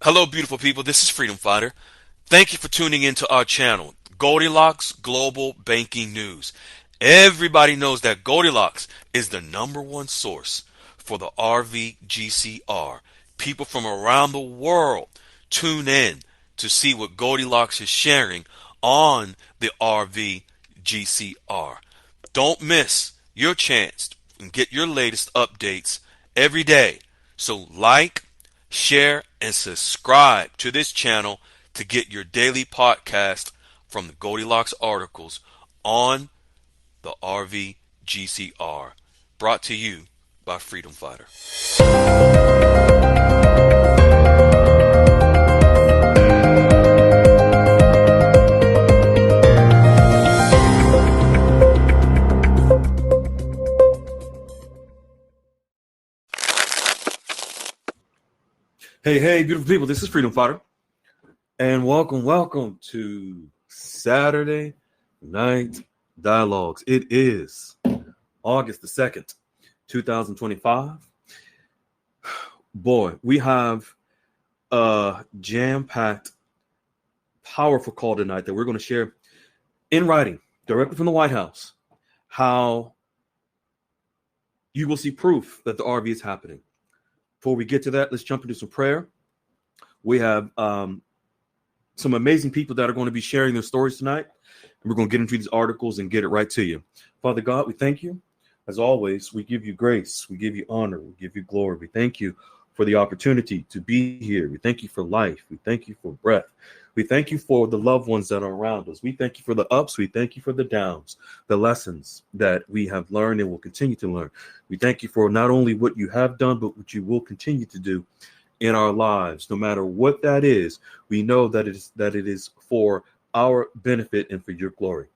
Hello, beautiful people. This is Freedom Fighter. Thank you for tuning into our channel, Goldilocks Global Banking News. Everybody knows that Goldilocks is the number one source for the RVGCR. People from around the world tune in to see what Goldilocks is sharing on the RVGCR. Don't miss your chance and get your latest updates every day. So like, share, and subscribe to this channel to get your daily podcast from the Goldilocks articles on the RVGCR. Brought to you by Freedom Fighter. Hey, beautiful people. This is Freedom Fighter. And welcome to Saturday Night Dialogues. It is August the 2nd, 2025. Boy, we have a jam-packed, powerful call tonight that we're going to share in writing directly from the White House, how you will see proof that the RV is happening. Before we get to that, let's jump into some prayer. We have some amazing people that are going to be sharing their stories tonight. And we're going to get into these articles and get it right to you. Father God, we thank you. As always, we give you grace. We give you honor. We give you glory. We thank you for the opportunity to be here. We thank you for life. We thank you for breath. We thank you for the loved ones that are around us. We thank you for the ups. We thank you for the downs, the lessons that we have learned and will continue to learn. We thank you for not only what you have done, but what you will continue to do in our lives. No matter what that is, we know that it is for our benefit and for your glory.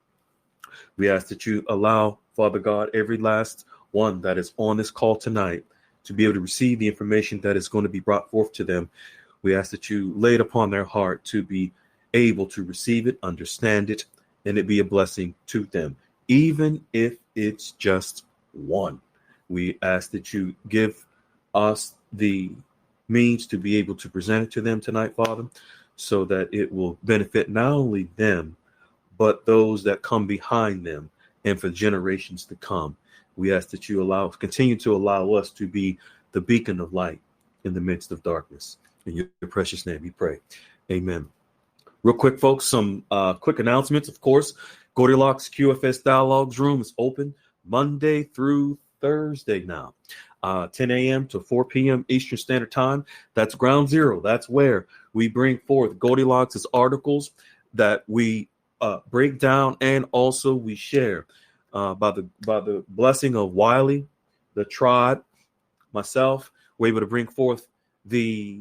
We ask that you allow, Father God, every last one that is on this call tonight to be able to receive the information that is going to be brought forth to them. We ask that you lay it upon their heart to be able to receive it, understand it, and it be a blessing to them, even if it's just one. We ask that you give us the means to be able to present it to them tonight, Father, so that it will benefit not only them, but those that come behind them and for generations to come. We ask that you continue to allow us to be the beacon of light in the midst of darkness. In your precious name we pray. Amen. Real quick, folks, some quick announcements. Of course, Goldilocks QFS Dialogues Room is open Monday through Thursday now, 10 a.m. to 4 p.m. Eastern Standard Time. That's ground zero. That's where we bring forth Goldilocks' articles that we break down and also we share by the blessing of Wiley, the tribe, myself. We're able to bring forth the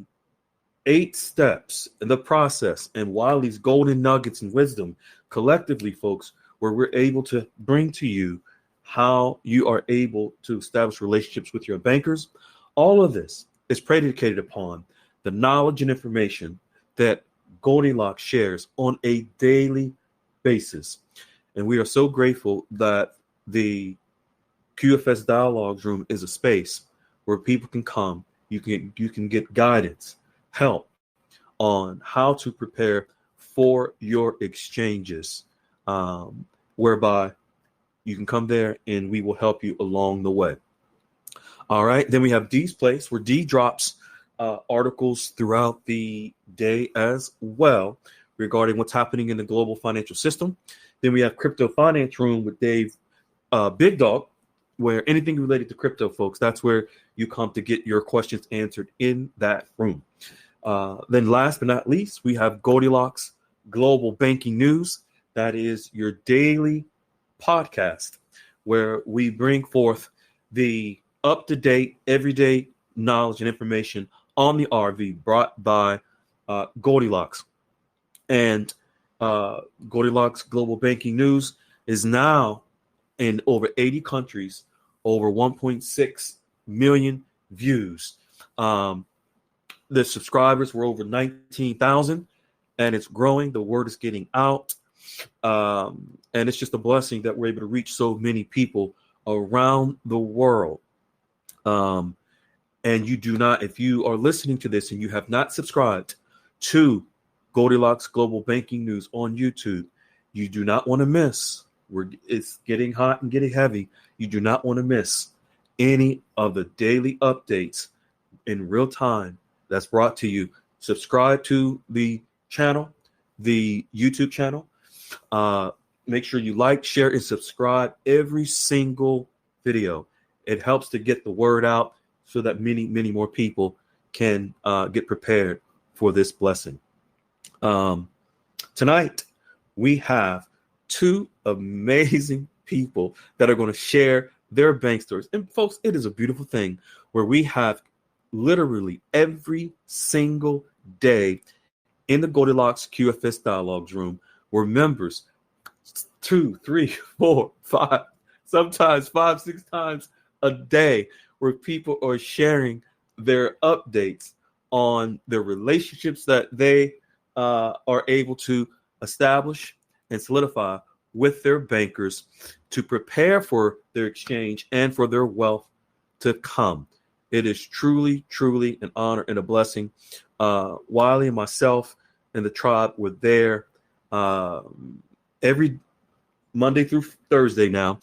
8 steps in the process and Wiley's golden nuggets and wisdom collectively, folks, where we're able to bring to you how you are able to establish relationships with your bankers. All of this is predicated upon the knowledge and information that Goldilocks shares on a daily basis. And we are so grateful that the QFS Dialogues Room is a space where people can come. You can get guidance, help on how to prepare for your exchanges, whereby you can come there and we will help you along the way. All right. Then we have D's Place, where D drops articles throughout the day as well regarding what's happening in the global financial system. Then we have Crypto Finance Room with Dave Big Dog, where anything related to crypto, folks, that's where you come to get your questions answered in that room. Then last but not least, we have Goldilocks Global Banking News. That is your daily podcast where we bring forth the up-to-date, everyday knowledge and information on the RV brought by Goldilocks. And Goldilocks Global Banking News is now in over 80 countries, over 1.6 million views. The subscribers were over 19,000, and it's growing. The word is getting out. And it's just a blessing that we're able to reach so many people around the world. And you do not, if you are listening to this and you have not subscribed to Goldilocks Global Banking News on YouTube, you do not want to miss. It's getting hot and getting heavy. You do not want to miss any of the daily updates in real time that's brought to you. Subscribe to the channel, the YouTube channel. Make sure you like, share, and subscribe every single video. It helps to get the word out so that many, many more people can get prepared for this blessing. Tonight, we have two amazing people that are going to share their bank stories. And folks, it is a beautiful thing where we have literally every single day in the Goldilocks QFS Dialogues room where members 2, 3, 4, 5, sometimes 5, 6 times a day where people are sharing their updates on their relationships that they are able to establish and solidify with their bankers to prepare for their exchange and for their wealth to come. It is truly, truly an honor and a blessing. Wiley and myself and the tribe were there every Monday through Thursday now,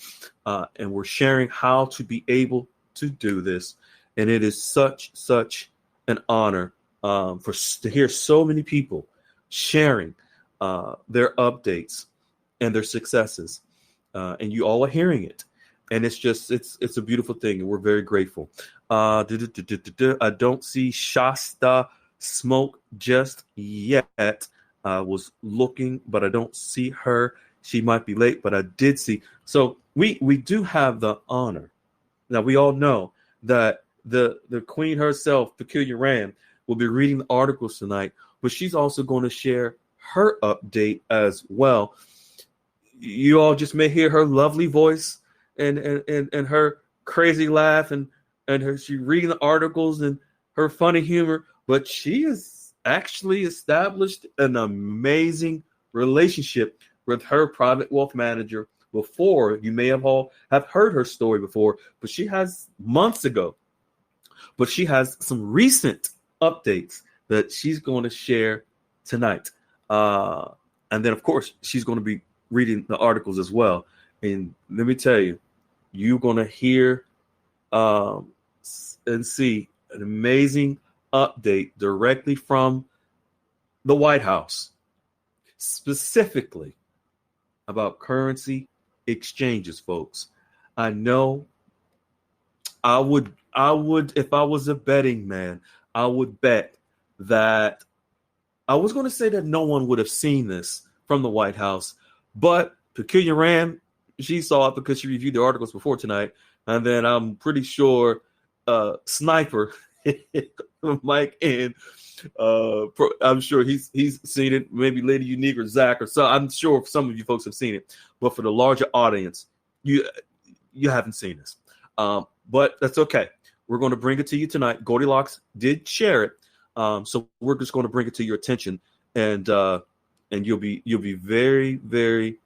and we're sharing how to be able to do this. And it is such an honor to hear so many people sharing their updates and their successes, and you all are hearing it, and it's a beautiful thing, and we're very grateful. I don't see Shasta Smoke just yet. I was looking, but I don't see her. She might be late, but I did see. So we do have the honor. Now we all know that the queen herself, Peculiar Ram, will be reading the articles tonight, but she's also going to share her update as well. You all just may hear her lovely voice and her crazy laugh and she reading the articles and her funny humor, but she has actually established an amazing relationship with her private wealth manager before. You may have all have heard her story before, but she has months ago. But she has some recent updates that she's going to share tonight. And then, of course, she's going to be reading the articles as well. And let me tell you, you're going to hear and see an amazing update directly from the White House, specifically about currency exchanges, folks. I know I would, if I was a betting man, I would bet that I was going to say that no one would have seen this from the White House, but Peculiar Ram, she saw it because she reviewed the articles before tonight. And then I'm pretty sure Sniper, Mike, and I'm sure he's seen it. Maybe Lady Unique or Zach or so. I'm sure some of you folks have seen it, but for the larger audience, you haven't seen this. But that's okay. We're going to bring it to you tonight. Goldilocks did share it, so we're just going to bring it to your attention, and you'll be very, very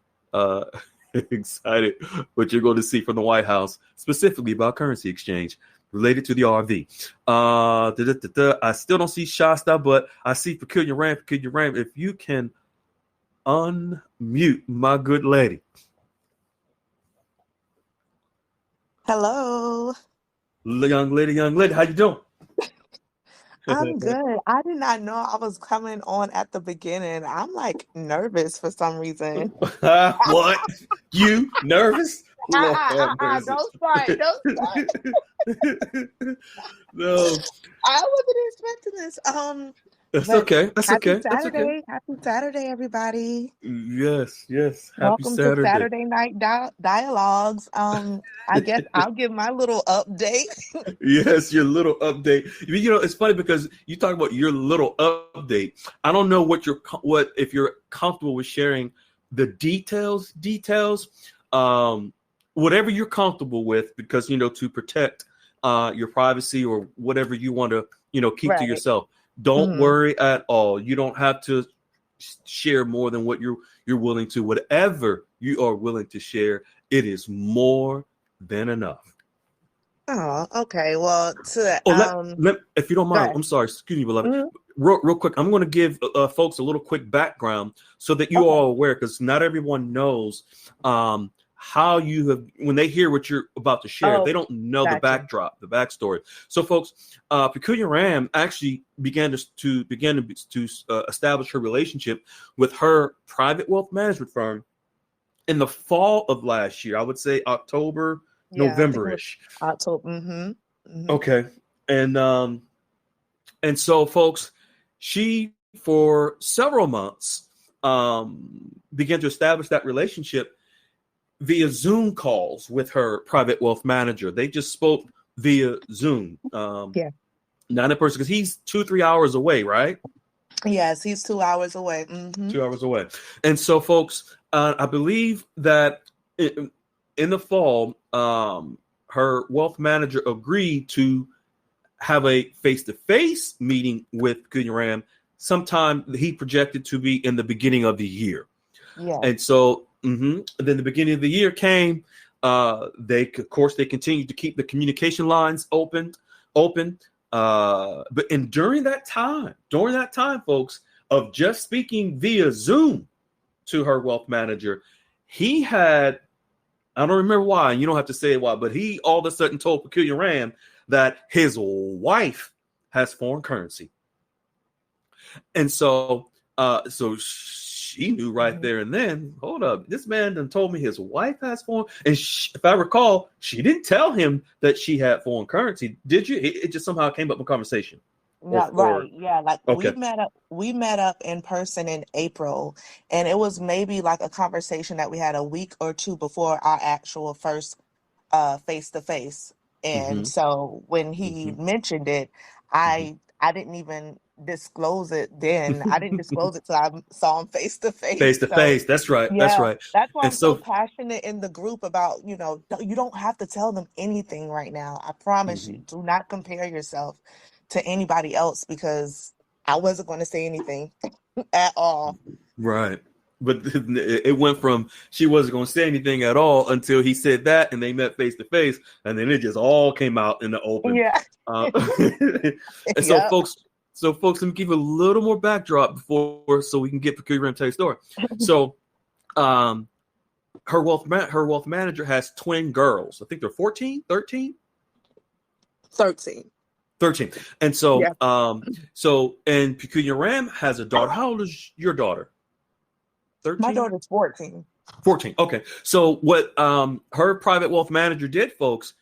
excited what you're going to see from the White House, specifically about currency exchange related to the RV. I still don't see Shasta, but I see Peculiar Ram. Peculiar Ram, if you can unmute, my good lady. Hello. Young lady, how you doing? I'm good. I did not know I was coming on at the beginning. I'm like nervous for some reason. What? You nervous? Lord have mercy. Don't start. No, I wasn't expecting this. that's But okay. That's happy okay. That's okay. Saturday. Happy Saturday, everybody. Yes. Happy Welcome to Saturday. Saturday Night Dialogues. I guess I'll give my little update. Yes, your little update. You know, it's funny because you talk about your little update. I don't know what if you're comfortable with sharing the details. Whatever you're comfortable with, because to protect your privacy or whatever you want to keep to yourself. Don't worry at all. You don't have to share more than what you're willing to. Whatever you are willing to share, it is more than enough. Oh, okay. Well, Oh, if you don't go mind, ahead. I'm sorry, excuse me, beloved. Mhm. Real quick, I'm going to give folks a little quick background so that you Okay. all are aware, because not everyone knows how you have, when they hear what you're about to share, they Oh, don't know the gotcha. backdrop, the backstory. So, folks, Peculiar Ram actually began to establish her relationship with her private wealth management firm in the fall of last year. I would say October, Yeah, I think it was November-ish. October. Mm-hmm. Okay. And so, folks, she for several months began to establish that relationship via Zoom calls with her private wealth manager. They just spoke via Zoom, Yeah. not in person, because he's 2-3 hours away, right? Yes, he's 2 hours away. Mm-hmm. 2 hours away. And so, folks, I believe that in the fall, her wealth manager agreed to have a face-to-face meeting with Goodyear Ram sometime he projected to be in the beginning of the year. Yeah. And so then the beginning of the year came. Of course, they continued to keep the communication lines open. But during that time, folks, of just speaking via Zoom to her wealth manager, he had, I don't remember why, and you don't have to say why, but he all of a sudden told Peculiar Ram that his wife has foreign currency. And so she knew right Mm-hmm. there and then, hold up, this man done told me his wife has foreign, and if I recall, she didn't tell him that she had foreign currency. Did you? It just somehow came up in conversation. Yeah, Or right. Yeah, like okay. we met up in person in April, and it was maybe like a conversation that we had a week or two before our actual first face to face. And Mm-hmm. so when he Mm-hmm. mentioned it, I didn't even disclose it then. I didn't Mm-hmm. disclose it till I saw him face to Face face. to So face. That's right. That's yeah, right. that's why And I'm so so passionate in the group about, you don't have to tell them anything right now. I promise you. mhm. Do not compare yourself to anybody else because I wasn't going to say anything at all. Right. But it went from she wasn't going to say anything at all until he said that, and they met face to face, and then it just all came out in the open. Yeah. Uh, and Yep. folks, let me give you a little more backdrop before, so we can get Peculiar and tell you a story. So, um, her wealth manager has twin girls. I think they're 14, 13. 13. 13. And so, Yeah. and Peculiar Ram has a daughter. How old is your daughter? My 13? daughter's 14. 14. Okay. So what her private wealth manager did, folks,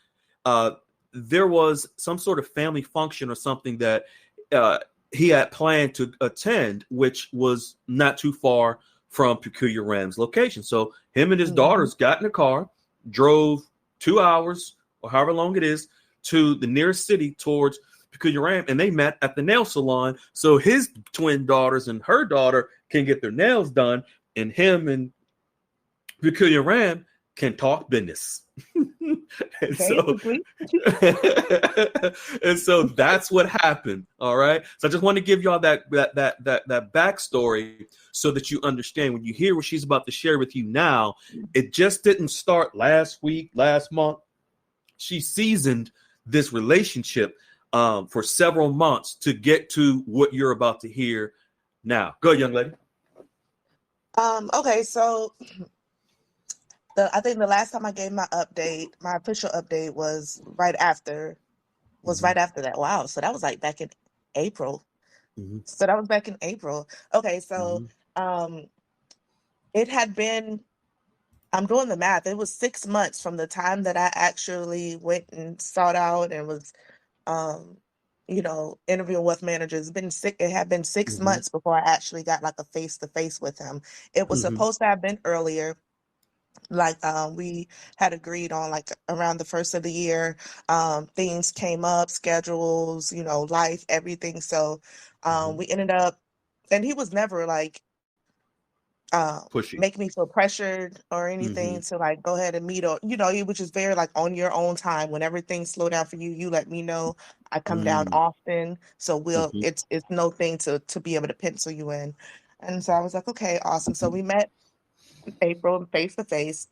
uh, there was some sort of family function or something that uh, he had planned to attend, which was not too far from Peculiar Ram's location. So him and his Hmm. daughters got in a car, drove 2 hours or however long it is to the nearest city towards Peculiar Ram, and they met at the nail salon so his twin daughters and her daughter can get their nails done, and him and Peculiar Ram can talk business. and so Basically. and so that's what happened. All right. So I just want to give y'all that backstory so that you understand when you hear what she's about to share with you now. It just didn't start last week, last month. She seasoned this relationship for several months to get to what you're about to hear now. Go, young lady. Okay, so I think the last time I gave my update, my official update was Mm-hmm. right after that. Wow. So that was like back in April. Mm-hmm. So that was back in April. Okay, so Mm-hmm. um it had been I'm doing the math. It was 6 months from the time that I actually went and sought out and was um interviewing with managers. It had been six Mm-hmm. months before I actually got like a face to face with him. It was Mm-hmm. supposed to have been earlier. Like we had agreed on like around the first of the year. Things came up, schedules, life, everything. So Mm-hmm. we ended up, and he was never like Pushy. make me feel pressured or Mm-hmm. anything to like go ahead and meet, or he was just very like on your own time. Whenever things slow down for you, you let me know. I come down Mm-hmm. often, so it's no thing to be able to pencil you in. And so I was like, okay, awesome. So we met in April face to face.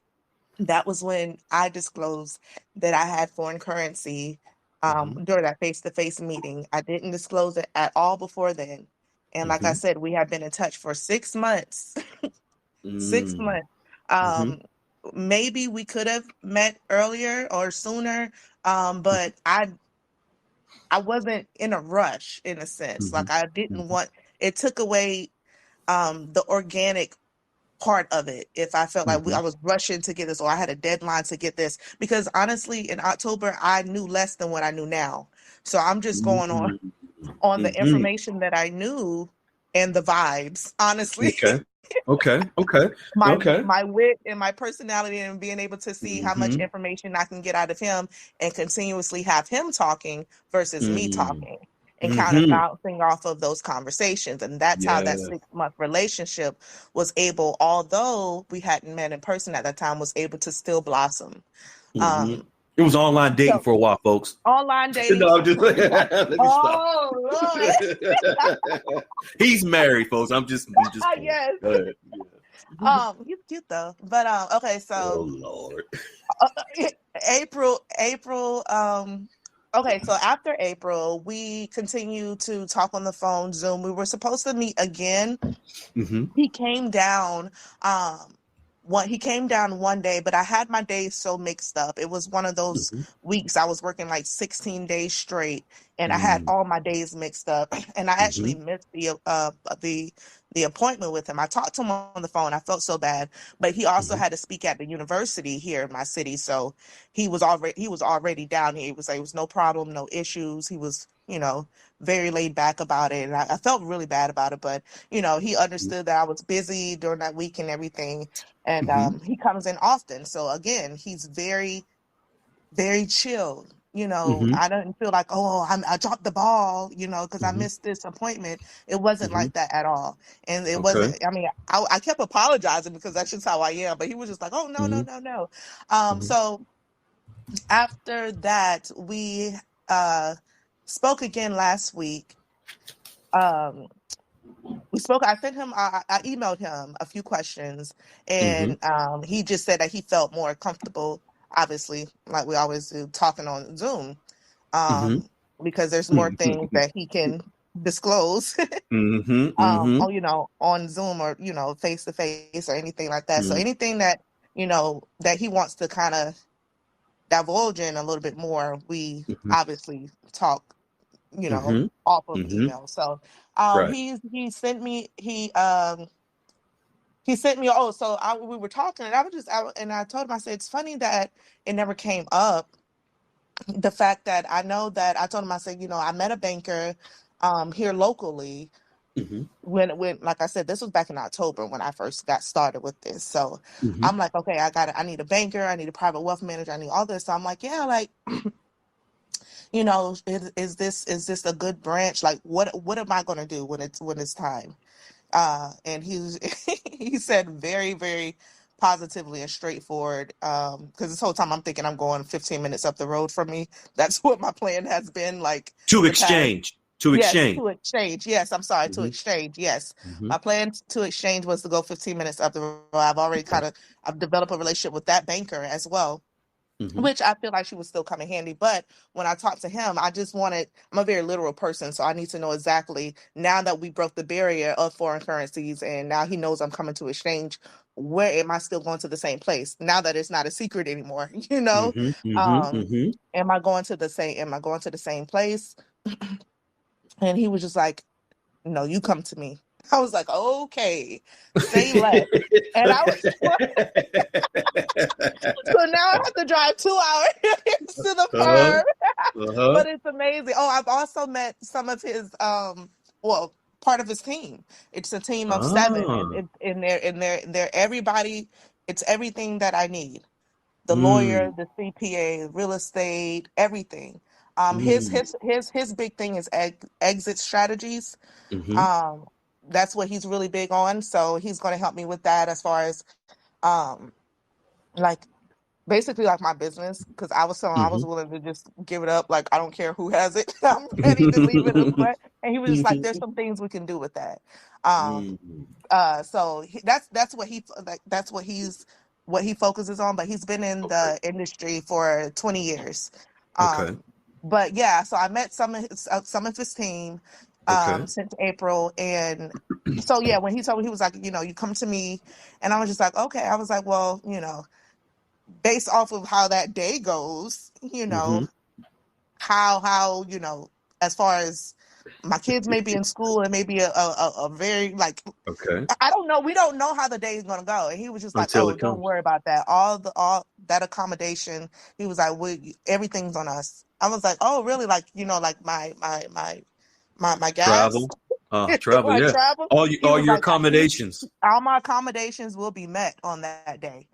that was when I disclosed that I had foreign currency Mm-hmm. during that face-to-face meeting. I didn't disclose it at all before then. And like I Mm-hmm. said, we have been in touch for 6 months. 6 months. Mm-hmm. Um, Maybe we could have met earlier or sooner, but I wasn't in a rush in a sense. Mm-hmm. Like I didn't Mm-hmm. want it took away the organic part of it if I felt like Mm-hmm. I was rushing to get this or I had a deadline to get this. Because honestly, in October, I knew less than what I knew now. So I'm just going on the Mm-hmm. information that I knew and the vibes, honestly. Okay. Okay. Okay. my Okay. my wit and my personality and being able to see how much Mm-hmm. information I can get out of him and continuously have him talking versus me Mm-hmm. talking and kind of Mm-hmm. bouncing off of those conversations. And that's how that Yeah. 6 month relationship was able, although we hadn't met in person at that time, was able to still blossom. Mm-hmm. Um, It was online dating so for a while, folks. online dating. No, I'm just let me stop. Oh Lord. He's married, folks. I'm just playing. Yes. Go ahead. Yeah. He's cute though. But okay, Oh so Lord. uh, April, okay, so after April, we continue to talk on the phone, Zoom. We were supposed to meet again. Mm-hmm. He came down, um, he came down one day, but I had my days so mixed up. It was one of those Mm-hmm. weeks I was working like 16 days straight, and I had Mm-hmm. all my days mixed up, and I actually missed the appointment with him. I talked to him on the phone. I felt so bad, but he also Mm-hmm. had to speak at the university here in my city, so he was already down here. He was like, it was no problem, no issues. He was, very laid back about it, and I felt really bad about it, but he understood that I was busy during that week and everything. And Mm-hmm. he comes in often. So again, he's very, very chill. Mm-hmm. I don't feel like, oh, I dropped the ball, because I Mm-hmm. missed this appointment. It wasn't Mm-hmm. like that at all. And it Okay. wasn't, I mean, I kept apologizing because that's just how I am. But he was just like, oh, no, no, Mm-hmm. no, no. Mm-hmm. So after that, we uh, spoke again last week. Um, we spoke. I sent him. I emailed him a few questions, Mm-hmm. and he just said that he felt more comfortable. Obviously, like we always do, talking on Zoom, Mm-hmm. um, because there's more things that he can disclose, Mm-hmm. Mm-hmm. on Zoom or face to face or anything like that. So Mm-hmm. anything that that he wants to kind of divulge in a little bit more, we obviously talk Mm-hmm. off of Mm-hmm. email. So Right. he sent me we were talking and and I told him, I said, it's funny that it never came up, the fact that I know that I told him, I said, I met a banker here locally Mm-hmm. when like I said, this was back in October when I first got started with this. So Mm-hmm. I'm like, okay, I need a banker, I need a private wealth manager, I need all this. So I'm like, yeah, like, is this a good branch? Like, what am I going to do when it's time? And he said very, very positively and straightforward. Because this whole time I'm thinking I'm going 15 minutes up the road from me. That's what my plan has been, like, To the past. exchange. To Yes, exchange. to exchange. Yes, I'm sorry, to Mm-hmm. exchange. Yes. Mm-hmm. My plan to exchange was to go 15 minutes up the road. Okay. I've developed a relationship with that banker as well, Mm-hmm. which I feel like she would still come in handy. But when I talked to him, I'm a very literal person. So I need to know exactly, now that we broke the barrier of foreign currencies and now he knows I'm coming to exchange, where am I still going to the same place? Now that it's not a secret anymore, you know? Mm-hmm. Mm-hmm. Um, Mm-hmm. am I going to the same place? And he was just like, no, you come to me. I was like, okay, say less. And I was so now I have to drive 2 hours to the uh-huh. firm. Uh-huh. But it's amazing. Oh, I've also met some of his well, part of his team. It's a team of seven, and Ah. they're everybody. It's everything that I need. The lawyer, Mm. the CPA, real estate, everything. His Mm. his his his big thing is exit strategies. Mm-hmm. Um, that's what he's really big on. So he's going to help me with that as far as um like basically like my business, because I was telling him I was Mm-hmm. willing to just give it up. Like, I don't care who has it. I'm ready to leave it up. And he was just like, there's some things we can do with that. Um, Mm. so that's what he like. That's what he's what he focuses on, but he's been in Okay. the industry for 20 years. Okay. But yeah, so I met some of his team Okay. since April, and so yeah, when he told me, he was like, you come to me, and I was just like, okay. I was like, well, based off of how that day goes, Mm-hmm. how as far as my kids may be in school and maybe a very like Okay. I don't know. We don't know how the day is gonna go. And he was just like, Until "Oh, it don't comes. worry about that. All that accommodation." He was like, everything's on us." I was like, "Oh, really? Like like my gas, Travel. Travel, my yeah. travel." He All was your like, accommodations. all my accommodations will be met on that day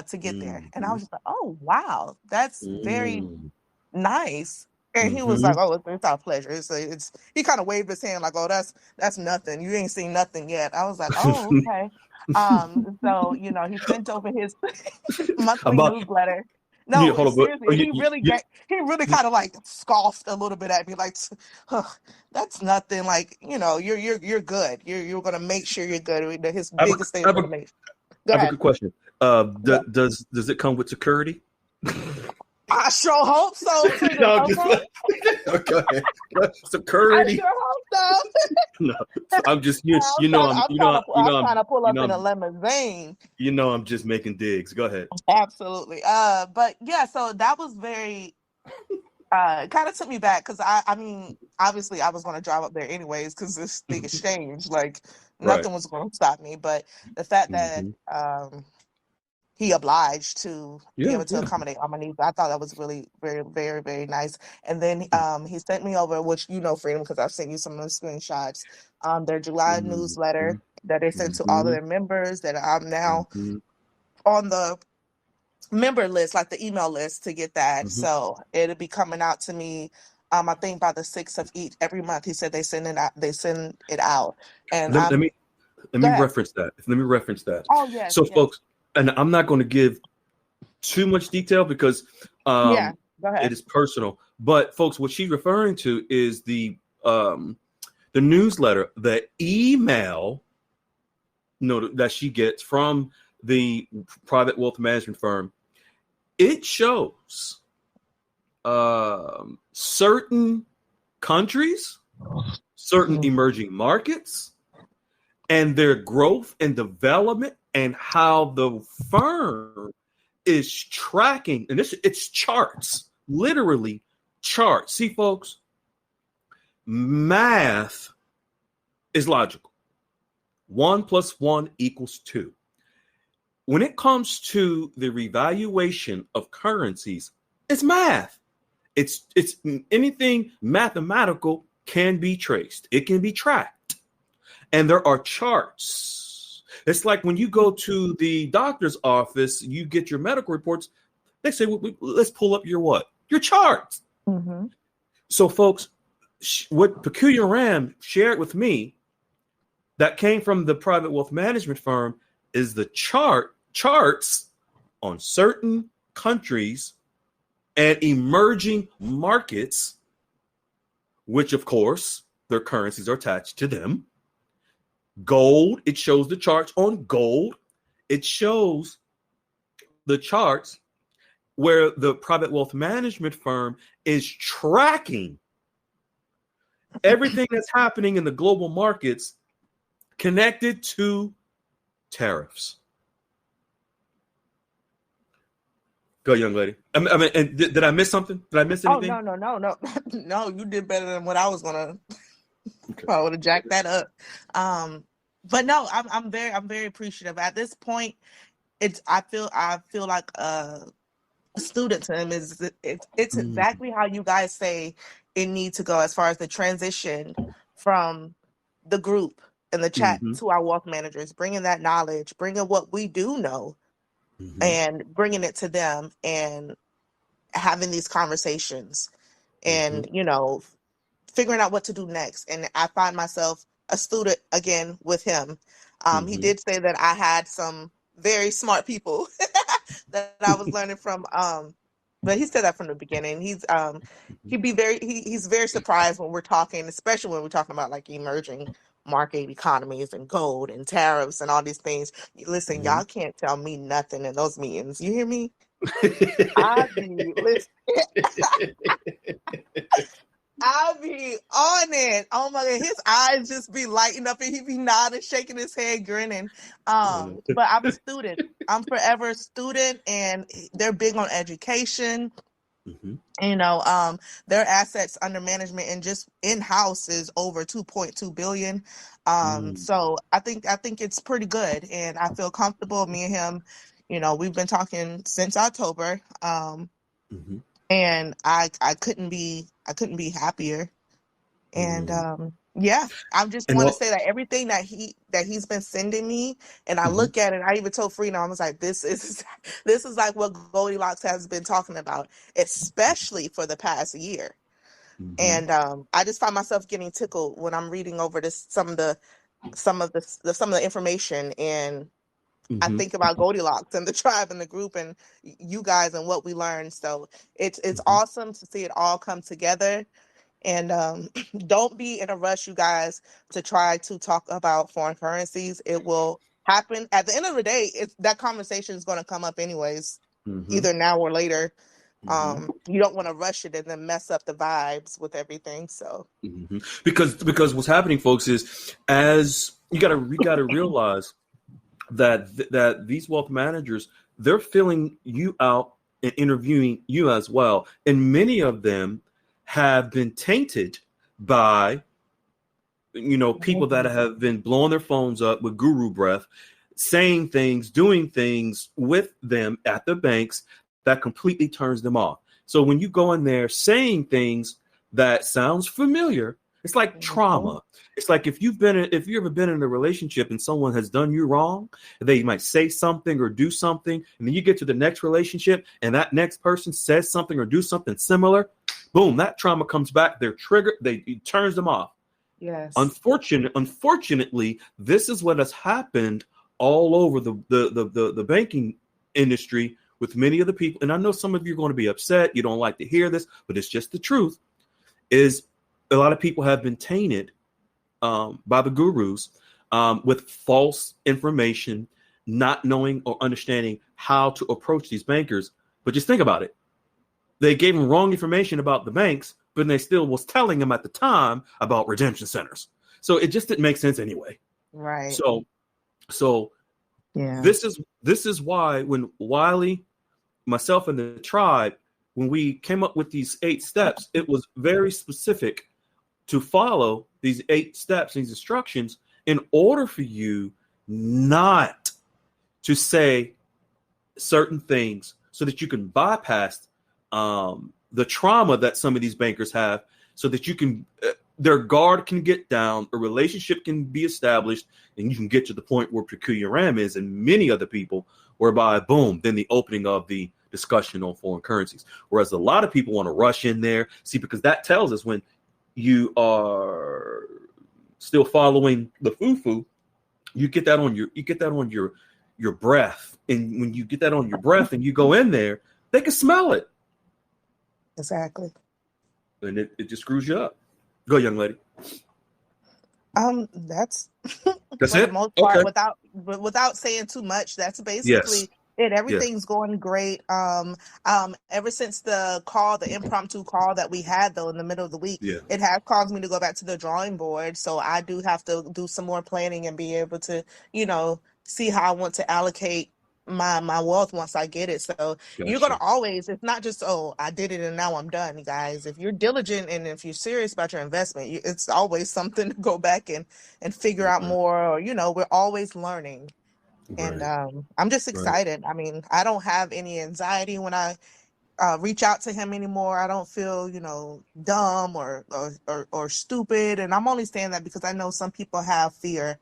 to get there." And I Mm-hmm. was just like, "Oh, wow, that's very Mm-hmm. nice." And he was Mm-hmm. like, "Oh, it's our pleasure." It's he kind of waved his hand like, "Oh, that's nothing. You ain't seen nothing yet." I was like, "Oh, okay." So he sent over his monthly About newsletter. you No, hold on, but seriously, he really kind of like scoffed a little bit at me, like, "Huh, that's nothing. Like, you're good. You're gonna make sure you're good." His I have a, biggest thing I is have a, gonna make. Go I have a ahead. good question. Yeah. Does it come with security? I sure hope so, Freedom. No, I'm just Okay. okay. I Security. sure hope so. No, I'm just I'm trying to pull you up know in a I'm limousine. I'm just making digs. Go ahead. Absolutely. But yeah, so that was very it kind of took me back because I mean, obviously I was going to drive up there anyways because this the exchange, like Right. nothing was going to stop me. But the fact that Hmm. he obliged to be Yeah, able to yeah. accommodate all my needs, I thought that was really very, very, very nice. And then he sent me over, which Freedom, because I've sent you some of the screenshots, their July Hmm. newsletter that they sent to all of Hmm. their members that I'm now Hmm. on the member list, like the email list to get that. Hmm. So it'll be coming out to me. I think by the 6th of each every month. He said they send it out. They send it out, and Let me go ahead. reference that. Let me reference that. Oh yes, So, yes, folks, and I'm not going to give too much detail because yeah. Go it ahead. is personal. But, folks, what she's referring to is the newsletter, the email that she gets from the private wealth management firm. It shows certain countries, certain Mm-hmm. emerging markets, and their growth and development, and how the firm is tracking. And it's charts, literally charts. See, folks, math is logical. 1 + 1 = 2. When it comes to the revaluation of currencies, it's math. It's anything mathematical can be traced. It can be tracked. And there are charts. It's like when you go to the doctor's office, you get your medical reports. They say, let's pull up your what? Your charts. Mm-hmm. So, folks, what Peculiar Ram shared with me that came from the private wealth management firm is the charts on certain countries and emerging markets, which of course their currencies are attached to them. Gold, it shows the charts on gold. It shows the charts where the private wealth management firm is tracking everything that's happening in the global markets connected to tariffs. Go, young lady. I mean, and did I miss something? Did I miss Oh anything? no, no, no, no, no! You did better than what I was gonna. Okay. I would have jacked that up. Um, but no, I'm very appreciative. At this point, I feel like a student to him is it's Mm-hmm. exactly how you guys say it needs to go as far as the transition from the group and the chat Mm-hmm. to our wealth managers, bringing that knowledge, bringing what we do know, Mm-hmm. and bringing it to them and having these conversations Mm-hmm. and figuring out what to do next. And I find myself a student again with him. He Mm-hmm. did say that I had some very smart people that I was learning from. But he said that from the beginning. He's very surprised when we're talking, especially when we're talking about like emerging market economies and gold and tariffs and all these things. Listen, Mhm. y'all can't tell me nothing in those meetings. You hear me? I be listen. I be on it. Oh my God, his eyes just be lighting up and he be nodding, shaking his head, grinning. But I'm a student. I'm forever a student, and they're big on education. Mhm. You know, their assets under management and just in house is over 2.2 billion. Mm. So I think it's pretty good, and I feel comfortable. Me and him, you know, we've been talking since October. Mhm. And I couldn't be happier. And Mm. yeah, I just And want to well, say that everything that he's been sending me, and I mhm. look at it, I even told Freedom, I was like, this is this is like what Goldilocks has been talking about, especially for the past year. Mhm. And I just find myself getting tickled when I'm reading over this some of the information, and I Mhm. think about Goldilocks and the tribe and the group and you guys and what we learned. So it's Mhm. awesome to see it all come together. And don't be in a rush, you guys, to try to talk about foreign currencies. It will happen at the end of the day. That conversation is going to come up anyways, Mhm. either now or later. Mhm. You don't want to rush it and then mess up the vibes with everything. So Mhm. Because what's happening, folks, is as you gotta realize that these wealth managers, they're filling you out and interviewing you as well, and many of them have been tainted by people that Mhm. have been blowing their phones up with guru breath, saying things, doing things with them at the banks that completely turns them off. So when you go in there saying things that sounds familiar, it's like Mhm. trauma. It's like if you've ever been in a relationship and someone has done you wrong, they might say something or do something, and then you get to the next relationship and that next person says something or do something similar, boom, that trauma comes back, they're triggered, it turns them off. Yes. Unfortunately, this is what has happened all over the banking industry with many of the people. And I know some of you are going to be upset. You don't like to hear this, but it's just the truth. Is a lot of people have been tainted by the gurus with false information, not knowing or understanding how to approach these bankers. But just think about it. They gave them wrong information about the banks, but they still was telling them at the time about redemption centers. So it just didn't make sense anyway. Right. So so Yeah. this is why when Wiley, myself, and the tribe, when we came up with these 8 steps, it was very specific to follow these 8 steps, these instructions, in order for you not to say certain things so that you can bypass the trauma that some of these bankers have so that you can their guard can get down, a relationship can be established, and you can get to the point where Peculiar Ram is and many other people, whereby boom, then the opening of the discussion on foreign currencies. Whereas a lot of people want to rush in there, see, because that tells us when you are still following the foo-foo, you get that on your breath. And when you get that on your breath and you go in there, they can smell it. Exactly. And it just screws you up. Go, young lady. That's That's for the it? most part, Okay. without saying too much, that's Yes. basically it. Yes. Everything's going great. Ever since the impromptu call that we had though in the middle of the week, Yeah. it has caused me to go back to the drawing board. So I do have to do some more planning and be able to, see how I want to allocate my wealth once I get it. So you're gonna Gotcha. always, it's not just, oh, I did it and now I'm done, you guys. If you're diligent and if you're serious about your investment, it's always something to go back and figure out Right. more, or we're always learning. And Right. I'm just Right. excited. I mean, I don't have any anxiety when I reach out to him anymore. I don't feel dumb or stupid, and I'm only saying that because I know some people have fear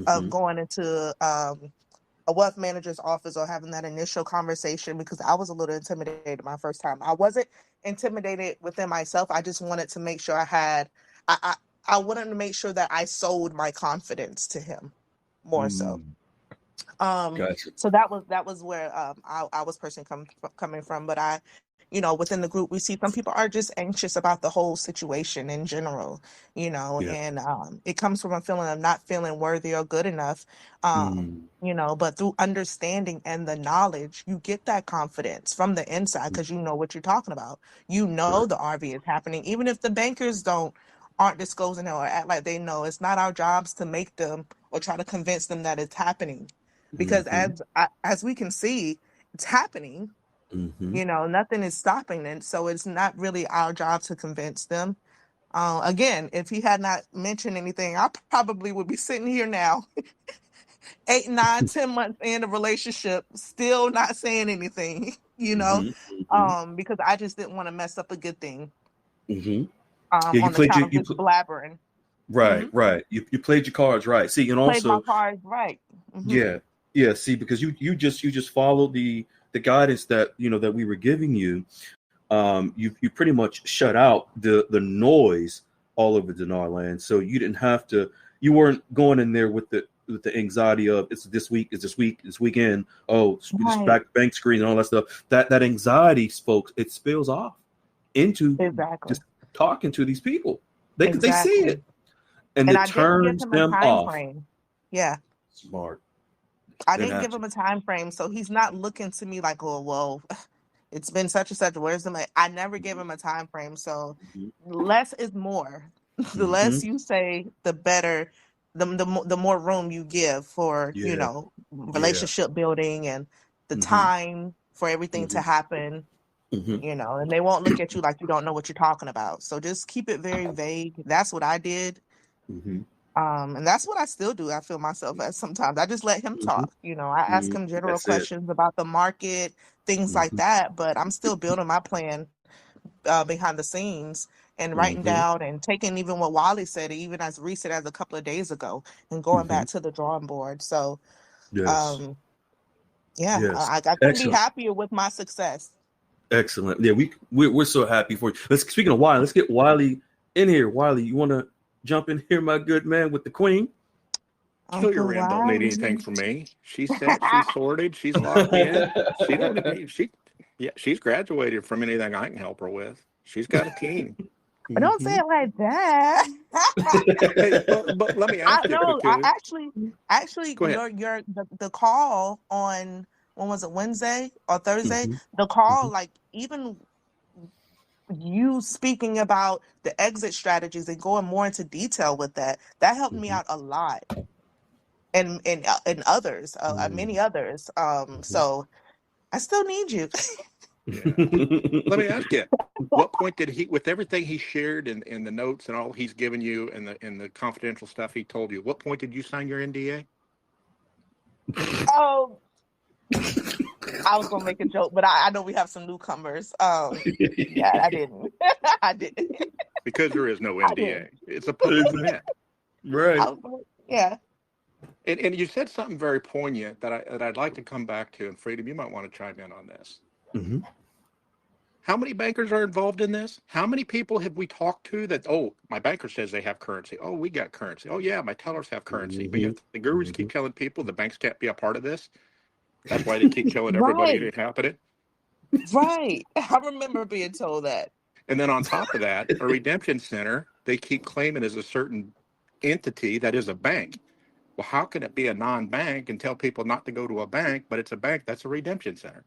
of Mm-hmm. going into a wealth manager's office or having that initial conversation, because I was a little intimidated my first time. I wasn't intimidated within myself. I just wanted to make sure I, I, I wanted to make sure that I sold my confidence to him more so. Mm. Um, Gotcha. so that was where I was personally coming from. But I, within the group, we see some people are just anxious about the whole situation in general, Yeah. and it comes from a feeling of not feeling worthy or good enough. Mm. But through understanding and the knowledge, you get that confidence from the inside because you know what you're talking about. You know Right. the RV is happening, even if the bankers aren't disclosing it or act like they know. It's not our jobs to make them or try to convince them that it's happening, because Mm-hmm. as we can see, it's happening. Mm-hmm. Nothing is stopping it. So it's not really our job to convince them. Again, if he had not mentioned anything, I probably would be sitting here now, 8, 9, 10 months in a relationship, still not saying anything, Mm-hmm. Mm-hmm. because I just didn't want to mess up a good thing, Mm-hmm. Yeah, you on the played count of just blabbering. right, Hmm. right. You played your cards right. See, and Played my also, cards right. Hmm. yeah, yeah. See, because you just followed the guidance that that we were giving you. You pretty much shut out the noise all over Dinar land, so you didn't have to. You weren't going in there with the anxiety of it's this week, it's this week, this weekend. Oh, this Right. bank screen and all that stuff. That anxiety, folks, it spills off into Exactly. just talking to these people. They see Exactly. it, and And it I didn't give turns him a them time off. frame. Yeah. Smart. I Then didn't have give to. him a time frame, so he's not looking to me like, oh, well, it's been such and such. Where's the money? I never gave him a time frame, so Mm-hmm. less is more. The Mm-hmm. less you say, the better. The more room you give for Yeah. Yeah. relationship building and the Mm-hmm. time for everything to Mm-hmm. happen. Mm-hmm. And they won't look at you like you don't know what you're talking about. So just keep it very vague. That's what I did. Mm-hmm. And that's what I still do. I feel myself as sometimes I just let him Mm-hmm. talk. I ask Mm-hmm. him general That's it. questions about the market, things like Mm-hmm. that, but I'm still building my plan behind the scenes and writing Mm-hmm. down and taking even what Wally said, even as recent as a couple of days ago, and going Mm-hmm. back to the drawing board. So, Yes. um, yeah, Yes. I couldn't be Excellent. happier with my success. Excellent. Yeah, we're so happy for you. Speaking of Wiley, let's get Wiley in here. Wiley, you want to jump in here, my good man, with the queen? Julia Uncle Rand don't need Wally. anything from me. She's set, she's sorted, she's locked in. She don't need she yeah, she's graduated from anything I can help her with. She's got a team. Don't say Mm-hmm. it like that. Hey, but let me I ask you know. I because actually, go ahead. the call on, when was it, Wednesday or Thursday? Mm-hmm. The call, Mm-hmm. like, even you speaking about the exit strategies and going more into detail with that helped me Mm-hmm. out a lot, and others, many others. So I still need you. Yeah. Let me ask you, what point did he, with everything he shared in the notes and all he's given you and the confidential stuff he told you, what point did you sign your NDA? Oh, I was gonna make a joke, but I know we have some newcomers. Yeah, I didn't. I didn't. Because there is no I didn't. NDA. It's a public event. Right. Yeah. And you said something very poignant that I'd like to come back to, and Freedom, you might want to chime in on this. Mm-hmm. How many bankers are involved in this? How many people have we talked to that, oh, my banker says they have currency. Oh, we got currency. Oh, yeah, my tellers have currency. But Mm-hmm. yet the gurus Mm-hmm. keep telling people the banks can't be a part of this. That's why they keep telling everybody it Right. ain't happening. Right. I remember being told that. And then on top of that, a redemption center, they keep claiming as a certain entity that is a bank. Well, how can it be a non-bank and tell people not to go to a bank, but it's a bank that's a redemption center?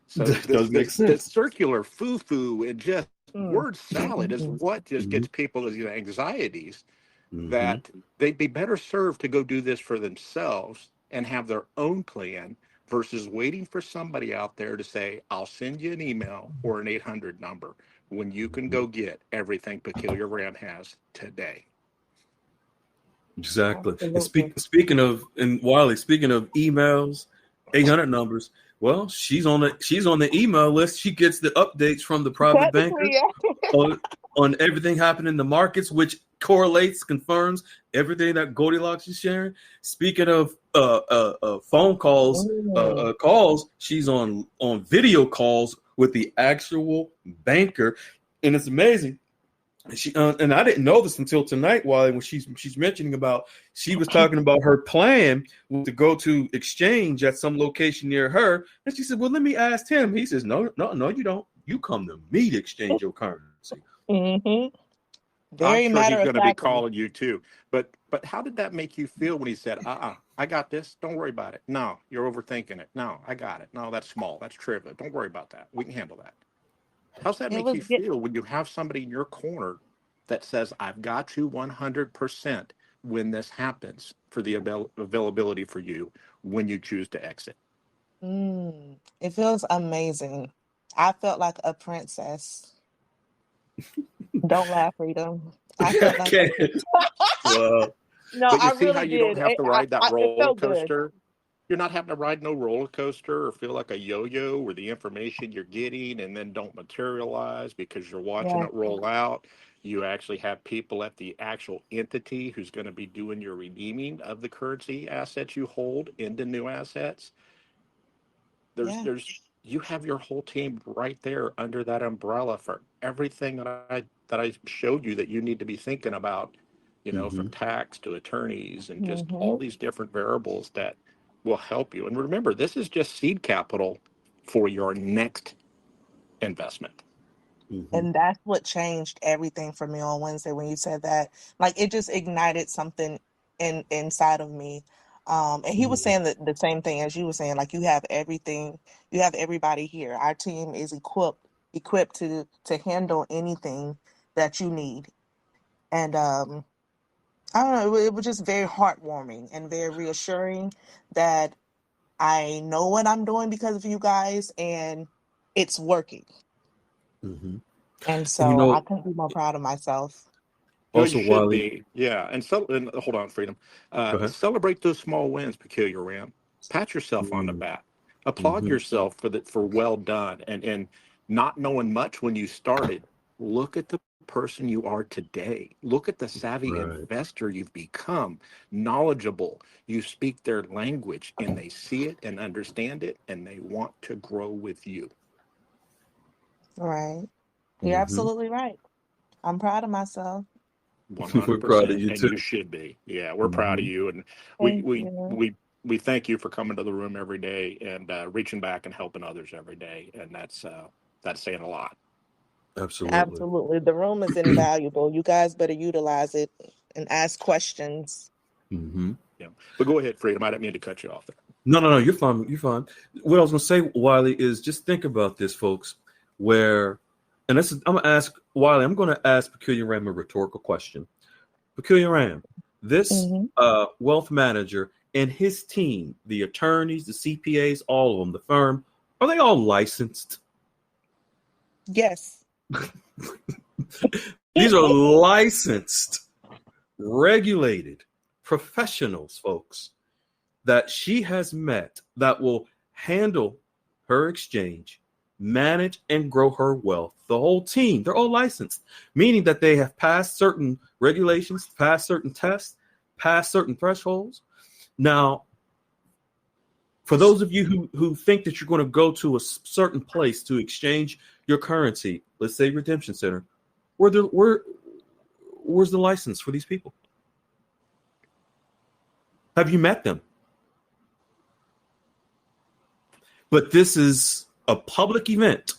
So That does make this sense. circular foo-foo and just Mm. word salad is what just Mm-hmm. gets people as anxieties Mm-hmm. that they'd be better served to go do this for themselves and have their own plan versus waiting for somebody out there to say, I'll send you an email or an 800 number when you can go get everything Peculiar Ram has today. Exactly. And Absolutely. speaking of, and Wiley, speaking of emails, 800 numbers. Well, she's on the email list. She gets the updates from the private banker Technically, yeah. on everything happening in the markets, which correlates, confirms everything that Goldilocks is sharing. Speaking of phone calls, Mm. calls, she's on video calls with the actual banker, and it's amazing. She and I didn't know this until tonight. While when she's mentioning about, she was talking about her plan to go to exchange at some location near her, and she said, "Well, let me ask him." He says, "No, you don't. You come to me to exchange your currency. Mm-hmm. I'm Very sure matter he's of going to be factly. calling you too. But how did that make you feel when he said, I got this. Don't worry about it. No, you're overthinking it. No, I got it. No, that's small. That's trivial. Don't worry about that. We can handle that. How's that It make was you feel when you have somebody in your corner that says, I've got you 100% when this happens for the availability for you when you choose to exit? it feels amazing. I felt like a princess. Don't laugh, Freedom. I felt like a Okay. Well, no, But you I see how really you don't did. have to ride that It roller felt good. coaster? You're not having to ride no roller coaster or feel like a yo-yo where the information you're getting and then don't materialize because you're watching Yeah, it roll out. You actually have people at the actual entity who's going to be doing your redeeming of the currency assets you hold into new assets. yeah. There's you have your whole team right there under that umbrella for everything that I showed you that you need to be thinking about, from mhm, tax to attorneys and just all Mm-hmm. these different variables that will help you. And remember, this is just seed capital for your next investment. mhm, And that's what changed everything for me on Wednesday when you said that. Like it just ignited something inside of me. And he was mhm, saying the same thing as you were saying, like you have everything, you have everybody here. Our team is equipped to handle anything that you need. And I don't know, it was just very heartwarming and very reassuring that I know what I'm doing because of you guys and it's working. mhm. And And so I couldn't be more proud of myself. Well, you also, should Wiley, be, yeah. And hold on, Freedom. go ahead. Celebrate those small wins, Peculiar Ram. Pat yourself on the Mm, back. Applaud mhm, yourself for well done. And not knowing much when you started, look at the person you are today. Look at the savvy right. investor you've become, knowledgeable. You speak their language, and they see it and understand it, and they want to grow with you. Right. You're Mhm. absolutely right. I'm proud of myself. We're proud of 100%, you and too. you should be. Yeah, we're proud of Mhm. you, and we Thank we you. we we thank you for coming to the room every day and reaching back and helping others every day, and that's saying a lot. Absolutely. Absolutely. The room is invaluable. You guys better utilize it and ask questions. Mhm. Yeah, but go ahead, Freedom. I didn't mean to cut you off there. No. You're fine. You're fine. What I was going to say, Wiley, is just think about this, folks. Where, and this is, I'm going to ask Wiley. I'm going to ask Peculiar Ram a rhetorical question. Peculiar Ram, this Hmm. wealth manager and his team, the attorneys, the CPAs, all of them, the firm, are they all licensed? Yes. These are licensed, regulated professionals, folks, that she has met that will handle her exchange, manage and grow her wealth. The whole team, they're all licensed, meaning that they have passed certain regulations, passed certain tests, passed certain thresholds. Now, for those of you who think that you're going to go to a certain place to exchange your currency, let's say redemption center, where's the license for these people? Have you met them? But this is a public event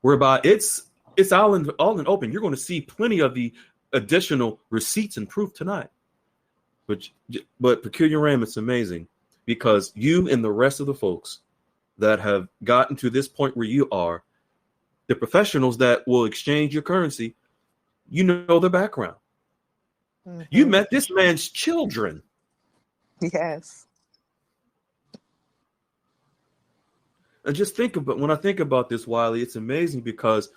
whereby it's all in open. You're going to see plenty of the additional receipts and proof tonight. But Peculiar Ram, it's amazing because you and the rest of the folks that have gotten to this point where you are, the professionals that will exchange your currency, you know their background. You Hmm. met this man's children. Yes. And just think about when I think about this, Wiley, it's amazing because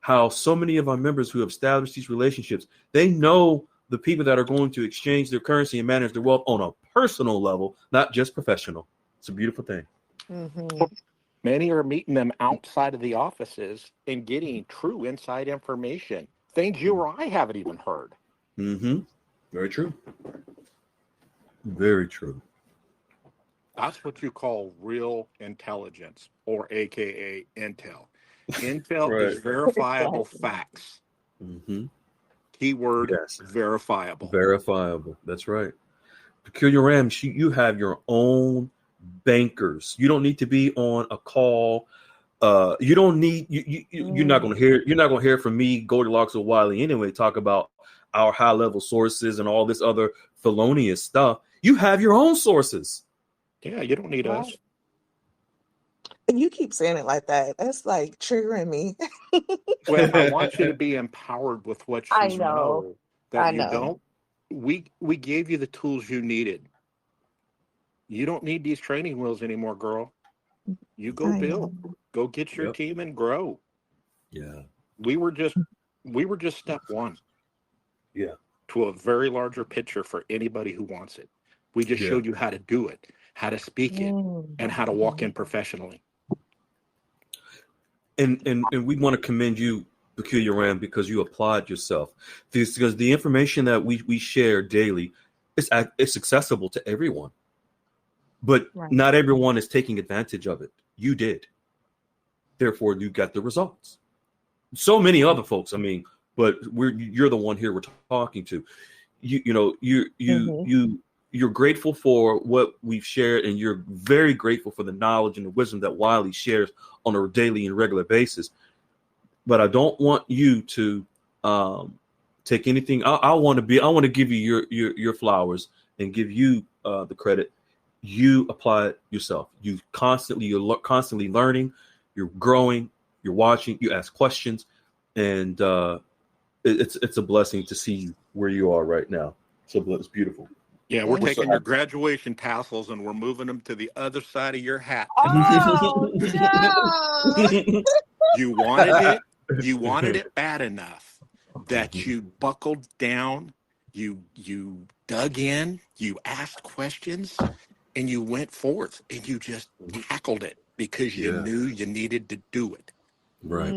how so many of our members who have established these relationships, they know the people that are going to exchange their currency and manage their wealth on a personal level, not just professional. It's a beautiful thing. Hmm. Many are meeting them outside of the offices and getting true inside information, things you or I haven't even heard. Mm-hmm. Very true. Very true. That's what you call real intelligence, or AKA intel. Intel is Right. verifiable Exactly. facts. Mm-hmm. Keyword Yes. verifiable. Verifiable. That's right. Peculiar Ram, you have your own bankers. You don't need to be on a call You don't need you're not gonna hear from me, Goldilocks or Wiley anyway, talk about our high level sources and all this other felonious stuff. You have your own sources. Yeah, you don't need Right. us. And you keep saying it like that. That's like triggering me. Well, I want you to be empowered with what I you know. know that I you know. don't. We gave you the tools you needed. You don't need these training wheels anymore, girl. You go I know. build. Go get your Yep. team and grow. Yeah. We were just step one Yeah. to a very larger picture for anybody who wants it. We just Yeah. showed you how to do it, how to speak it, and how to walk in professionally. And we want to commend you, Peculiar Ram, because you applied yourself. Because the information that we share daily it's accessible to everyone. But Right. not everyone is taking advantage of it. You did. Therefore, you got the results. So many other folks, I mean, but you're the one here we're talking to. You're grateful for what we've shared, and you're very grateful for the knowledge and the wisdom that Wiley shares on a daily and regular basis. But I don't want you to take anything. I want to give you your flowers and give you the credit. You apply it yourself. You're constantly learning. You're growing. You're watching. You ask questions, and it's a blessing to see where you are right now. So it's beautiful. Yeah, we're Thank taking you. your graduation tassels and we're moving them to the other side of your hat today. Oh no. You wanted it. You wanted it bad enough that you buckled down. You dug in. You asked questions, and you went forth and you just tackled it because you Yeah. knew you needed to do it. Right.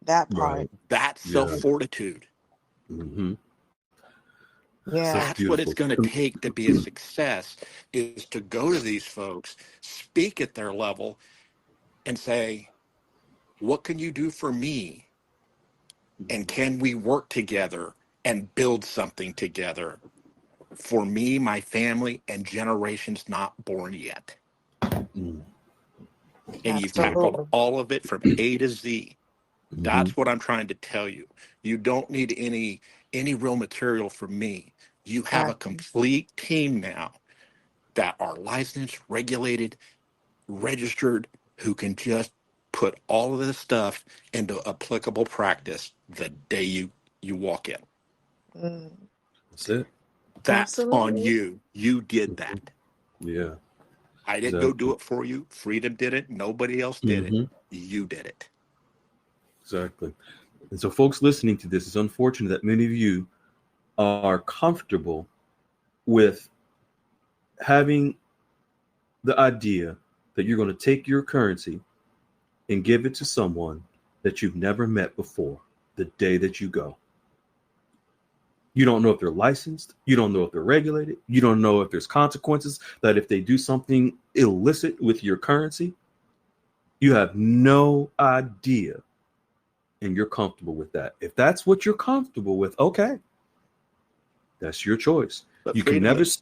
That part. Right. That's Yeah. self fortitude. Mm-hmm. Yeah. That's what it's going to take to be a success, is to go to these folks, speak at their level, and say, what can you do for me? And can we work together and build something together for me, my family, and generations not born yet? Mm-hmm. And you've tackled Absolutely. all of it from A to Z. Mm-hmm. That's what I'm trying to tell you. You don't need any real material from me. You have a Right. complete team now that are licensed, regulated, registered, who can just put all of this stuff into applicable practice the day you walk in. Mm. That's it. That's on Absolutely. you. You did that. Yeah. I didn't go do Exactly. it for you. Freedom did it. Nobody else did it. Mm-hmm. You did it. Exactly. And so, folks listening to this, it's unfortunate that many of you are comfortable with having the idea that you're going to take your currency and give it to someone that you've never met before the day that you go. You don't know if they're licensed. You don't know if they're regulated. You don't know if there's consequences, that if they do something illicit with your currency, you have no idea. And you're comfortable with that. If that's what you're comfortable with, okay, that's your choice. But You can freedom, never say,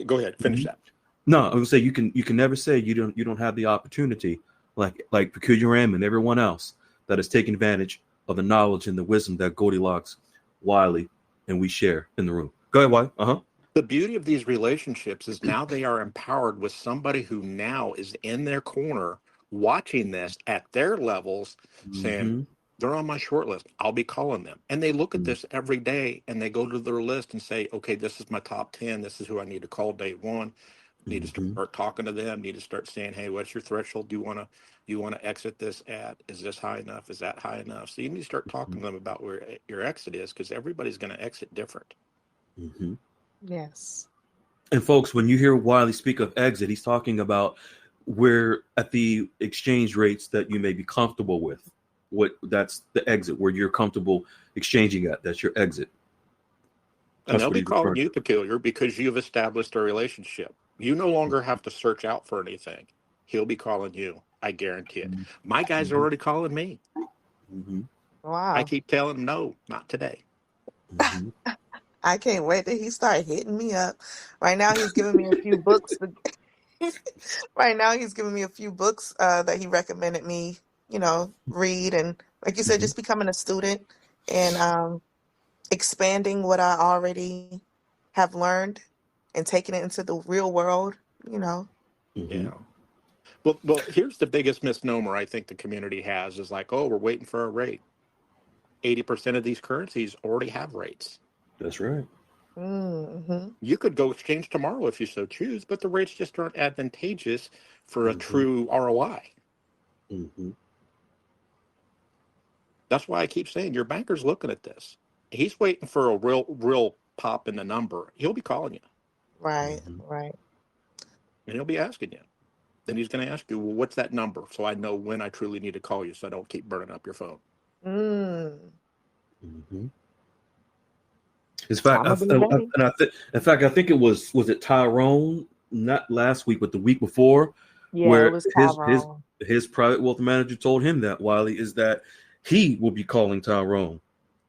go ahead, finish that. no, I would say you can never say you don't have the opportunity, like Peculiar Ram and everyone else that has taken advantage of the knowledge and the wisdom that Goldilocks, Wiley, and we share in the room. Go ahead, Wiley. Uh-huh. The beauty of these relationships is now they are empowered with somebody who now is in their corner watching this at their levels, saying, Mm-hmm. they're on my short list. I'll be calling them. And they look at this every day and they go to their list and say, okay, this is my top 10. This is who I need to call day one. Need to Mm-hmm. start talking to them. Need to start saying, hey, what's your threshold? Do you want to exit this at? Is this high enough? Is that high enough? So you need to start talking to them about where your exit is, because everybody's going to exit different. Mm-hmm. Yes. And folks, when you hear Wiley speak of exit, he's talking about where at the exchange rates that you may be comfortable with. That's the exit where you're comfortable exchanging at. That's your exit. And That's they'll what be he's calling referring to. you peculiar because you've established a relationship. You no longer have to search out for anything. He'll be calling you. I guarantee it. My guys are Mm-hmm. already calling me. Mm-hmm. I Wow. keep telling them, no, not today. Mm-hmm. I can't wait till he start hitting me up. Right now, he's giving me a few books. Right now, he's giving me a few books that he recommended me read and, like you said, Mm-hmm. just becoming a student and expanding what I already have learned and taking it into the real world, you know. Mm-hmm. Yeah. Well, here's the biggest misnomer I think the community has is like, oh, we're waiting for a rate. 80% of these currencies already have rates. That's right. Mm-hmm. You could go exchange tomorrow if you so choose, but the rates just aren't advantageous for a Mm-hmm. true ROI. Mm-hmm. That's why I keep saying your banker's looking at this. He's waiting for a real pop in the number. He'll be calling you Right, Mm-hmm. right. and he'll be asking you. Then he's going to ask you, well, what's that number? So I know when I truly need to call you so I don't keep burning up your phone. Mm. Mm-hmm. In fact, Time I, of the I, day. and I th- in fact, I think it was it Tyrone, not last week, but the week before, Yeah, it where was his his Tyrone. his private wealth manager told him that Wiley is that he will be calling Tyrone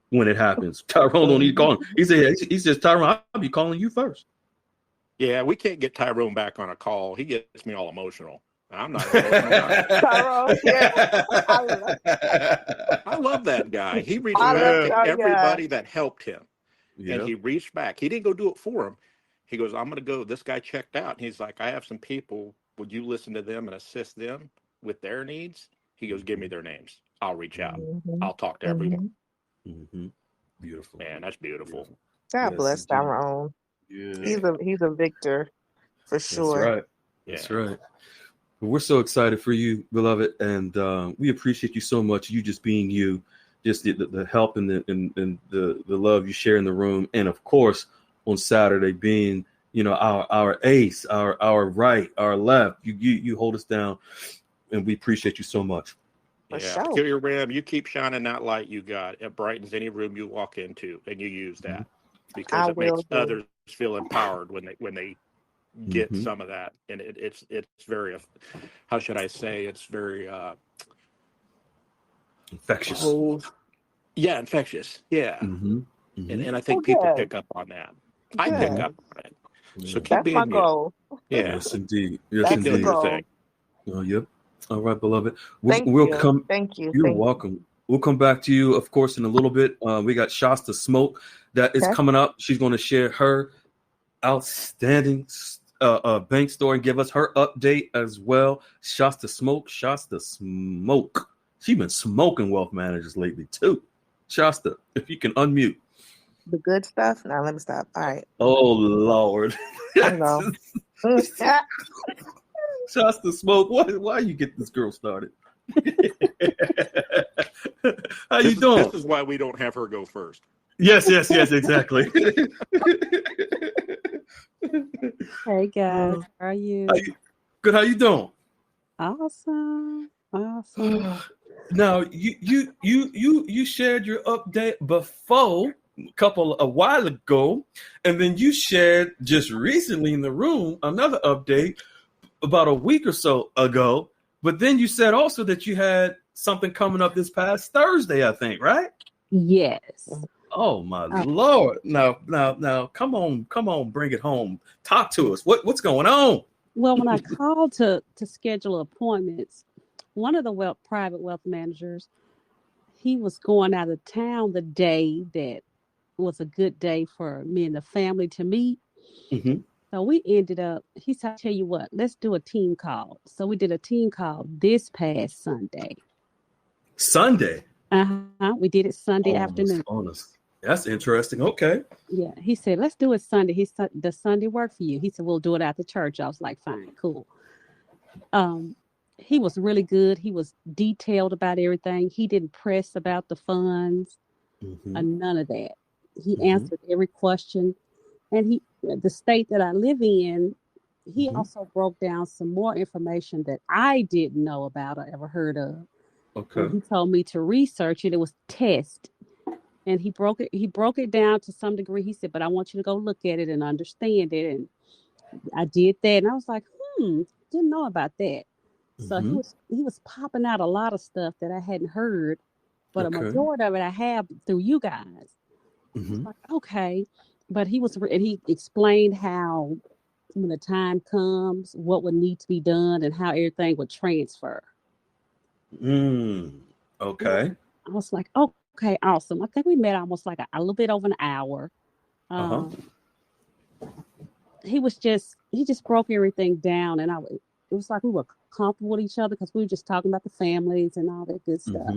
when it happens. Tyrone don't need to call him. He says Tyrone, I'll be calling you first. Yeah, we can't get Tyrone back on a call. He gets me all emotional. I'm not an emotional guy. Tyrone, yeah. I love, I love that guy. He reached I love back Yeah. to yeah. everybody that helped him. And Yeah. he reached back. He didn't go do it for him. He goes, I'm going to go. This guy checked out. And he's like, I have some people. Would you listen to them and assist them with their needs? He goes, give me Mm-hmm. their names. I'll reach out. Mm-hmm. Mm-hmm. I'll talk to everyone. Mm-hmm. Mm-hmm. Beautiful. Man, that's beautiful. Beautiful. God Yes, bless indeed. Tyrone. Yeah. He's a victor for That's sure. right. That's Yeah. right. Well, we're so excited for you, beloved, and we appreciate you so much. You just being you, just the help and the love you share in the room, and of course on Saturday being our ace, our right, our left. You hold us down, and we appreciate you so much. For Yeah. sure. Peculiar Ram, you keep shining that light you got. It brightens any room you walk into, and you use that because I it will makes do. others feel empowered when they get Mm-hmm. some of that. And it's very, how should I say, it's very Infectious. oh yeah, infectious. Yeah. Mm-hmm. and Mm-hmm. and I Oh, think people good. pick up on that. I pick Mm-hmm. Good. up on it. So Yeah. keep That's my being you. goal. Yeah. Yes, indeed. Yes, Keep That's the doing indeed. your goal. thing. Oh, yep. All right, beloved. Thank We'll you. come. Thank you. You're Thank you. welcome. We'll come back to you, of course, in a little bit. We got Shasta Smoke that is Okay. coming up. She's going to share her outstanding bank story and give us her update as well. Shasta Smoke. She's been smoking wealth managers lately too. Shasta, if you can unmute. The good stuff. Now let me stop. All right. Oh Lord. I know. Shasta Smoke. Why you get this girl started? How you This doing? is why we don't have her go first. Yes, exactly. Hey guys, how are you? Good. How you doing? Awesome. Now you shared your update before a while ago, and then you shared just recently in the room another update about a week or so ago. But then you said also that you had something coming up this past Thursday, I think, right? Yes. Oh my Lord! Now, come on, bring it home. Talk to us. What's going on? Well, when I called to schedule appointments, one of the private wealth managers, he was going out of town the day that was a good day for me and the family to meet. Mm-hmm. So we ended up, he said, tell you what, let's do a team call. So we did a team call this past Sunday. Sunday. We did it Sunday afternoon. Honest. That's interesting. Okay. Yeah, he said, let's do it Sunday. Does Sunday work for you? He said, we'll do it after church. I was like, fine, cool. He was really good. He was detailed about everything. He didn't press about the funds, none of that. He answered every question. And the state that I live in, he also broke down some more information that I didn't know about or ever heard of. Okay. And he told me to research it. It was test. And he broke it down to some degree. He said, but I want you to go look at it and understand it. And I did that. And I was like, didn't know about that. So he was popping out a lot of stuff that I hadn't heard, but a majority of it I have through you guys. Like, okay. But he explained how when the time comes, what would need to be done and how everything would transfer. Okay. I was like, okay, awesome. I think we met almost like a little bit over an hour. Uh-huh. He just broke everything down, and it was like we were comfortable with each other because we were just talking about the families and all that good stuff.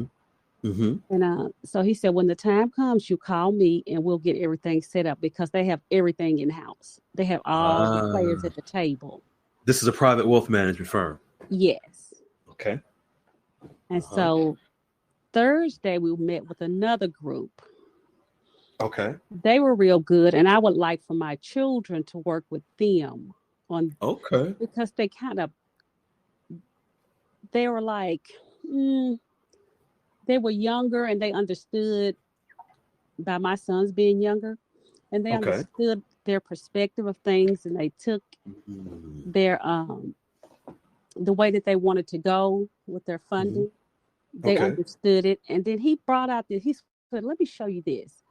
And so he said, when the time comes, you call me and we'll get everything set up because they have everything in house. They have all the players at the table. This is a private wealth management firm. Yes. Okay. And so Thursday we met with another group. Okay. They were real good, and I would like for my children to work with them on. Okay. Because they were like, they were younger, and they understood by my sons being younger, and they understood their perspective of things, and they took their the way that they wanted to go with their funding. They understood it, and then he brought out this. He said, "Let me show you this."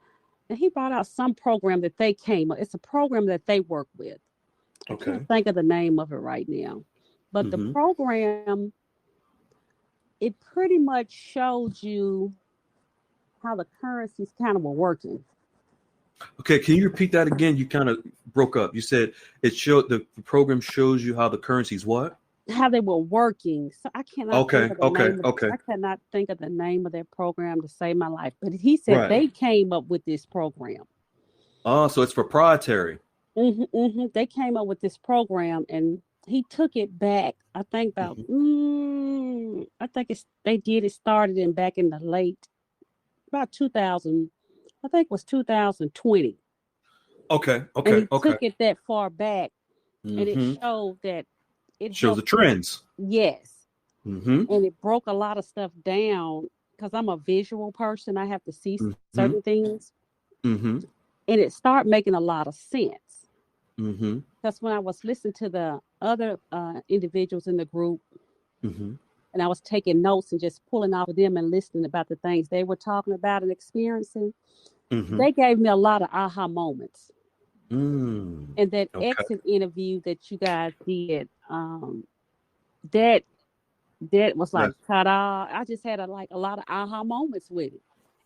And he brought out some program that they came up. It's a program that they work with. I can't think of the name of it right now. But the program, it pretty much showed you how the currencies kind of were working. Okay, can you repeat that again? You kind of broke up. You said the program shows you how the currencies what? How they were working. So I cannot think of the name of I cannot think of the name of their program to save my life. But he said they came up with this program. Oh, so it's proprietary. They came up with this program, and he took it back. I think about I think it started back in the late about 2000. I think it was 2020. Okay. And he took it that far back, and it showed that it shows the trends. Yes. And it broke a lot of stuff down because I'm a visual person. I have to see certain things. And it started making a lot of sense. Because when I was listening to the other individuals in the group, and I was taking notes and just pulling off of them and listening about the things they were talking about and experiencing, they gave me a lot of aha moments. And that exit interview that you guys did, that was like ta-da. I just had a lot of aha moments with it.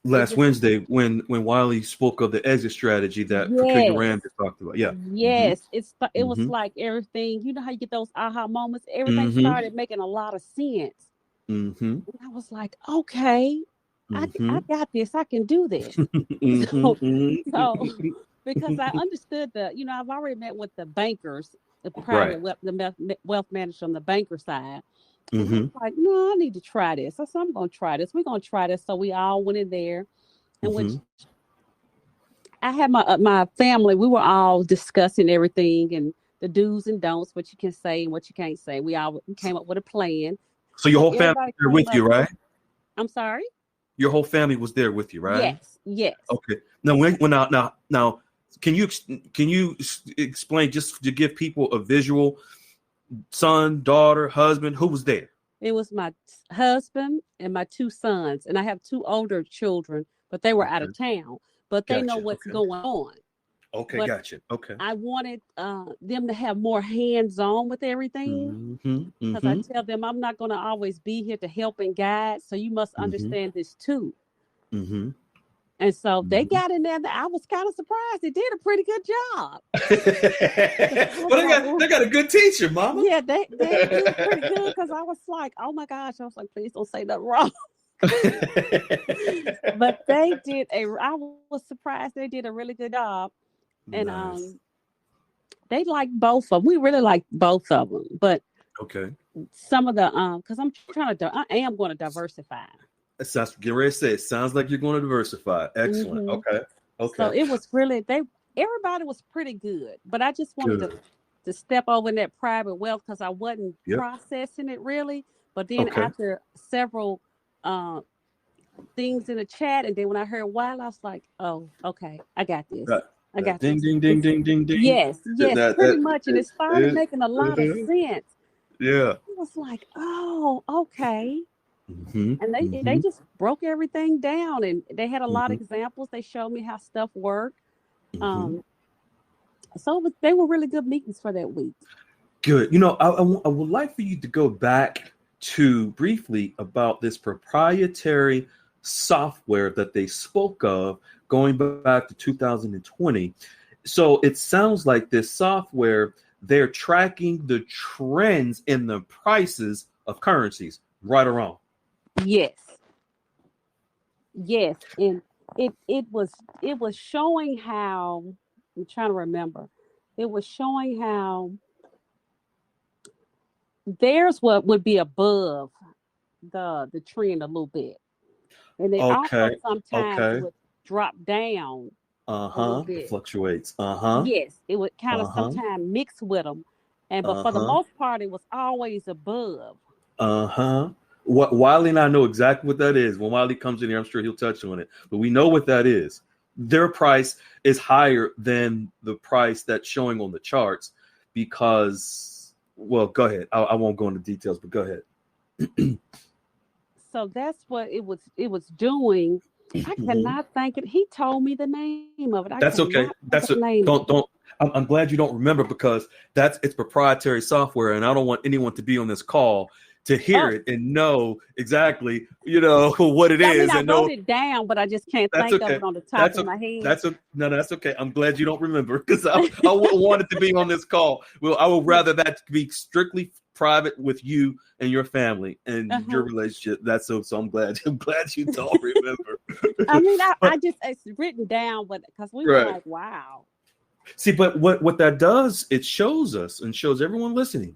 Last Wednesday when Wiley spoke of the exit strategy that Patricia Ram just talked about. Yeah. Yes. It was like everything, you know how you get those aha moments? Everything started making a lot of sense. And I was like, okay, I got this. I can do this. So because I understood I've already met with the bankers, the private wealth managers on the banker side. I was like, no, I need to try this. I said, I'm going to try this. We're going to try this. So we all went in there, and which I had my family. We were all discussing everything and the do's and don'ts, what you can say and what you can't say. We came up with a plan. So your whole family was there with you, right? I'm sorry? Your whole family was there with you, right? Yes. Okay. Now, can you explain, just to give people a visual, son, daughter, husband, who was there? It was my husband and my two sons, and I have two older children, but they were out of town, but they know what's going on. Okay, but gotcha. Okay. I wanted them to have more hands-on with everything, because I tell them I'm not going to always be here to help and guide, so you must understand this too. And so they got in there. I was kind of surprised. They did a pretty good job. Well, they got a good teacher, Mama. Yeah, they did pretty good, because I was like, oh my gosh. I was like, please don't say nothing wrong. But I was surprised they did a really good job. And they liked both of them. We really liked both of them. But some of the because I am going to diversify. It sounds, get ready to say, it sounds like you're going to diversify. Excellent. Okay. So it was really, everybody was pretty good, but I just wanted to step over in that private wealth because I wasn't processing it really. But then after several things in the chat, and then when I heard Wild, I was like, oh, okay, I got this. I got ding, this. Ding, ding, ding, ding, ding. Yes, pretty much. And it started making a lot of sense. Yeah. It was like, oh, okay. And they just broke everything down, and they had a lot of examples. They showed me how stuff worked. So they were really good meetings for that week. Good. I would like for you to go back to briefly about this proprietary software that they spoke of going back to 2020. So it sounds like this software, they're tracking the trends in the prices of currencies, right or wrong. Yes. Yes. And it was showing how, I'm trying to remember. It was showing how theirs would be above the trend a little bit. And it also Okay. sometimes Okay. would drop down a little It bit. fluctuates. Uh-huh. Yes, it would kind of Uh-huh. sometimes mix with them, but for the Uh-huh. most part, it was always above. Uh-huh. What Wiley and I know exactly what that is. When Wiley comes in here, I'm sure he'll touch on it. But we know what that is. Their price is higher than the price that's showing on the charts because, well, go ahead. I won't go into details, but go ahead. So that's what it was doing. I cannot think it. He told me the name of it. I That's okay. cannot think of the name of it. Don't. I'm glad you don't remember because it's proprietary software, and I don't want anyone to be on this call to hear Oh, it and know exactly, what it I mean, is, I and wrote know it down, but I just can't that's think of okay. it on the top That's of a my head. that's a no, that's okay. I'm glad you don't remember because I wouldn't want it to be on this call. Well, I would rather that be strictly private with you and your family and your relationship. That's so. So I'm glad you don't remember. I mean, But I just it's written down, but because we were right. like, wow. See, but what that does, it shows us and shows everyone listening.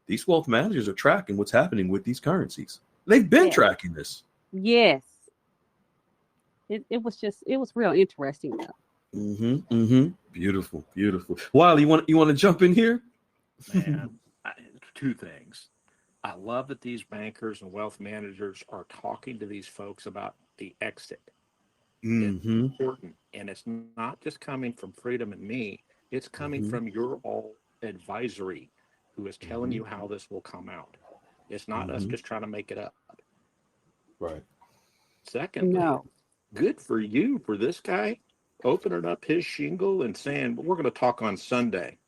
These wealth managers are tracking what's happening with these currencies. They've been Yes. tracking this. Yes. It was real interesting though. Beautiful, beautiful. Wiley, you want to jump in here? Man, two things. I love that these bankers and wealth managers are talking to these folks about the exit. It's important. And it's not just coming from Freedom and me, it's coming from your all advisory who is telling you how this will come out. It's not us just trying to make it up. Right. Secondly, No. good for you for this guy opening up his shingle and saying, well, we're going to talk on Sunday.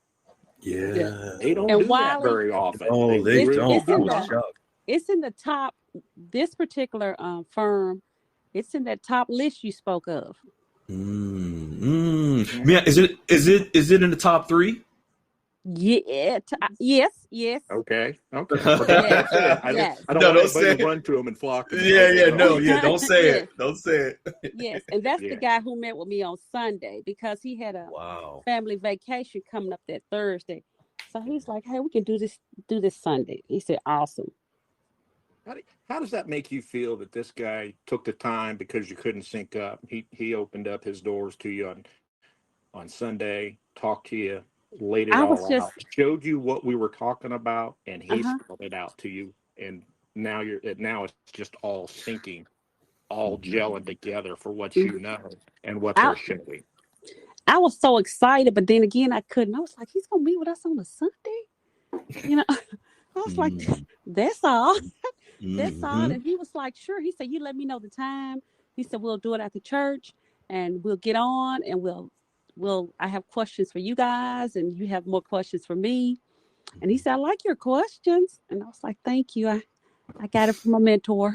Yeah. They don't And do that Wiley, very often. Oh, they it's really don't. it's I in do was not. shocked. it's in the top. This particular firm, it's in that top list you spoke of. Yeah, is it in the top 3? Yeah. Yes. Okay. Well, Yes. that's it. Yes. I don't No, want don't say anybody to it. run to him and flock to him. Don't say Yes. it. Don't say it. Yes. And that's the Yeah. guy who met with me on Sunday because he had a Wow. family vacation coming up that Thursday. So he's like, "Hey, we can do this Sunday." He said, "Awesome." How does that make you feel that this guy took the time because you couldn't sync up? He opened up his doors to you on Sunday, talked to you, laid it I was all out, just, showed you what we were talking about, and he uh-huh. spelled it out to you. And now it's just all syncing, all gelling together for what you know and what I, they're showing. I was so excited, but then again, I couldn't. I was like, he's gonna meet with us on a Sunday, I was like, that's all. That's all. And he was like, sure. He said, you let me know the time. He said, we'll do it at the church and we'll get on and I have questions for you guys and you have more questions for me. And he said, I like your questions. And I was like, thank you. I got it from my mentor.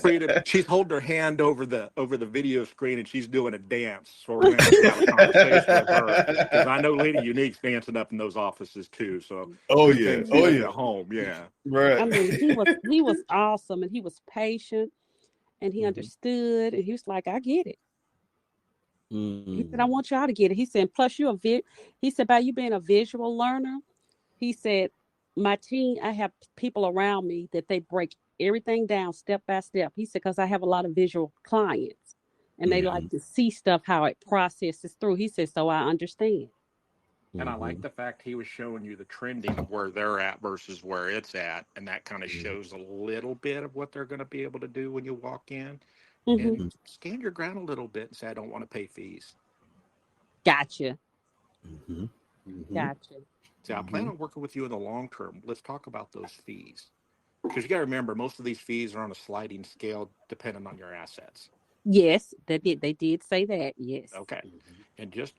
Freedom, she's holding her hand over the video screen and she's doing a dance. So we're going to have a conversation with her because I know Lady Unique's dancing up in those offices too. So Oh good yeah. thing she's at home. Yeah. Right. I mean, he was awesome and he was patient and he understood and he was like, I get it. He said, I want y'all to get it. He said, plus he said, by you being a visual learner, he said, my team, I have people around me that they break everything down step by step. He said, because I have a lot of visual clients and they like to see stuff, how it processes through. He said, so I understand. And I like the fact he was showing you the trending of where they're at versus where it's at. And that kind of shows a little bit of what they're going to be able to do when you walk in. And stand your ground a little bit and say, I don't want to pay fees. Gotcha. Gotcha. See, I plan on working with you in the long term. Let's talk about those fees. Because you got to remember, most of these fees are on a sliding scale depending on your assets. Yes, they did say that. Yes. Okay. And just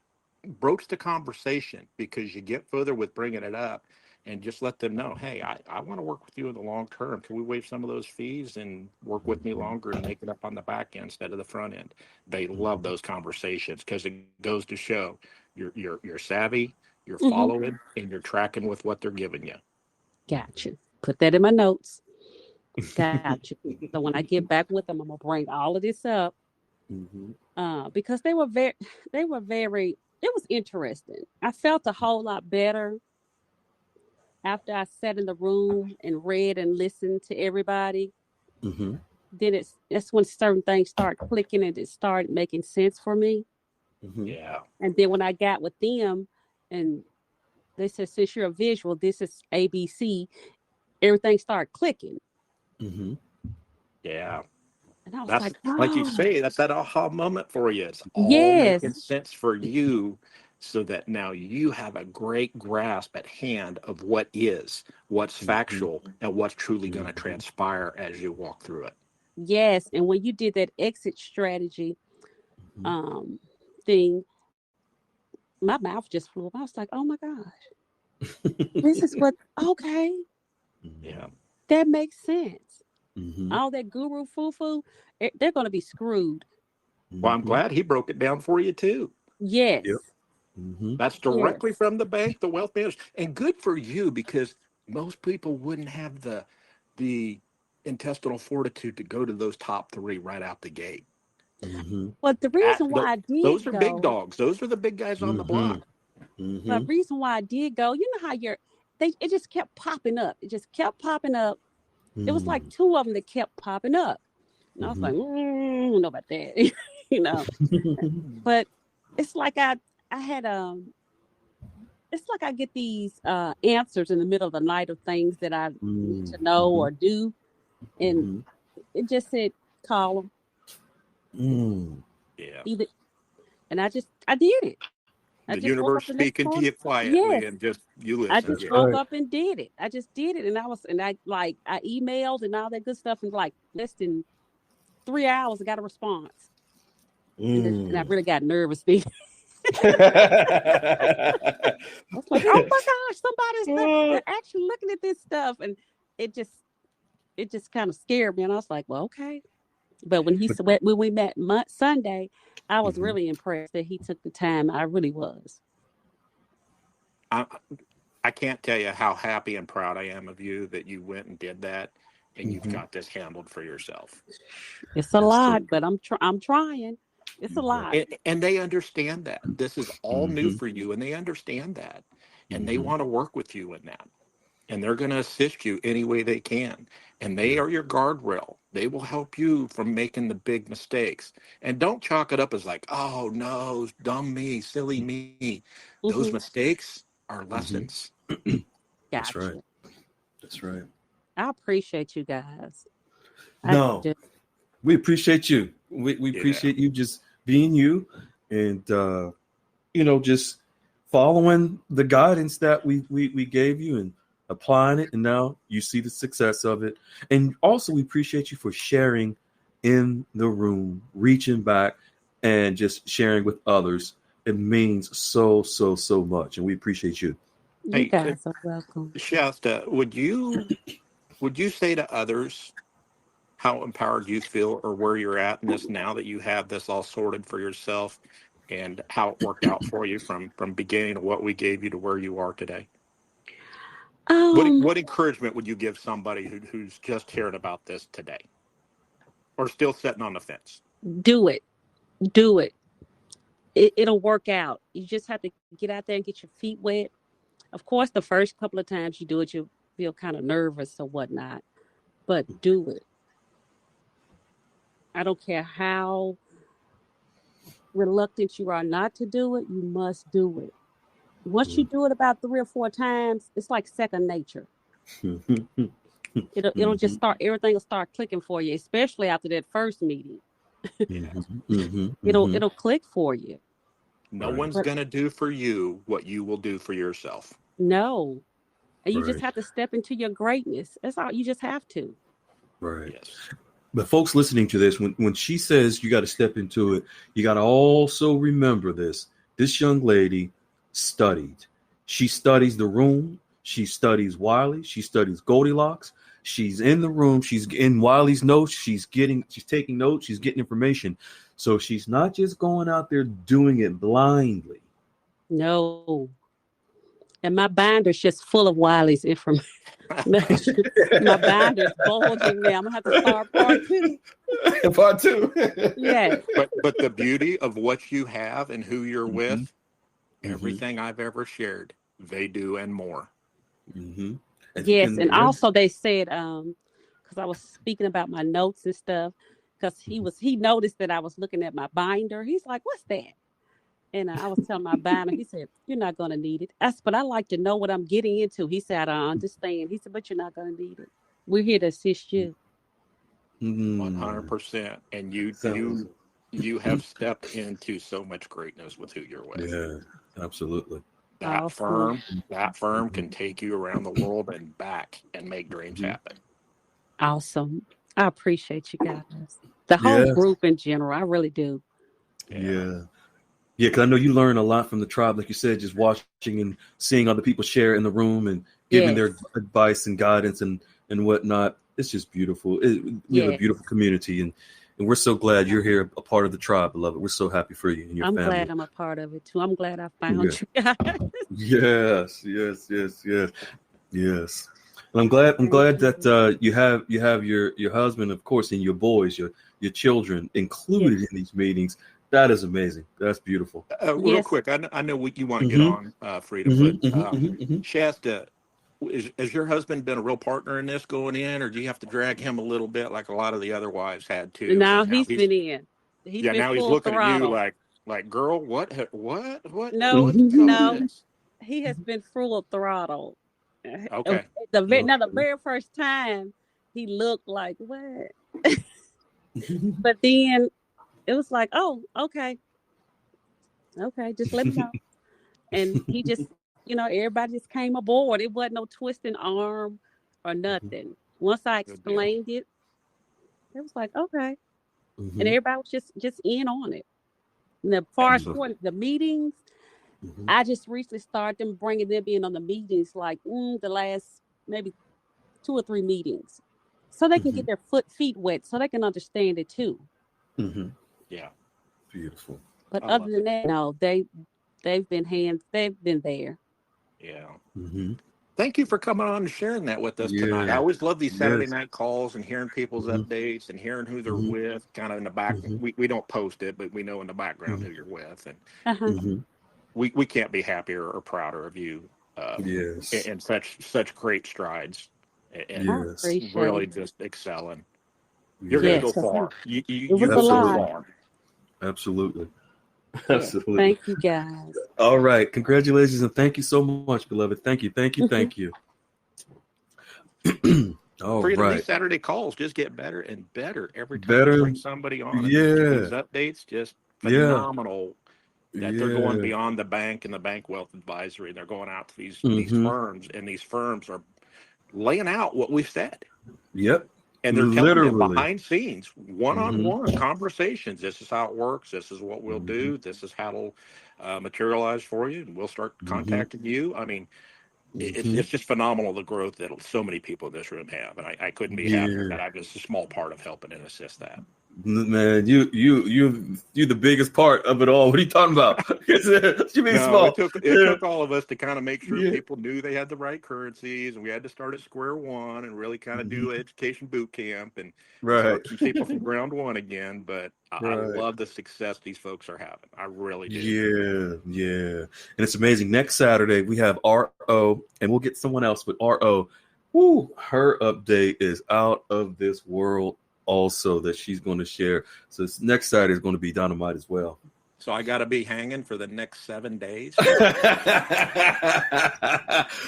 broach the conversation because you get further with bringing it up. and just let them know, hey, I want to work with you in the long term. Can we waive some of those fees and work with me longer and make it up on the back end instead of the front end? They love those conversations because it goes to show you're savvy, you're Mm-hmm. following, and you're tracking with what they're giving you. Gotcha. Put that in my notes. Gotcha. So when I get back with them, I'm gonna bring all of this up because they were very. It was interesting. I felt a whole lot better after I sat in the room and read and listened to everybody. Mm-hmm. Then that's when certain things start clicking and it started making sense for me. Mm-hmm. Yeah. And then when I got with them, and they said, since you're a visual, this is ABC. Everything started clicking, Mm-hmm. Yeah. and I was That's like, like you oh, say, that's that aha moment for you. It's all making yes, sense for you so that now you have a great grasp at hand of what is, what's Mm-hmm. factual, and what's truly going to Mm-hmm. transpire as you walk through it. yes. And when you did that exit strategy um thing, my mouth just flew up. I was like, oh my gosh, this is what. Okay, Yeah. that makes sense. Mm-hmm. All that guru foo foo, they're going to be screwed. Well, I'm Mm-hmm. glad he broke it down for you too. Yep. Yes, Mm-hmm. That's directly yes. from the bank, the wealth management, and good for you because most people wouldn't have the intestinal fortitude to go to those top three right out the gate. Mm-hmm. But the At, reason why I those did are big go, dogs. Those are the big guys on the Mm-hmm. block. Mm-hmm. but reason why I did go, you know how it just kept popping up. It just kept popping up. It was like two of them that kept popping up. And I was Mm-hmm. like, I don't know about that, you know. But it's like I had it's like I get these answers in the middle of the night of things that I need to know Mm-hmm. or do, and Mm-hmm. it just said call them Mm. Yeah. either, and I did it. I The just woke up universe the next speaking to morning. you quietly Yes, and just you I listen. just That's Yeah. woke right. up and did it. I just did it, and I emailed and all that good stuff, and like less than 3 hours, I got a response, and I Mm. really got nervous. I was like, oh my gosh, they're actually looking at this stuff, and it just it just kind of scared me, and I was like, well, okay. But when we met Sunday, I was Mhm. really impressed that he took the time. I really was. I, I can't tell you how happy and proud I am of you that you went and did that and you've Mhm. got this handled for yourself. It's a Yes, sir. lot, but I'm trying. It's a Mhm. lot. And they understand that. This is all new Mhm. for you and they understand that. And they Mhm. want to work with you in that. And they're going to assist you any way they can. And they Yeah. are your guardrail. They will help you from making the big mistakes. And don't chalk it up as like, oh no, dumb me, silly me. Those Hmm. mistakes are Mhm. lessons. That's right. Gotcha. That's right. I appreciate you guys. I No, do. we appreciate you. We Yeah. appreciate you just being you and just following the guidance that we gave you and applying it, and now you see the success of it. And also we appreciate you for sharing in the room, reaching back and just sharing with others. It means so much, and we appreciate you. You Hey, guys are welcome. Shasta, would you say to others how empowered you feel or where you're at in this now that you have this all sorted for yourself and how it worked out for you from beginning of what we gave you to where you are today? What Um, what encouragement would you give somebody who's just hearing about this today or still sitting on the fence? do it. Do it. It'll work out. You just have to get out there and get your feet wet. Of course, the first couple of times you do it, you feel kind of nervous or whatnot, but do it. I don't care how reluctant you are not to do it, you must do it. Once you do it about 3 or 4 times, it's like second nature. Mhm. It'll just start. Everything will start clicking for you, especially after that first meeting. Mhm. Mhm. Mhm. It'll click for you. No Right. one's But going to do for you what you will do for yourself. no, and you just Right. have to step into your greatness. That's all. You just have to. Right. Yes. But folks listening to this, when she says you got to step into it, you got to also remember this. This young lady studied. She studies the room. She studies Wiley. She studies Goldilocks. She's in the room. She's in Wiley's notes. She's taking notes. She's getting information. So she's not just going out there doing it blindly. No. And my binder's just full of Wiley's information. My binder's bulging now. I'm gonna have to start part 2. Part 2. Yes. But the beauty of what you have and who you're with, everything I've ever shared, they do and more. Mm-hmm. Yes, and also they said, because I was speaking about my notes and stuff, because he noticed that I was looking at my binder. He's like, "What's that?" And I was telling my binder. He said, "You're not going to need it." But I like to know what I'm getting into. He said, "I understand." He said, "But you're not going to need it. We're here to assist you." 100%. And you have stepped into so much greatness with who you're with. Yeah, absolutely. That firm can take you around the world and back and make dreams happen. Awesome. I appreciate you guys. The whole group in general. I really do. Yeah. Yeah, because I know you learn a lot from the tribe, like you said, just watching and seeing other people share in the room and giving their advice and guidance and whatnot. It's just beautiful. We have a beautiful community, and we're so glad you're here, a part of the tribe, beloved. We're so happy for you and your family. I'm glad I'm a part of it, too. I'm glad I found you guys. Yes. And I'm glad that you have your husband, of course, and your boys, your children included in these meetings. That is amazing. That's beautiful. Real quick, I know you want to get on, Freedom, but Shasta, has your husband been a real partner in this going in, or do you have to drag him a little bit like a lot of the other wives had too? Now he's been in. Now he's looking throttle. At you like, girl, what? No, he has been full throttle. Okay. The very first time he looked like, what? But then it was like, oh, okay, just let me know. And he just, everybody just came aboard. It wasn't no twisting arm or nothing. Once I explained it was like, okay. And everybody was just in on it. And as far as the meetings, I just recently started bringing them in on the meetings, like the last maybe 2 or 3 meetings, so they can get their feet wet, so they can understand it too. Yeah, beautiful. But other than that, no, they've been there. Yeah. Thank you for coming on and sharing that with us tonight. I always love these Saturday night calls and hearing people's updates and hearing who they're with, kind of in the back. We don't post it, but we know in the background who you're with, and we can't be happier or prouder of you. In such great strides, and really just excelling. You're going to go far. You go far. Absolutely. Thank you, guys. All right. Congratulations, and thank you so much, beloved. Thank you. All right. These Saturday calls just get better and better every time you bring somebody on. These updates just phenomenal. That they're going beyond the bank and the bank wealth advisory. They're going out to these firms, and these firms are laying out what we've said. Yep. And they're telling them behind scenes, one-on-one conversations. This is how it works. This is what we'll do. This is how it'll materialize for you. And we'll start contacting you. I mean, it's just phenomenal, the growth that so many people in this room have. And I couldn't be happier that I'm just a small part of helping and assist that. Man, you're the biggest part of it all. What are you talking about? You mean small? It took all of us to kind of make sure people knew they had the right currencies, and we had to start at square one and really kind of do education boot camp and start some people from ground one again. But I love the success these folks are having. I really do. Yeah. And it's amazing. Next Saturday we have RO, and we'll get someone else, but RO, her update is out of this world. Also, that she's going to share. So this next Saturday is going to be dynamite as well. So I got to be hanging for the next 7 days.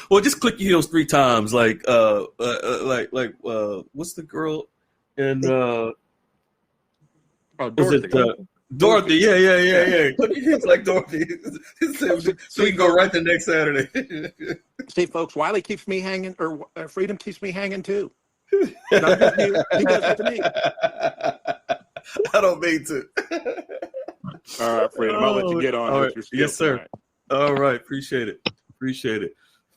Well, just click your heels 3 times, like what's the girl in Dorothy. Dorothy, yeah. Click your heels like Dorothy, so we can go right the next Saturday. See, folks, Wiley keeps me hanging, or Freedom keeps me hanging too. He does it to me. I don't mean to. All right, Freedom, I'll let you get on with your skills. Yes, sir. Tonight. All right, appreciate it.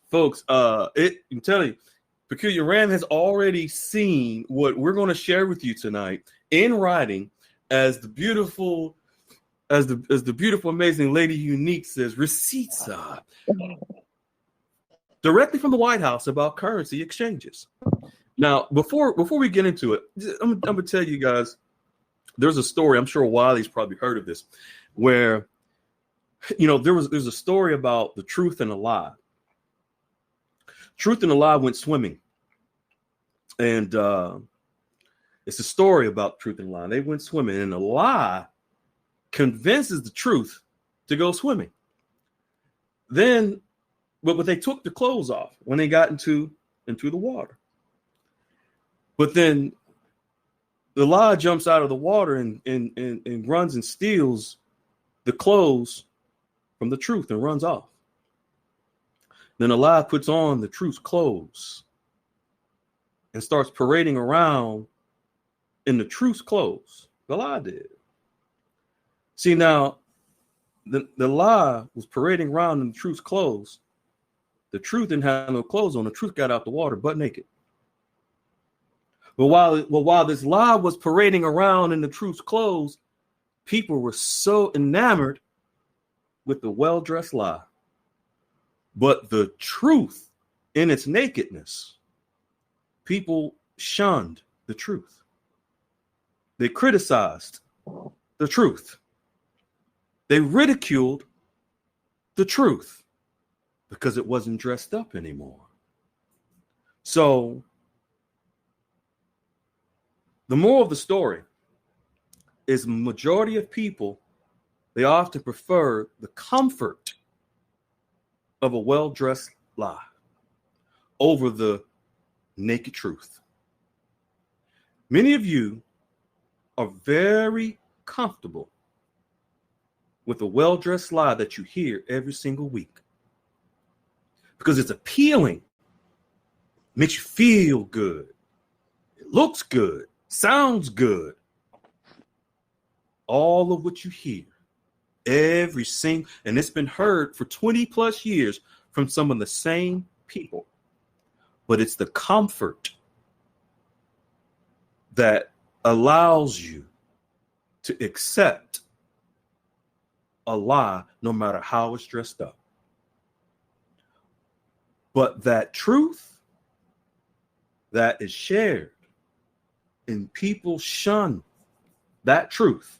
folks, I'm telling you, Peculiar Ram has already seen what we're going to share with you tonight in writing, as the beautiful, amazing Lady Unique says, receipts directly from the White House about currency exchanges. Now, before we get into it, I'm gonna tell you guys, there's a story. I'm sure Wiley's probably heard of this, where there's a story about the truth and a lie. Truth and a lie went swimming, and it's a story about truth and lie. They went swimming, and the lie convinces the truth to go swimming. Then, but they took the clothes off when they got into the water. But then the lie jumps out of the water and runs and steals the clothes from the truth and runs off. Then the lie puts on the truth's clothes and starts parading around in the truth's clothes. The lie did. See, now, the lie was parading around in the truth's clothes. The truth didn't have no clothes on. The truth got out the water butt naked. But while this lie was parading around in the truth's clothes, people were so enamored with the well-dressed lie. But the truth in its nakedness, people shunned the truth. They criticized the truth. They ridiculed the truth because it wasn't dressed up anymore. So the moral of the story is the majority of people, they often prefer the comfort of a well-dressed lie over the naked truth. Many of you are very comfortable with a well-dressed lie that you hear every single week because it's appealing, makes you feel good, it looks good, sounds good. All of what you hear, every single, and it's been heard for 20 plus years from some of the same people. But it's the comfort that allows you to accept a lie, no matter how it's dressed up. But that truth that is shared and people shun that truth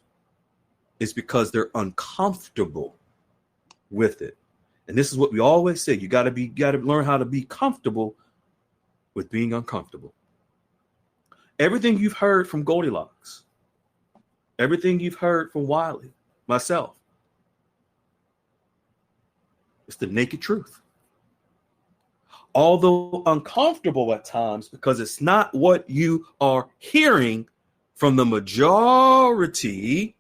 is because they're uncomfortable with it. And this is what we always say. You got to learn how to be comfortable with being uncomfortable. Everything you've heard from Goldilocks, everything you've heard from Wiley, myself, it's the naked truth. Although uncomfortable at times because it's not what you are hearing from the majority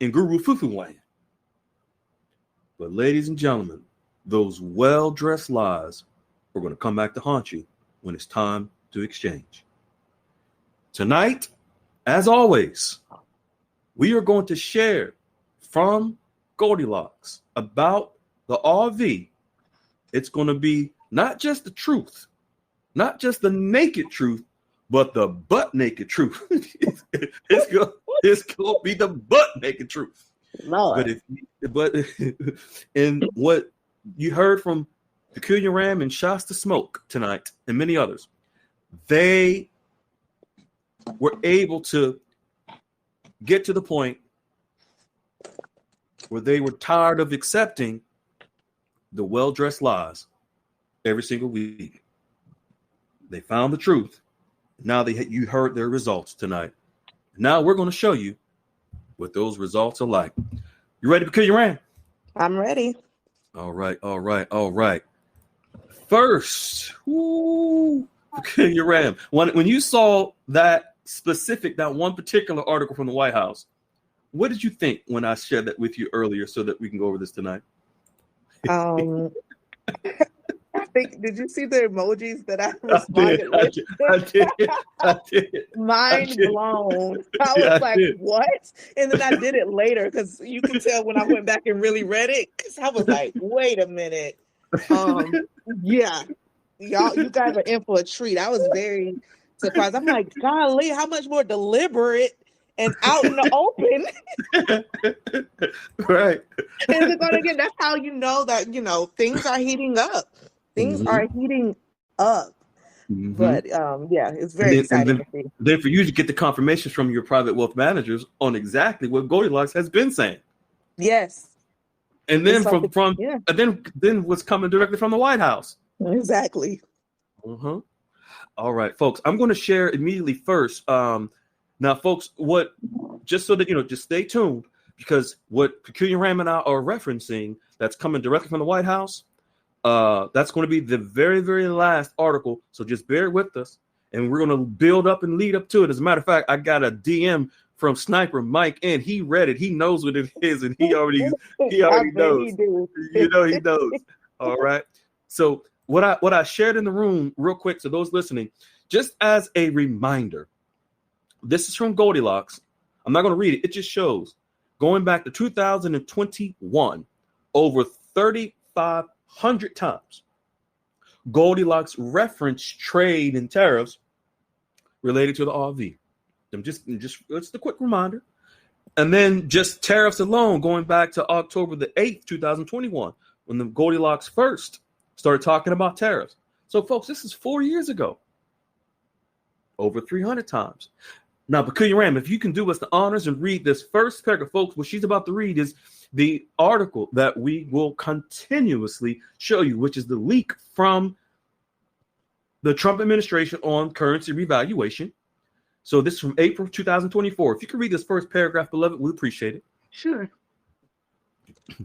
in Guru Fufu land. But ladies and gentlemen, those well-dressed lies are going to come back to haunt you when it's time to exchange. Tonight, as always, we are going to share from Goldilocks about the RV. It's going to be not just the truth, not just the naked truth, but the butt naked truth. it's going to be the butt naked truth. Lord. But in what you heard from Peculiar Ram and Shasta Smoke tonight and many others, they were able to get to the point where they were tired of accepting the well-dressed lies every single week. They found the truth. Now you heard their results tonight. Now we're going to show you what those results are like. You ready, Peculiar Ram? I'm ready. All right. First, Peculiar Ram. When you saw that one particular article from the White House, what did you think when I shared that with you earlier so that we can go over this tonight? I think, did you see the emojis that I responded with? I did. Mind blown. I was like, what? And then I did it later because you can tell when I went back and really read it because I was like, wait a minute. Yeah, y'all, you guys are in for a treat. I was very surprised. I'm like, golly, how much more deliberate and out in the open Right. is it going to get? That's how you know that, things are heating up. Things Hmm. are heating up. Hmm. But yeah, it's And very then, and exciting then, to see. then for you to get the confirmations from your private wealth managers on exactly what Goldilocks has been saying, Yes, and it's then something. from Yeah, and then what's coming directly from the White House. exactly. Uh-huh. All right, folks. I'm going to share immediately first. Now, folks, what just so that just stay tuned because what Peculiar Ram and I are referencing that's coming directly from the White House. That's going to be the very, very last article. So just bear with us, and we're going to build up and lead up to it. As a matter of fact, I got a DM from Sniper Mike, and he read it. He knows what it is, and he already I bet he knows. do. He knows. All right. So what I shared in the room, real quick, to those listening, just as a reminder, this is from Goldilocks. I'm not going to read it. It just shows going back to 2021, over 3,500 times. Goldilocks referenced trade and tariffs related to the RV. Just it's a quick reminder. And then just tariffs alone, going back to October the 8th, 2021, when the Goldilocks first started talking about tariffs. So, folks, this is 4 years ago. Over 300 times. Now, Peculiar Ram, if you can do us the honors and read this first paragraph, folks, what she's about to read is the article that we will continuously show you, which is the leak from the Trump administration on currency revaluation. So this is from April 2024. If you can read this first paragraph, beloved, we appreciate it. Sure.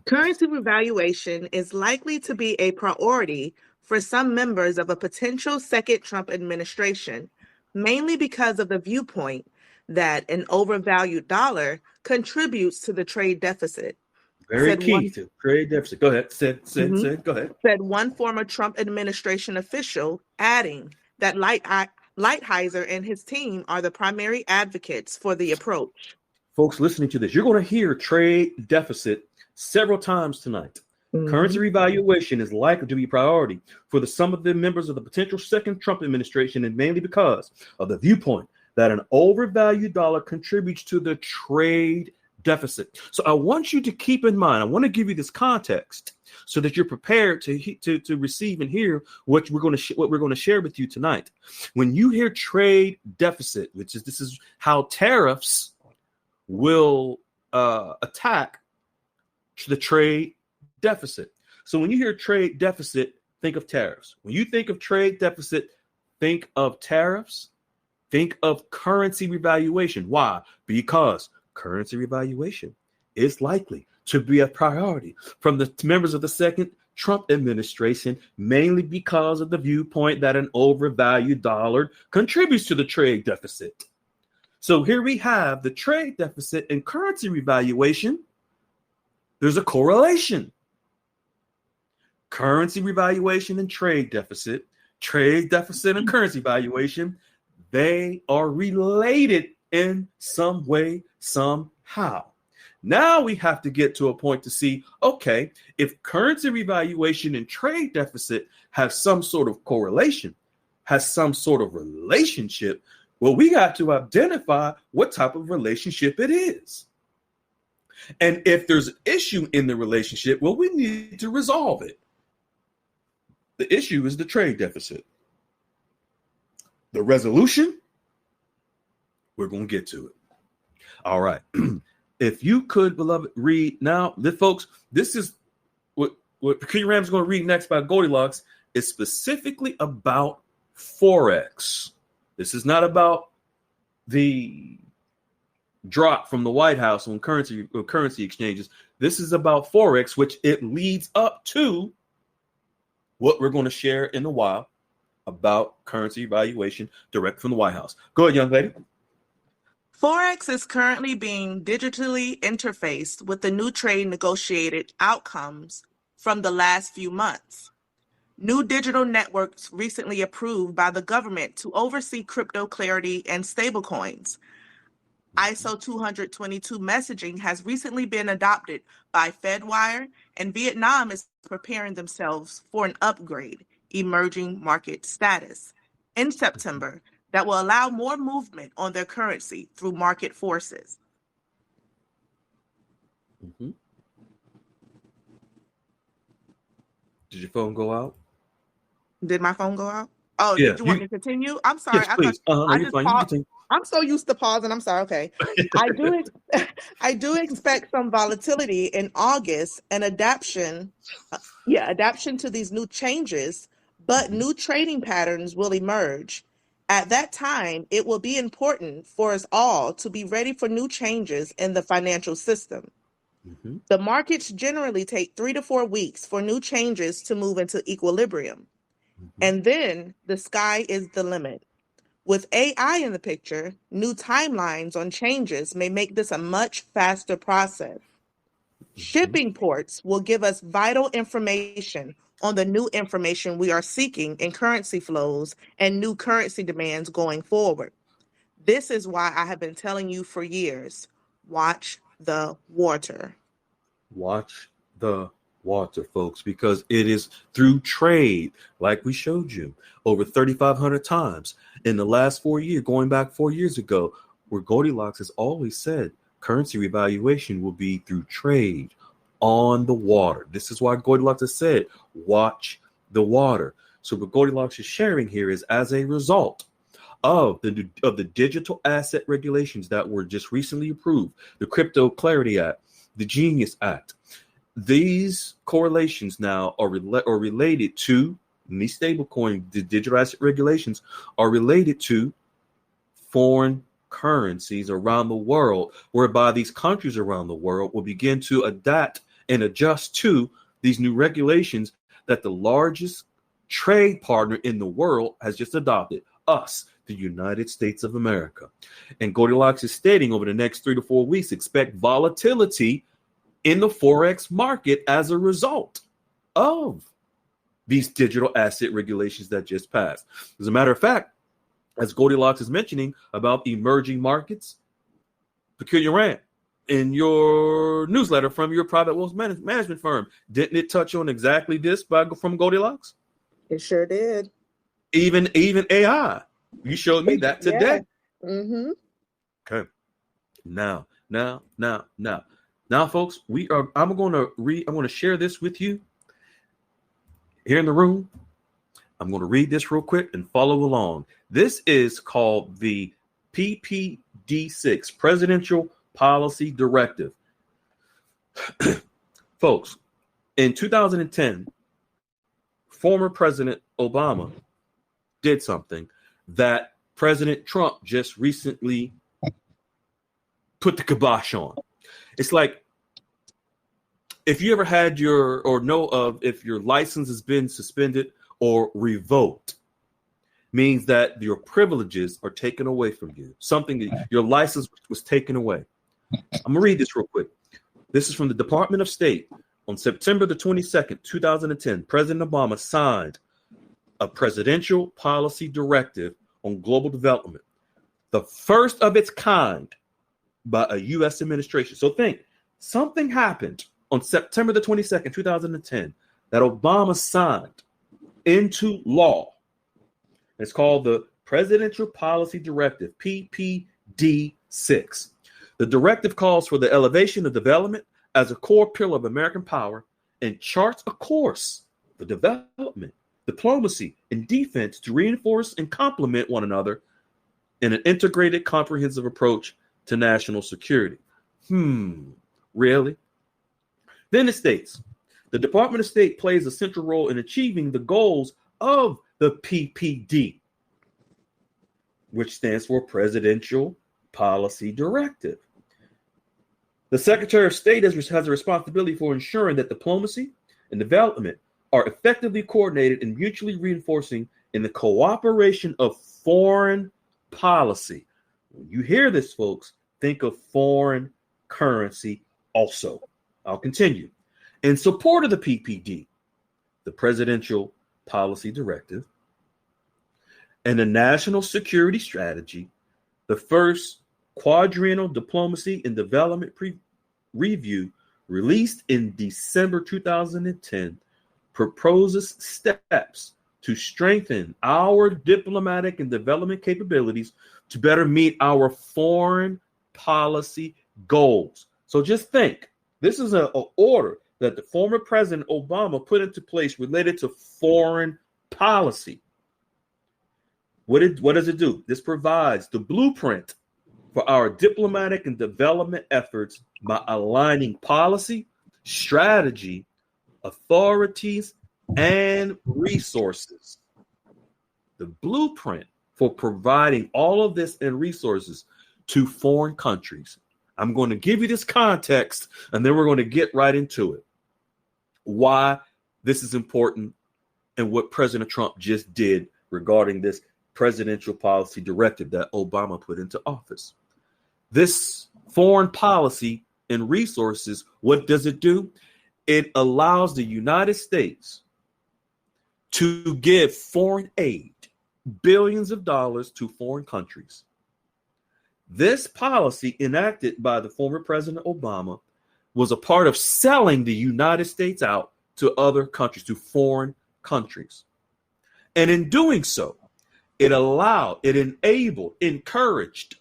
Currency revaluation is likely to be a priority for some members of a potential second Trump administration, mainly because of the viewpoint that an overvalued dollar contributes to the trade deficit. Very Said key one, to trade deficit. Go ahead. Mhm. Go ahead. Said one former Trump administration official, adding that Lighthizer and his team are the primary advocates for the approach. Folks listening to this, you're going to hear trade deficit several times tonight. Currency revaluation is likely to be a priority for some of the members of the potential second Trump administration, and mainly because of the viewpoint that an overvalued dollar contributes to the trade deficit. So I want you to keep in mind, I want to give you this context so that you're prepared to receive and hear what we're going to share with you tonight. When you hear trade deficit, this is how tariffs will attack the trade deficit. So when you hear trade deficit, think of tariffs. When you think of trade deficit, think of tariffs. Think of currency revaluation. Why? Because currency revaluation is likely to be a priority from the members of the second Trump administration, mainly because of the viewpoint that an overvalued dollar contributes to the trade deficit. So here we have the trade deficit and currency revaluation. There's a correlation. Currency revaluation and trade deficit and currency valuation, they are related in some way, somehow. Now we have to get to a point to see, okay, if currency revaluation and trade deficit have some sort of correlation, has some sort of relationship, well, we got to identify what type of relationship it is. And if there's an issue in the relationship, well, we need to resolve it. The issue is the trade deficit. The resolution, we're going to get to it. All right. If you could, beloved, read now, folks, this is what Peculiar Ram is going to read next by Goldilocks is specifically about Forex. This is not about the drop from the White House on currency exchanges. This is about Forex, which it leads up to what we're going to share in a while about currency evaluation direct from the White House. Go ahead, young lady. Forex is currently being digitally interfaced with the new trade negotiated outcomes from the last few months. New digital networks recently approved by the government to oversee crypto clarity and stablecoins. ISO 222 messaging has recently been adopted by Fedwire, and Vietnam is preparing themselves for an upgrade, emerging market status, in September that will allow more movement on their currency through market forces. Mm-hmm. Did your phone go out? Did my phone go out? Oh, Yeah. did you want me to continue? I'm sorry. Yes, I thought please. No, I you're just fine. You paused. continue. I'm so used to pausing. I'm sorry. Okay. I do expect some volatility in August and adaptation to these new changes, but Mm-hmm. new trading patterns will emerge. At that time, it will be important for us all to be ready for new changes in the financial system. Mm-hmm. The markets generally take 3 to 4 weeks for new changes to move into equilibrium. Mm-hmm. And then the sky is the limit. With AI in the picture, new timelines on changes may make this a much faster process. Mm-hmm. Shipping ports will give us vital information on the new information we are seeking in currency flows and new currency demands going forward. This is why I have been telling you for years, watch the water. Watch the water, folks, because it is through trade, like we showed you over 3,500 times in the last 4 years, going back 4 years ago, where Goldilocks has always said currency revaluation will be through trade on the water. This is why Goldilocks has said, watch the water. So what Goldilocks is sharing here is as a result of the digital asset regulations that were just recently approved, the Crypto Clarity Act, the Genius Act. These correlations now are related to these stablecoin, the digital asset regulations are related to foreign currencies around the world, whereby these countries around the world will begin to adapt and adjust to these new regulations that the largest trade partner in the world has just adopted, us, the United States of America. And Goldilocks is stating over the next 3 to 4 weeks, expect volatility in the Forex market as a result of these digital asset regulations that just passed. As a matter of fact, as Goldilocks is mentioning about emerging markets, Peculiar Rant, in your newsletter from your private wealth management firm, didn't it touch on exactly this from Goldilocks? It sure did. Even AI. You showed me that today. Yeah. Mm-hmm. Okay. Now, folks, I'm going to share this with you here in the room. I'm going to read this real quick and follow along. This is called the PPD6, Presidential Policy Directive. Folks, in 2010, former President Obama did something that President Trump just recently put the kibosh on. It's like if you ever had if your license has been suspended or revoked, means that your privileges are taken away from you. Something that your license was taken away. I'm gonna read this real quick. This is from the Department of State. On September the 22nd, 2010, President Obama signed a presidential policy directive on global development, the first of its kind by a U.S. administration. So think, something happened on September the 22nd, 2010, that Obama signed into law. It's called the Presidential Policy Directive, PPD6. The directive calls for the elevation of development as a core pillar of American power and charts a course for development, diplomacy, and defense to reinforce and complement one another in an integrated, comprehensive approach to national security. Really? Then it states, the Department of State plays a central role in achieving the goals of the PPD, which stands for Presidential Policy Directive. The Secretary of State has a responsibility for ensuring that diplomacy and development are effectively coordinated and mutually reinforcing in the cooperation of foreign policy. When you hear this, folks, think of foreign currency also. I'll continue. In support of the PPD, the Presidential Policy Directive, and the National Security Strategy, the first Quadrennial Diplomacy and Development Review, released in December 2010, proposes steps to strengthen our diplomatic and development capabilities to better meet our foreign policy goals. So just think, this is an order that the former President Obama put into place related to foreign policy. What does it do? This provides the blueprint for our diplomatic and development efforts by aligning policy, strategy, authorities, and resources. The blueprint for providing all of this and resources to foreign countries. I'm going to give you this context, and then we're going to get right into it. Why this is important and what President Trump just did regarding this presidential policy directive that Obama put into office. This foreign policy and resources, what does it do? It allows the United States to give foreign aid, billions of dollars to foreign countries. This policy enacted by the former President Obama was a part of selling the United States out to other countries, to foreign countries. And in doing so, it enabled, encouraged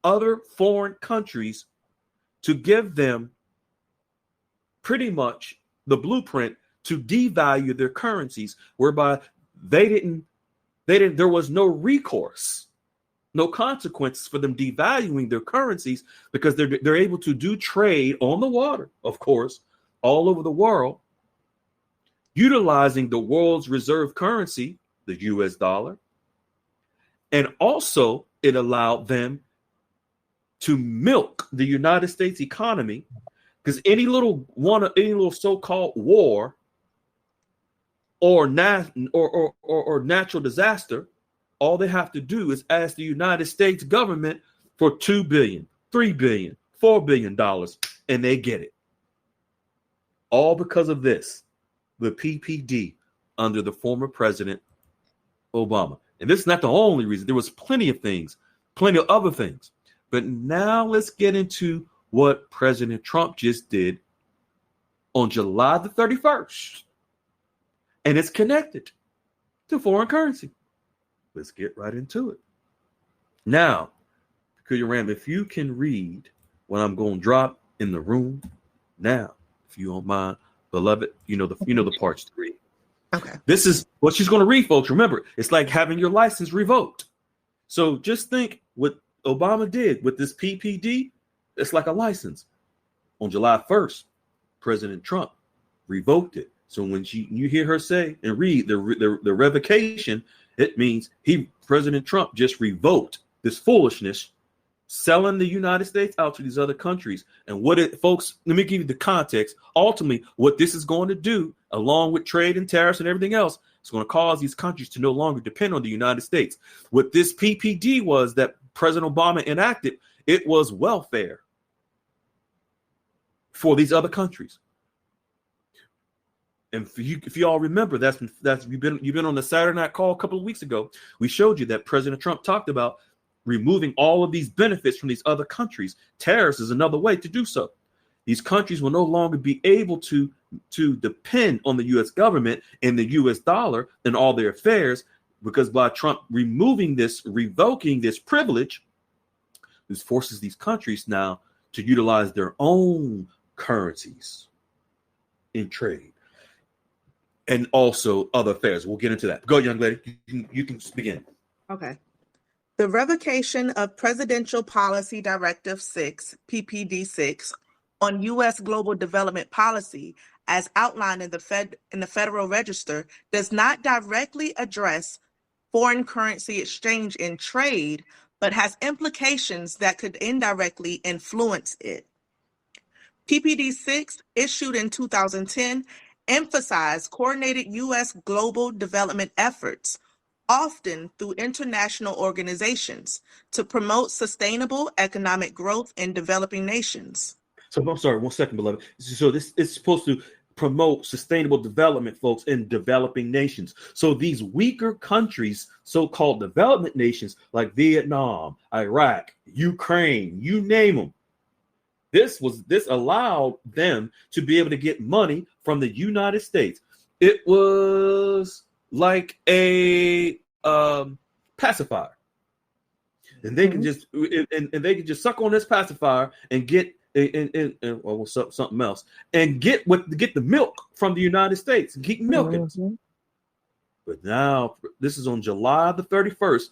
other foreign countries to give them pretty much the blueprint to devalue their currencies, whereby there was no recourse, no consequences for them devaluing their currencies, because they're able to do trade on the water, of course, all over the world, utilizing the world's reserve currency, the US dollar. And also it allowed them to milk the United States economy, because any little so-called war or natural disaster, all they have to do is ask the United States government for $2 billion, $3 billion, $4 billion, and they get it. All because of this, the PPD under the former President Obama. And this is not the only reason. There was plenty of things, plenty of other things. But now let's get into what President Trump just did on July the 31st. And it's connected to foreign currency. Let's get right into it. Now, Peculiar Ram, if you can read what I'm going to drop in the room now, if you don't mind, beloved, you know the parts to read. Okay. This is what she's going to read, folks. Remember, it's like having your license revoked. So just think what Obama did with this PPD. It's like a license. On July 1st, President Trump revoked it. So when you hear her say and read the revocation, it means President Trump just revoked this foolishness, selling the United States out to these other countries. And folks, let me give you the context. Ultimately, what this is going to do, along with trade and tariffs and everything else, it's going to cause these countries to no longer depend on the United States. What this PPD was that President Obama enacted, it was welfare for these other countries. And if you all remember, that's you've been on the Saturday Night Call a couple of weeks ago. We showed you that President Trump talked about removing all of these benefits from these other countries. Tariffs is another way to do so. These countries will no longer be able to depend on the U.S. government and the U.S. dollar in all their affairs, because by Trump revoking this privilege, this forces these countries now to utilize their own currencies in trade and also other affairs. We'll get into that. Go, young lady. You can begin. Okay. The revocation of Presidential Policy Directive 6, PPD 6, on U.S. global development policy, as outlined in the Federal Register, does not directly address foreign currency exchange and trade, but has implications that could indirectly influence it. PPD 6, issued in 2010, emphasized coordinated U.S. global development efforts, often through international organizations, to promote sustainable economic growth in developing nations. So I'm sorry, 1 second, beloved. So this is supposed to promote sustainable development, folks, in developing nations. So these weaker countries, so-called development nations like Vietnam, Iraq, Ukraine, you name them, this allowed them to be able to get money from the United States. It was like a pacifier, and they can just suck on this pacifier and get something else and get the milk from the United States and keep milking. Mm-hmm. But now this is on July the 31st.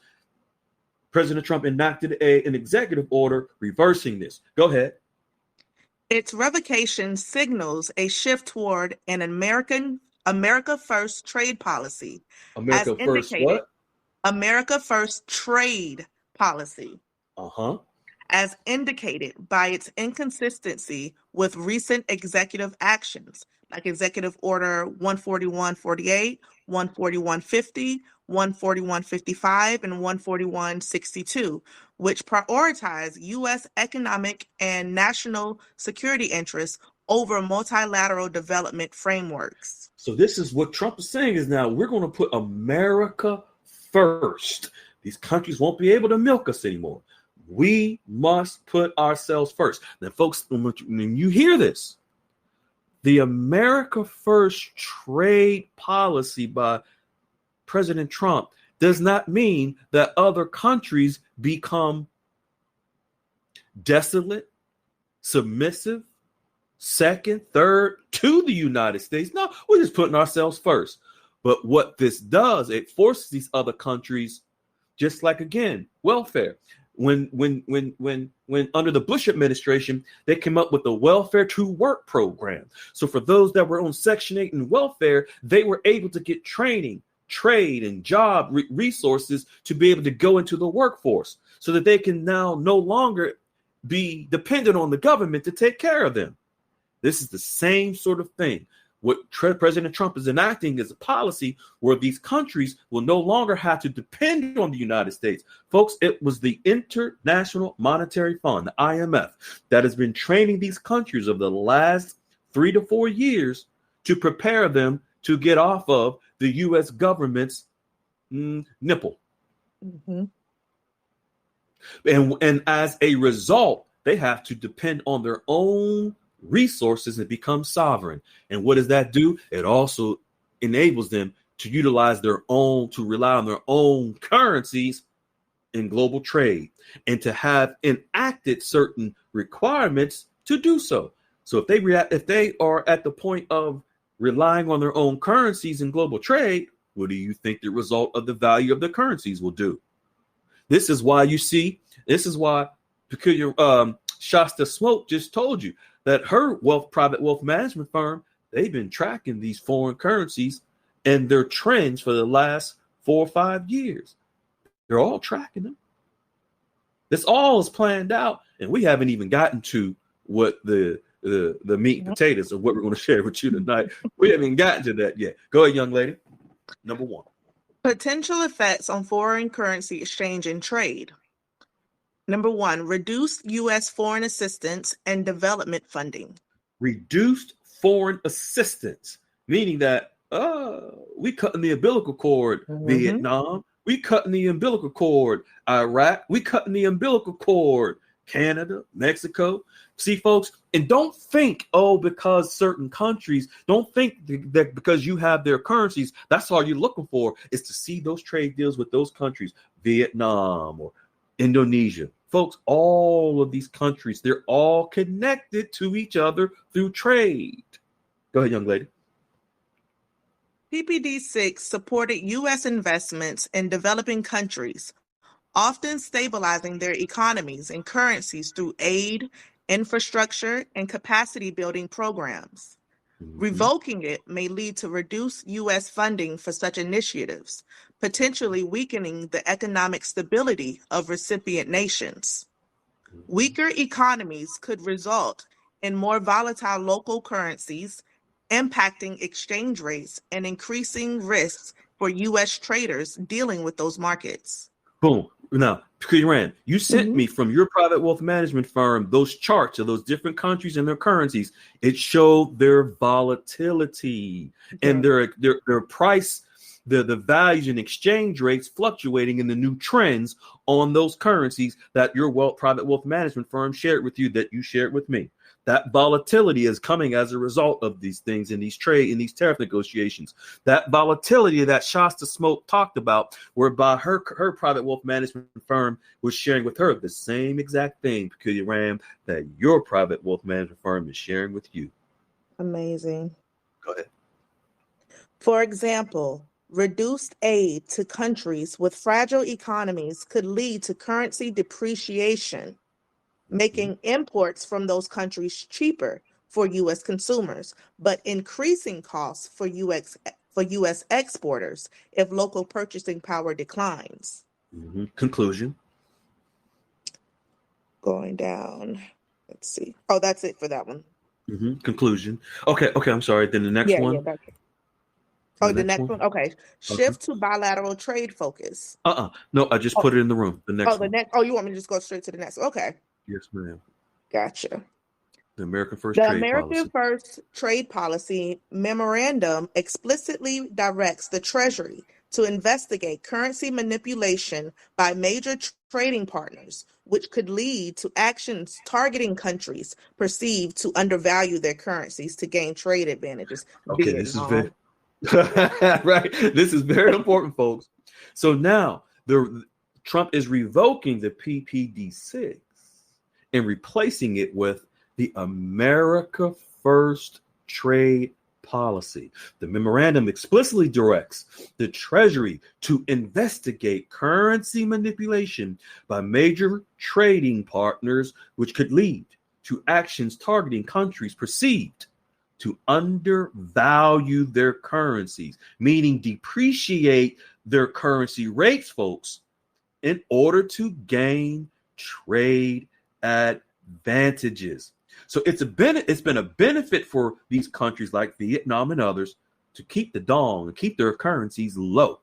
President Trump enacted an executive order reversing this. Go ahead. Its revocation signals a shift toward an America First trade policy. America First what? America First trade policy. As indicated by its inconsistency with recent executive actions, like Executive Order 14148, 14150, 14155, and 14162, which prioritize U.S. economic and national security interests over multilateral development frameworks. So this is what Trump is saying is now we're going to put America first. These countries won't be able to milk us anymore. We must put ourselves first. Now, folks, when you hear this, the America First trade policy by President Trump does not mean that other countries become desolate, submissive, second, third to the United States. No, we're just putting ourselves first. But what this does, it forces these other countries, just like, again, welfare. When under the Bush administration, they came up with the Welfare to Work program. So for those that were on Section 8 and welfare, they were able to get training, trade, and job resources to be able to go into the workforce so that they can now no longer be dependent on the government to take care of them. This is the same sort of thing. What President Trump is enacting is a policy where these countries will no longer have to depend on the United States. Folks, it was the International Monetary Fund, the IMF, that has been training these countries over the last 3 to 4 years to prepare them to get off of the U.S. government's nipple. Mm-hmm. And as a result, they have to depend on their own resources and become sovereign. And what does that do? It also enables them to utilize to rely on their own currencies in global trade and to have enacted certain requirements to do so. So if they are at the point of relying on their own currencies in global trade, what do you think the result of the value of the currencies will do? This is why Peculiar Shasta Smoke just told you that her private wealth management firm, they've been tracking these foreign currencies and their trends for the last 4 or 5 years. They're all tracking them. This all is planned out, and we haven't even gotten to what the meat and potatoes of what we're going to share with you tonight. We haven't even gotten to that yet. Go ahead, young lady. Number 1. Potential effects on foreign currency exchange and trade. Number 1, reduced U.S. foreign assistance and development funding. Reduced foreign assistance, meaning that we cutting the umbilical cord, Vietnam. We cutting the umbilical cord, Iraq. We cutting the umbilical cord, Canada, Mexico. See, folks, and don't think, because certain countries, don't think that because you have their currencies, that's all you're looking for is to see those trade deals with those countries, Vietnam or Indonesia. Folks, all of these countries, they're all connected to each other through trade. Go ahead, young lady. PPD6 supported U.S. investments in developing countries, often stabilizing their economies and currencies through aid, infrastructure, and capacity building programs. Revoking it may lead to reduced U.S. funding for such initiatives, potentially weakening the economic stability of recipient nations. Weaker economies could result in more volatile local currencies, impacting exchange rates and increasing risks for U.S. traders dealing with those markets. Boom. Now, Rand, you sent Mhm. me from your private wealth management firm those charts of those different countries and their currencies. It showed their volatility and Yes. their price, the values and exchange rates fluctuating in the new trends on those currencies that your private wealth management firm shared with you, that you shared with me. That volatility is coming as a result of these things in these tariff negotiations. That volatility that Shasta Smoke talked about, whereby her private wealth management firm was sharing with her the same exact thing, Peculiar Ram, that your private wealth management firm is sharing with you. Amazing. Go ahead. For example, reduced aid to countries with fragile economies could lead to currency depreciation, making imports from those countries cheaper for U.S. consumers, but increasing costs for U.S. exporters if local purchasing power declines. Conclusion. Going down. Let's see. Oh, that's it for that one. Conclusion. Okay, I'm sorry. Then the next Yeah, one. that's it. The Oh, the next next one. one. Okay. Okay. Shift to bilateral trade focus. No, I just Oh, put it in the room. The next the one. next. Oh, you want me to just go straight to the next one? Okay. Yes, ma'am. Gotcha. The American First The Trade American Policy. First Trade Policy Memorandum explicitly directs the Treasury to investigate currency manipulation by major trading partners, which could lead to actions targeting countries perceived to undervalue their currencies to gain trade advantages. Okay, this is very Vietnam. right. This is very important, folks. So now Trump is revoking the PPD6 and replacing it with the America First Trade Policy. The memorandum explicitly directs the Treasury to investigate currency manipulation by major trading partners, which could lead to actions targeting countries perceived to undervalue their currencies, meaning depreciate their currency rates, folks, in order to gain trade advantages. So it's been a benefit for these countries like Vietnam and others to keep the dong and keep their currencies low.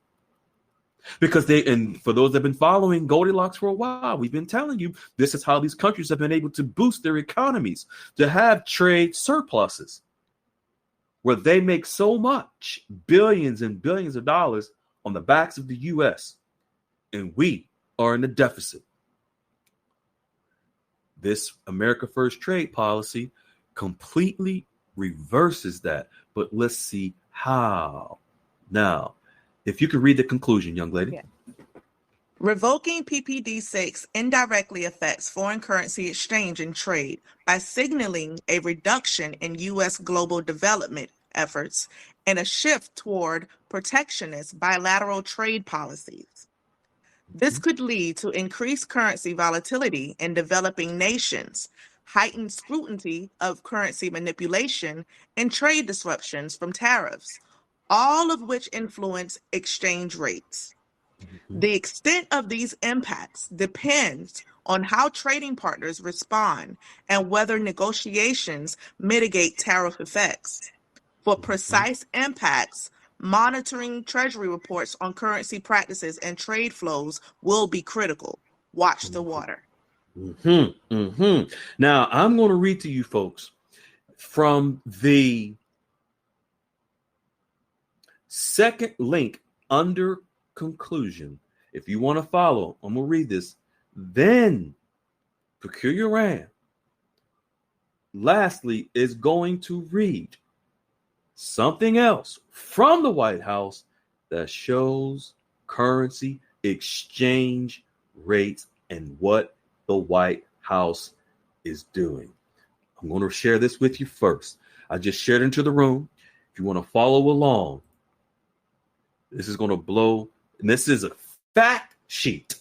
Because and for those that have been following Goldilocks for a while, we've been telling you this is how these countries have been able to boost their economies, to have trade surpluses, where they make so much, billions and billions of dollars on the backs of the U.S., and we are in the deficit. This America First Trade Policy completely reverses that. But let's see how. Now, if you could read the conclusion, young lady. Yeah. Revoking PPD6 indirectly affects foreign currency exchange and trade by signaling a reduction in U.S. global development efforts and a shift toward protectionist bilateral trade policies. This could lead to increased currency volatility in developing nations, heightened scrutiny of currency manipulation, and trade disruptions from tariffs, all of which influence exchange rates. The extent of these impacts depends on how trading partners respond and whether negotiations mitigate tariff effects. For precise impacts, monitoring Treasury reports on currency practices and trade flows will be critical. Watch the water. Now, I'm going to read to you folks from the second link under conclusion. If you want to follow, I'm going to read this. Then Peculiar Ram, lastly, is going to read something else from the White House that shows currency exchange rates and what the White House is doing. I'm going to share this with you first. I just shared into the room. If you want to follow along, this is going to blow. And this is a fact sheet.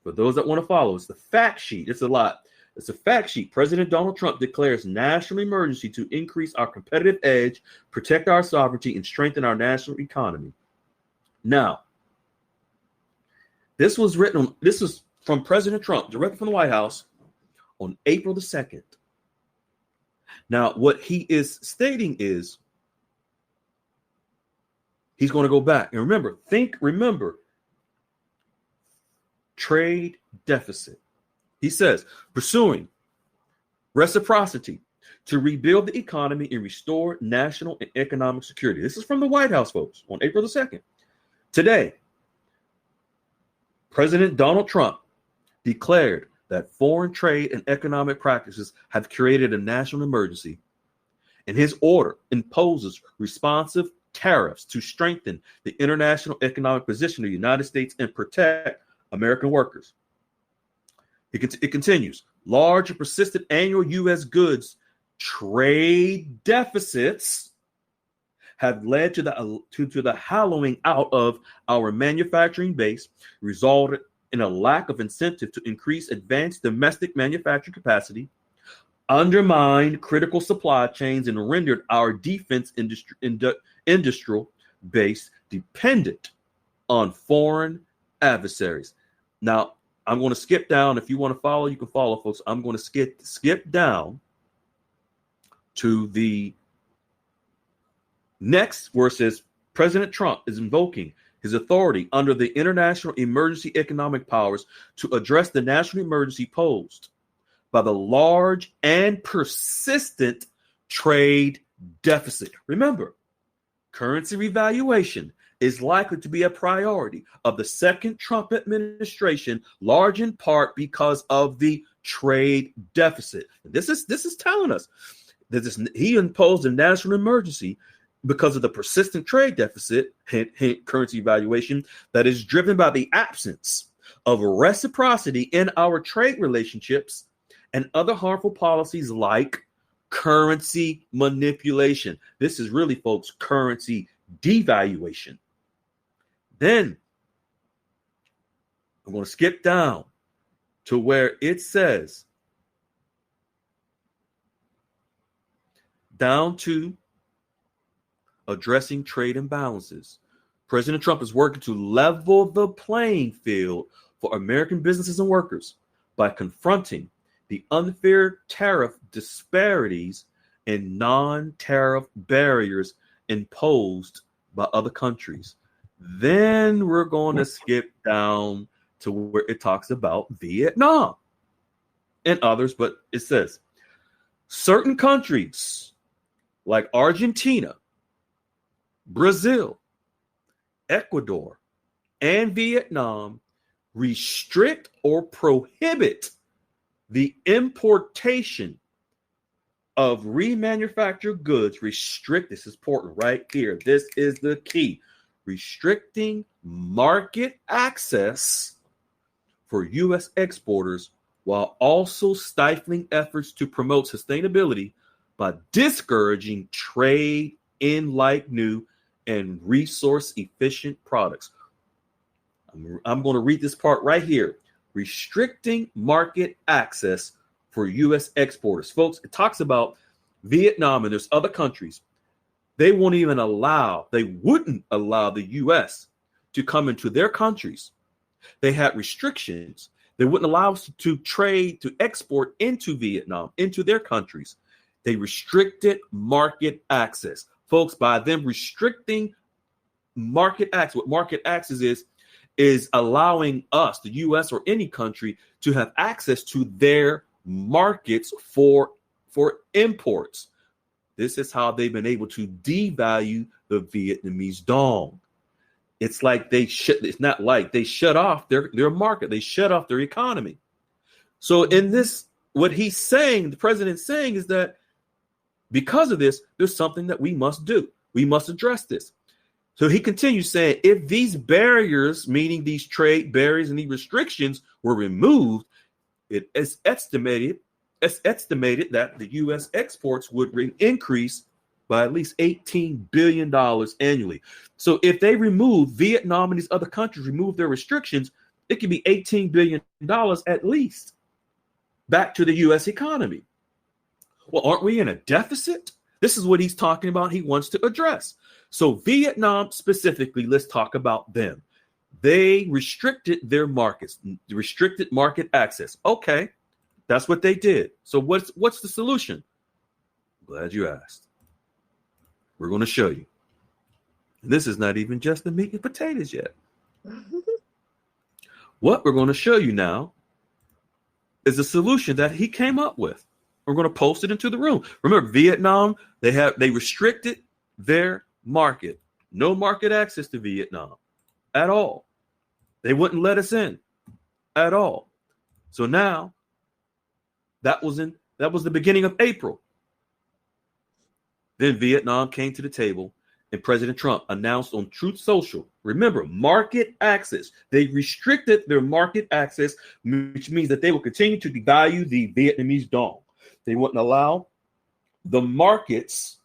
For those that want to follow, it's the fact sheet. It's a lot. It's a fact sheet. President Donald Trump declares national emergency to increase our competitive edge, protect our sovereignty, and strengthen our national economy. Now, this was from President Trump, directly from the White House, on April the 2nd. Now, what he is stating is he's going to go back. And remember, trade deficit. He says, pursuing reciprocity to rebuild the economy and restore national and economic security. This is from the White House, folks, on April the 2nd. Today, President Donald Trump declared that foreign trade and economic practices have created a national emergency, and his order imposes responsive tariffs to strengthen the international economic position of the United States and protect American workers. It continues. Large and persistent annual U.S. goods trade deficits have led to the hollowing out of our manufacturing base, resulted in a lack of incentive to increase advanced domestic manufacturing capacity, undermined critical supply chains, and rendered our defense industrial base dependent on foreign adversaries. Now, I'm going to skip down. If you want to follow, you can follow, folks. I'm going to skip down to the next where it says President Trump is invoking his authority under the international emergency economic powers to address the national emergency posed by the large and persistent trade deficit. Remember, currency revaluation is likely to be a priority of the second Trump administration, large in part because of the trade deficit. This is telling us that he imposed a national emergency because of the persistent trade deficit, hint, currency evaluation, that is driven by the absence of reciprocity in our trade relationships and other harmful policies like currency manipulation. This is really, folks, currency devaluation. Then I'm going to skip down to where it says, down to addressing trade imbalances. President Trump is working to level the playing field for American businesses and workers by confronting the unfair tariff disparities and non-tariff barriers imposed by other countries. Then we're going to skip down to where it talks about Vietnam and others, but it says certain countries like Argentina, Brazil, Ecuador, and Vietnam restrict or prohibit the importation of remanufactured goods. This is important right here. This is the key. Restricting market access for U.S. exporters while also stifling efforts to promote sustainability by discouraging trade in like new and resource efficient products. I'm going to read this part right here. Restricting market access for U.S. exporters. Folks, it talks about Vietnam and there's other countries. They wouldn't allow the U.S. to come into their countries. They had restrictions. They wouldn't allow us to trade, to export into Vietnam, into their countries. They restricted market access. Folks, by them restricting market access, what market access is allowing us, the U.S. or any country, to have access to their markets for imports. This is how they've been able to devalue the Vietnamese dong. It's like they shut off their market. They shut off their economy. So in this, what he's saying, the president's saying, is that because of this, there's something that we must do. We must address this. So he continues saying, if these barriers, meaning these trade barriers and these restrictions, were removed, it is estimated that the U.S. exports would increase by at least $18 billion annually. So if they remove, Vietnam and these other countries remove their restrictions, it could be $18 billion at least back to the U.S. economy. Well, aren't we in a deficit? This is what he's talking about. He wants to address. So Vietnam specifically, let's talk about them. They restricted their markets, restricted market access. Okay, that's what they did. So what's the solution? Glad you asked. We're going to show you. This is not even just the meat and potatoes yet. What we're going to show you now is a solution that he came up with. We're going to post it into the room. Remember, Vietnam, they restricted their market. No market access to Vietnam at all. They wouldn't let us in at all. So now that was the beginning of April. Then Vietnam came to the table and President Trump announced on Truth Social, remember, market access. They restricted their market access, which means that they will continue to devalue the Vietnamese dong. They wouldn't allow the markets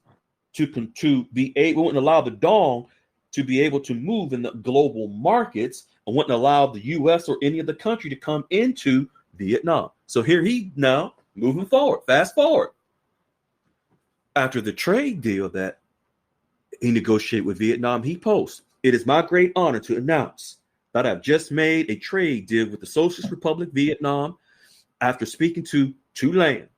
wouldn't allow the dong to be able to move in the global markets, and wouldn't allow the U.S. or any other country to come into Vietnam. So here he now moving forward, fast forward. After the trade deal that he negotiated with Vietnam, he posts, "It is my great honor to announce that I've just made a trade deal with the Socialist Republic Vietnam after speaking to Tu Lan,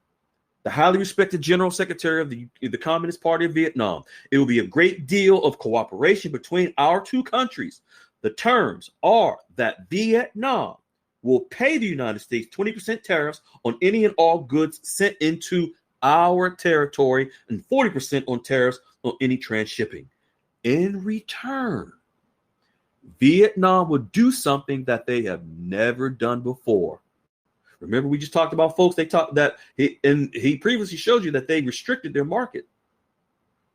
the highly respected General Secretary of the Communist Party of Vietnam. It will be a great deal of cooperation between our two countries. The terms are that Vietnam will pay the United States 20% tariffs on any and all goods sent into our territory and 40% on tariffs on any transshipping. In return, Vietnam would do something that they have never done before." Remember, we just talked about folks. They talked that he previously showed you that they restricted their market.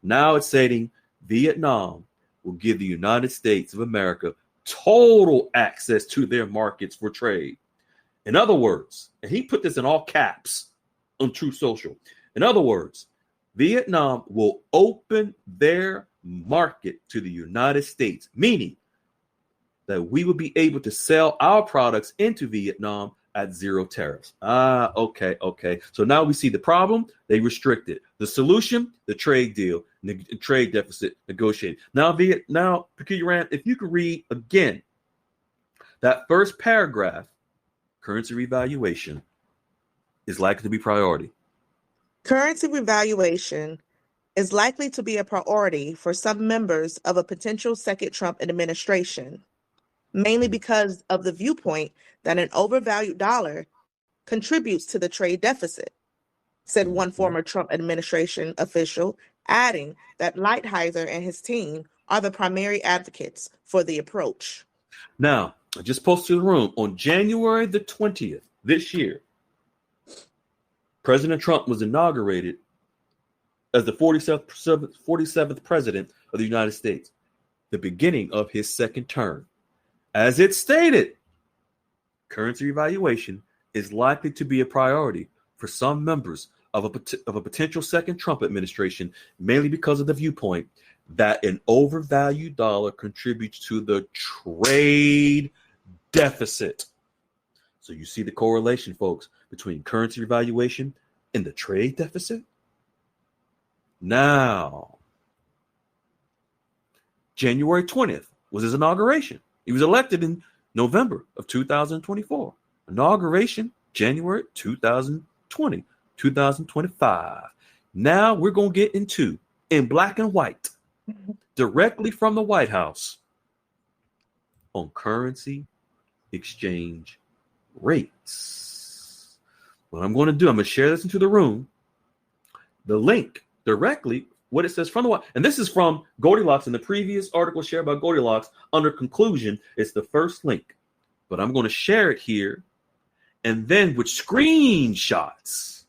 Now it's saying Vietnam will give the United States of America total access to their markets for trade. In other words, and he put this in all caps on Truth Social. In other words, Vietnam will open their market to the United States, meaning that we will be able to sell our products into Vietnam at zero tariffs. Okay. So now we see the problem. They restricted. The solution, the trade deal, trade deficit negotiated. Now, Peculiar Rand, if you could read again that first paragraph, currency revaluation is likely to be priority. Currency revaluation is likely to be a priority for some members of a potential second Trump administration, mainly because of the viewpoint that an overvalued dollar contributes to the trade deficit, said one former Trump administration official, adding that Lighthizer and his team are the primary advocates for the approach. Now, I just posted to the room on January the 20th this year, President Trump was inaugurated as the 47th president of the United States, the beginning of his second term. As it stated, currency revaluation is likely to be a priority for some members of a potential second Trump administration, mainly because of the viewpoint that an overvalued dollar contributes to the trade deficit. So you see the correlation, folks, between currency revaluation and the trade deficit? Now, January 20th was his inauguration. He was elected in November of 2024. Inauguration, January 2020, 2025. Now we're going to get into, in black and white, directly from the White House, on currency exchange rates. What I'm going to do, I'm going to share this into the room. The link directly, what it says from the White, and this is from Goldilocks in the previous article shared by Goldilocks under conclusion. It's the first link, but I'm going to share it here, and then with screenshots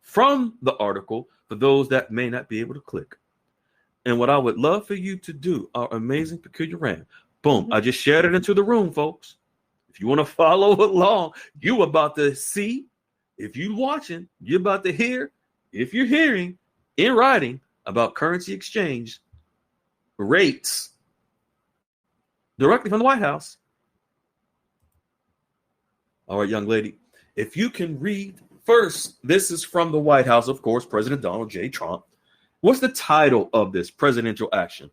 from the article for those that may not be able to click. And what I would love for you to do, our amazing Peculiar Rand, boom, I just shared it into the room, folks. If you want to follow along, you about to see. If you're watching, you're about to hear. If you're hearing in writing about currency exchange rates directly from the White House. All right, young lady, if you can read first, this is from the White House, of course, President Donald J. Trump. What's the title of this presidential action?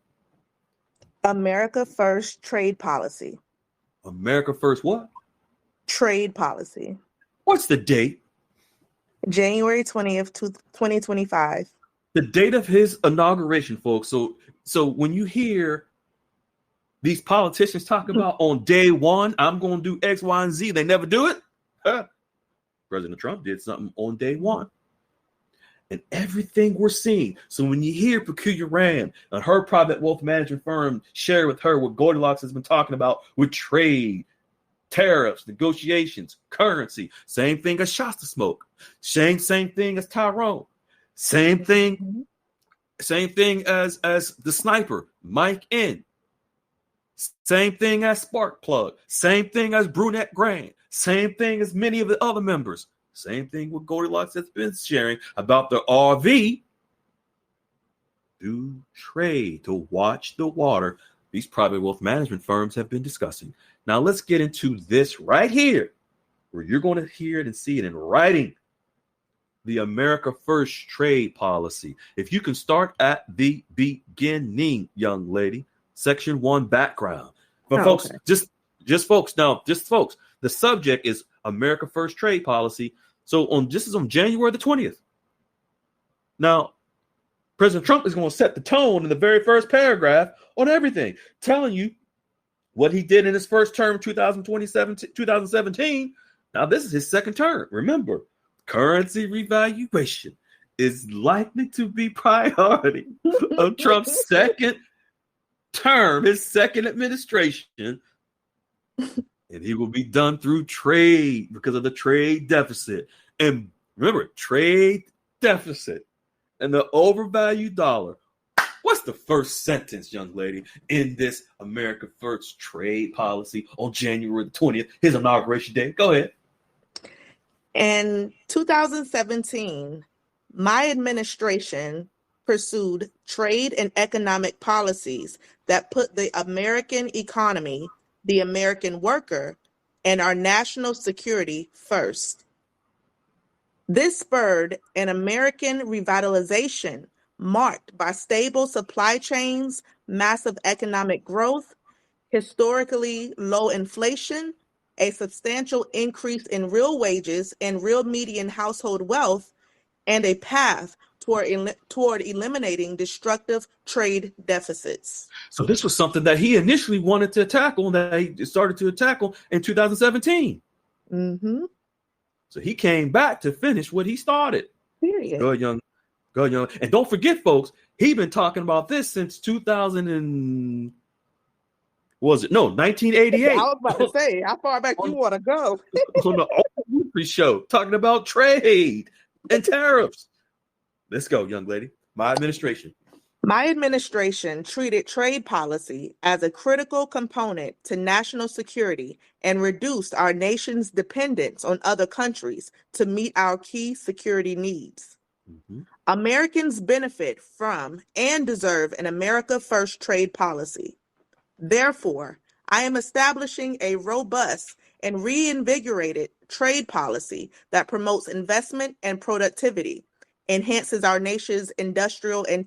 America First Trade Policy. America First what? Trade Policy. What's the date? January 20th, 2025. The date of his inauguration, folks. So when you hear these politicians talk about on day one, I'm going to do X, Y, and Z. They never do it. President Trump did something on day one. And everything we're seeing. So when you hear Peculiar Ram and her private wealth management firm share with her what Goldilocks has been talking about with trade, tariffs, negotiations, currency, same thing as Shasta Smoke, same thing as Tyrone, same thing as the sniper, Mike N. Same thing as Spark Plug, same thing as Brunette Grand, same thing as many of the other members. Same thing with Goldilocks has been sharing about the RV. Do trade to watch the water. These private wealth management firms have been discussing. Now let's get into this right here, where you're going to hear it and see it in writing. The America First trade policy. If you can start at the beginning, young lady, section 1 background. But folks, folks, the subject is America First trade policy. So this is on January the 20th. Now, President Trump is going to set the tone in the very first paragraph on everything, telling you what he did in his first term, 2017. Now, this is his second term. Remember, currency revaluation is likely to be priority of Trump's second term, his second administration. And he will be done through trade because of the trade deficit. And remember, trade deficit and the overvalued dollar. What's the first sentence, young lady, in this America First trade policy on January the 20th, his inauguration day? Go ahead. In 2017, my administration pursued trade and economic policies that put the American economy, the American worker, and our national security first. This spurred an American revitalization marked by stable supply chains, massive economic growth, historically low inflation, a substantial increase in real wages and real median household wealth, and a path toward eliminating destructive trade deficits. So this was something that he initially wanted to tackle, that he started to tackle in 2017. Mm-hmm. So he came back to finish what he started. Period. Go young. And don't forget, folks, he's been talking about this since 1988. I was about to say, how far back you want to go? On the Oprah show, talking about trade and tariffs. Let's go, young lady. My administration. My administration treated trade policy as a critical component to national security and reduced our nation's dependence on other countries to meet our key security needs. Mm-hmm. Americans benefit from and deserve an America First trade policy. Therefore, I am establishing a robust and reinvigorated trade policy that promotes investment and productivity, enhances our nation's industrial and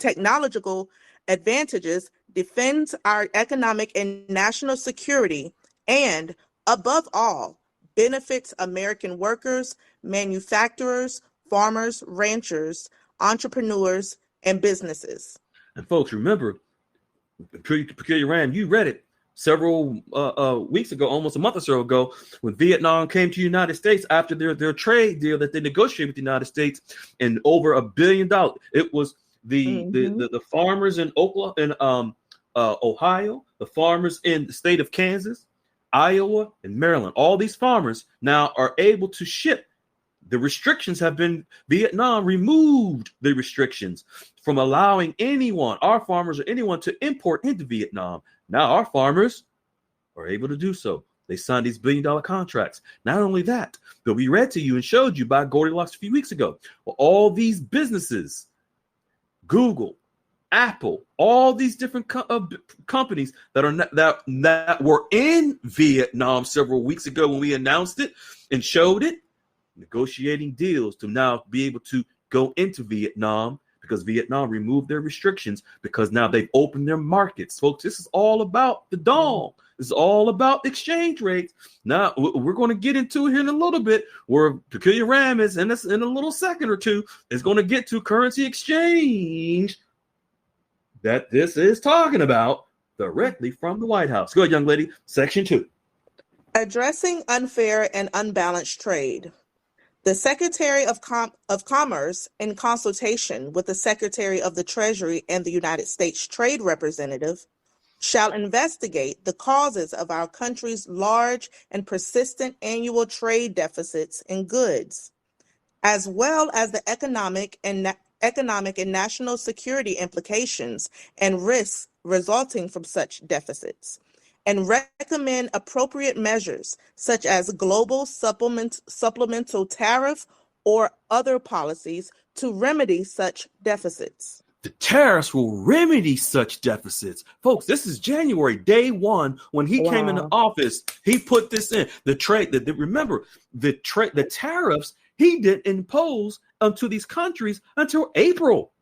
technological advantages, defends our economic and national security, and, above all, benefits American workers, manufacturers, farmers, ranchers, entrepreneurs, and businesses. And folks, remember, Peculiar Ram, you read it several weeks ago, almost a month or so ago, when Vietnam came to the United States after their trade deal that they negotiated with the United States, and over $1 billion. It was the farmers in Ohio, the farmers in the state of Kansas, Iowa, and Maryland. All these farmers now are able to ship. The restrictions have been, Vietnam removed the restrictions from allowing anyone, our farmers or anyone, to import into Vietnam. Now our farmers are able to do so. They signed these $1 billion contracts. Not only that, but we read to you and showed you by Goldilocks a few weeks ago, well, all these businesses, Google, Apple, all these different companies that were in Vietnam several weeks ago when we announced it and showed it, negotiating deals to now be able to go into Vietnam because Vietnam removed their restrictions because now they've opened their markets. Folks, this is all about the dong. This is all about exchange rates. Now, we're going to get into it here in a little bit where Peculiar Ram is, and in a little second or two, is going to get to currency exchange that this is talking about directly from the White House. Go ahead, young lady. Section 2. Addressing unfair and unbalanced trade. The Secretary of Commerce, in consultation with the Secretary of the Treasury and the United States Trade Representative, shall investigate the causes of our country's large and persistent annual trade deficits in goods, as well as the economic and national security implications and risks resulting from such deficits, and recommend appropriate measures such as global supplemental tariff or other policies to remedy such deficits. The tariffs will remedy such deficits. Folks, this is January, day one, when he came into office. He put this in. Remember, the tariffs he didn't impose onto these countries until April.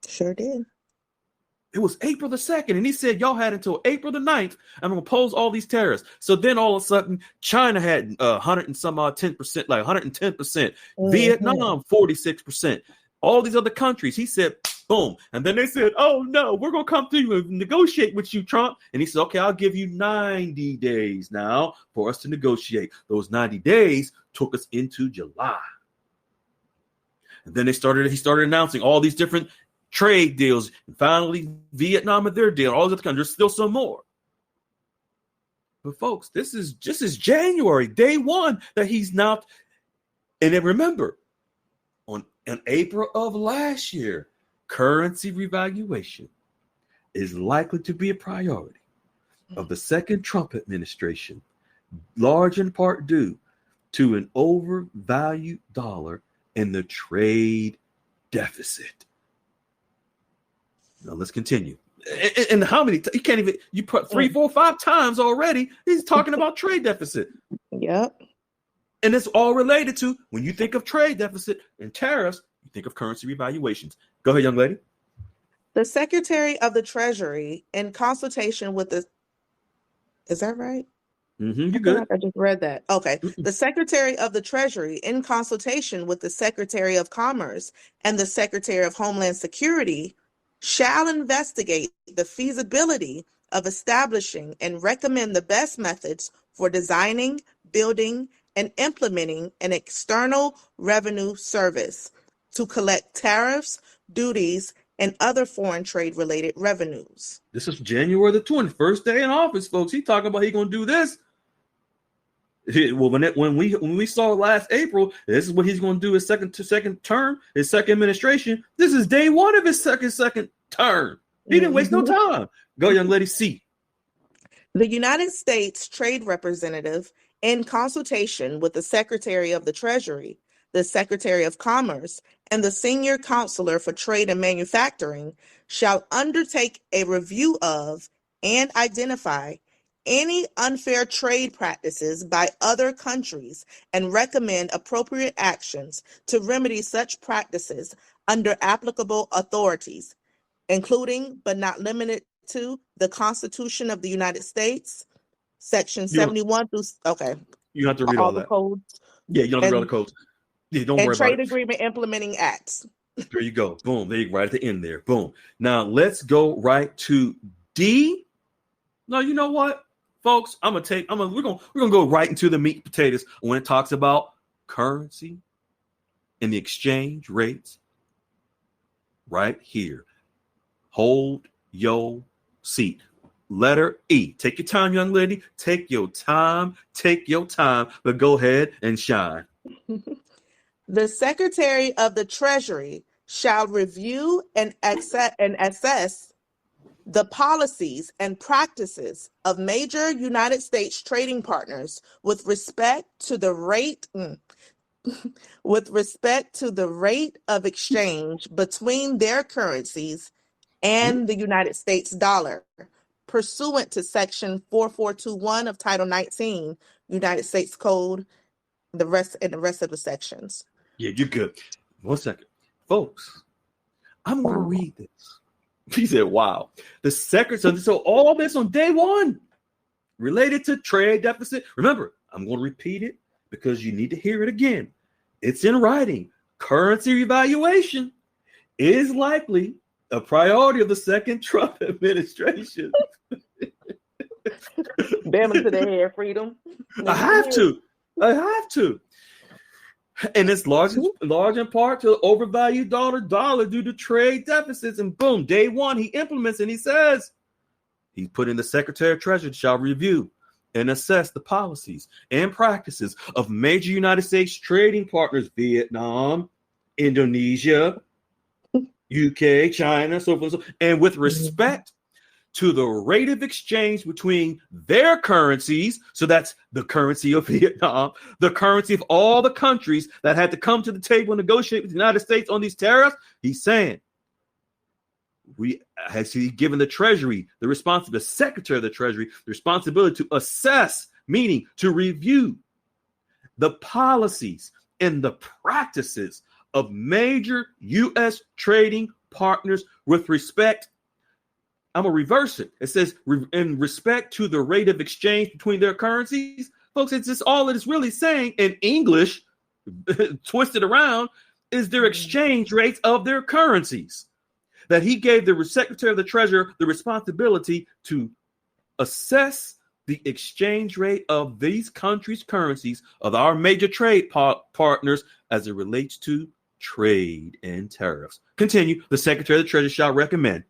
Sure did. It was April the 2nd, and he said, y'all had until April the 9th, I'm going to impose all these tariffs. So then all of a sudden, China had 100 and some odd 10%, like 110%, Vietnam, 46%, all these other countries. He said, boom. And then they said, oh, no, we're going to come to you and negotiate with you, Trump. And he said, okay, I'll give you 90 days now for us to negotiate. Those 90 days took us into July. And then he started announcing all these different trade deals, and finally Vietnam and their deal, all these other countries, still some more. But folks, this is January, day one, that he's now. And then remember, in April of last year, currency revaluation is likely to be a priority of the second Trump administration, large in part due to an overvalued dollar and the trade deficit. Now let's continue. And how many? You can't even. You put 3, 4, 5 times already. He's talking about trade deficit. Yep. And it's all related to, when you think of trade deficit and tariffs, you think of currency revaluations. Go ahead, young lady. The Secretary of the Treasury, in consultation with the. Is that right? You good? I just read that. Okay. The Secretary of the Treasury, in consultation with the Secretary of Commerce and the Secretary of Homeland Security, shall investigate the feasibility of establishing and recommend the best methods for designing, building, and implementing an external revenue service to collect tariffs, duties, and other foreign trade-related revenues. This is January the 21st day in office, folks. He's talking about he's going to do this. Well, when we saw last April, this is what he's going to do his second term, his second administration. This is day one of his second term. He didn't waste no time. Go, young lady. C. The United States Trade Representative, in consultation with the Secretary of the Treasury, the Secretary of Commerce, and the Senior Counselor for Trade and Manufacturing, shall undertake a review of and identify any unfair trade practices by other countries and recommend appropriate actions to remedy such practices under applicable authorities, including but not limited to the Constitution of the United States, Section 71 through, okay. You have to read all that. The codes. Yeah, you don't have to read all the codes. Yeah, don't worry about it. And trade agreement implementing acts. There you go. Boom. There you go. Right at the end there. Boom. Now let's go right to D. No, you know what, folks? We're gonna go right into the meat and potatoes when it talks about currency and the exchange rates. Right here. Hold your seat. Letter E. Take your time, young lady. Take your time. But go ahead and shine. The Secretary of the Treasury shall review and assess the policies and practices of major United States trading partners with respect to the rate of exchange between their currencies and the United States dollar, pursuant to Section 4421 of Title 19, United States Code, the rest of the sections. Yeah, you're good. 1 second. Folks, I'm going to read this. He said, wow. The Secretary, so all this on day one related to trade deficit. Remember, I'm going to repeat it because you need to hear it again. It's in writing. Currency revaluation is likely a priority of the second Trump administration. Bam into the head, freedom. I have to. And it's large in part to overvalued dollar due to trade deficits. And boom, day one, he implements and he says, he's putting the Secretary of Treasury shall review and assess the policies and practices of major United States trading partners, Vietnam, Indonesia, UK, China, so forth. And with respect to the rate of exchange between their currencies, so that's the currency of Vietnam, the currency of all the countries that had to come to the table and negotiate with the United States on these tariffs, he's saying, has he given the Treasury the Secretary of the Treasury, the responsibility to assess, meaning to review the policies and the practices of major U.S. trading partners with respect. I'm going to reverse it. It says in respect to the rate of exchange between their currencies. Folks, it's just all it is really saying in English, twisted around, is their exchange rates of their currencies. That he gave the Secretary of the Treasury the responsibility to assess the exchange rate of these countries' currencies of our major trade partners as it relates to trade and tariffs. Continue. The Secretary of the Treasury shall recommend.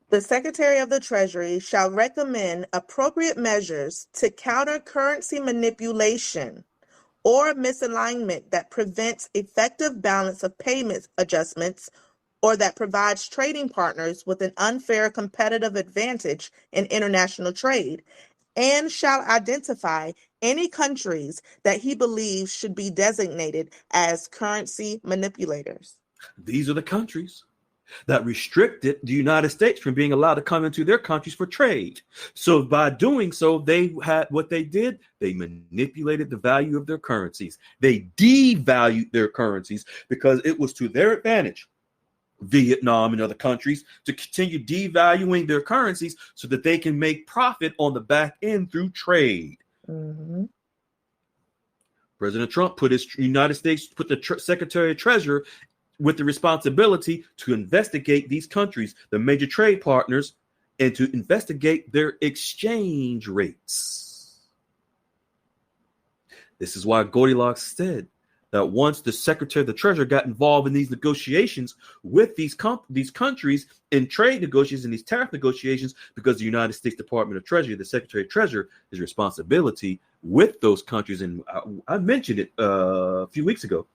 The Secretary of the Treasury shall recommend appropriate measures to counter currency manipulation or misalignment that prevents effective balance of payments adjustments or that provides trading partners with an unfair competitive advantage in international trade, and shall identify any countries that he believes should be designated as currency manipulators. These are the countries that restricted the United States from being allowed to come into their countries for trade. So by doing so, they manipulated the value of their currencies. They devalued their currencies because it was to their advantage, Vietnam and other countries, to continue devaluing their currencies so that they can make profit on the back end through trade. Mm-hmm. President Trump put the Secretary of Treasury with the responsibility to investigate these countries, the major trade partners, and to investigate their exchange rates. This is why Goldilocks said that once the Secretary of the Treasury got involved in these negotiations with these countries in trade negotiations and these tariff negotiations, because the United States Department of Treasury, the Secretary of Treasury, is responsibility with those countries. And I mentioned it a few weeks ago.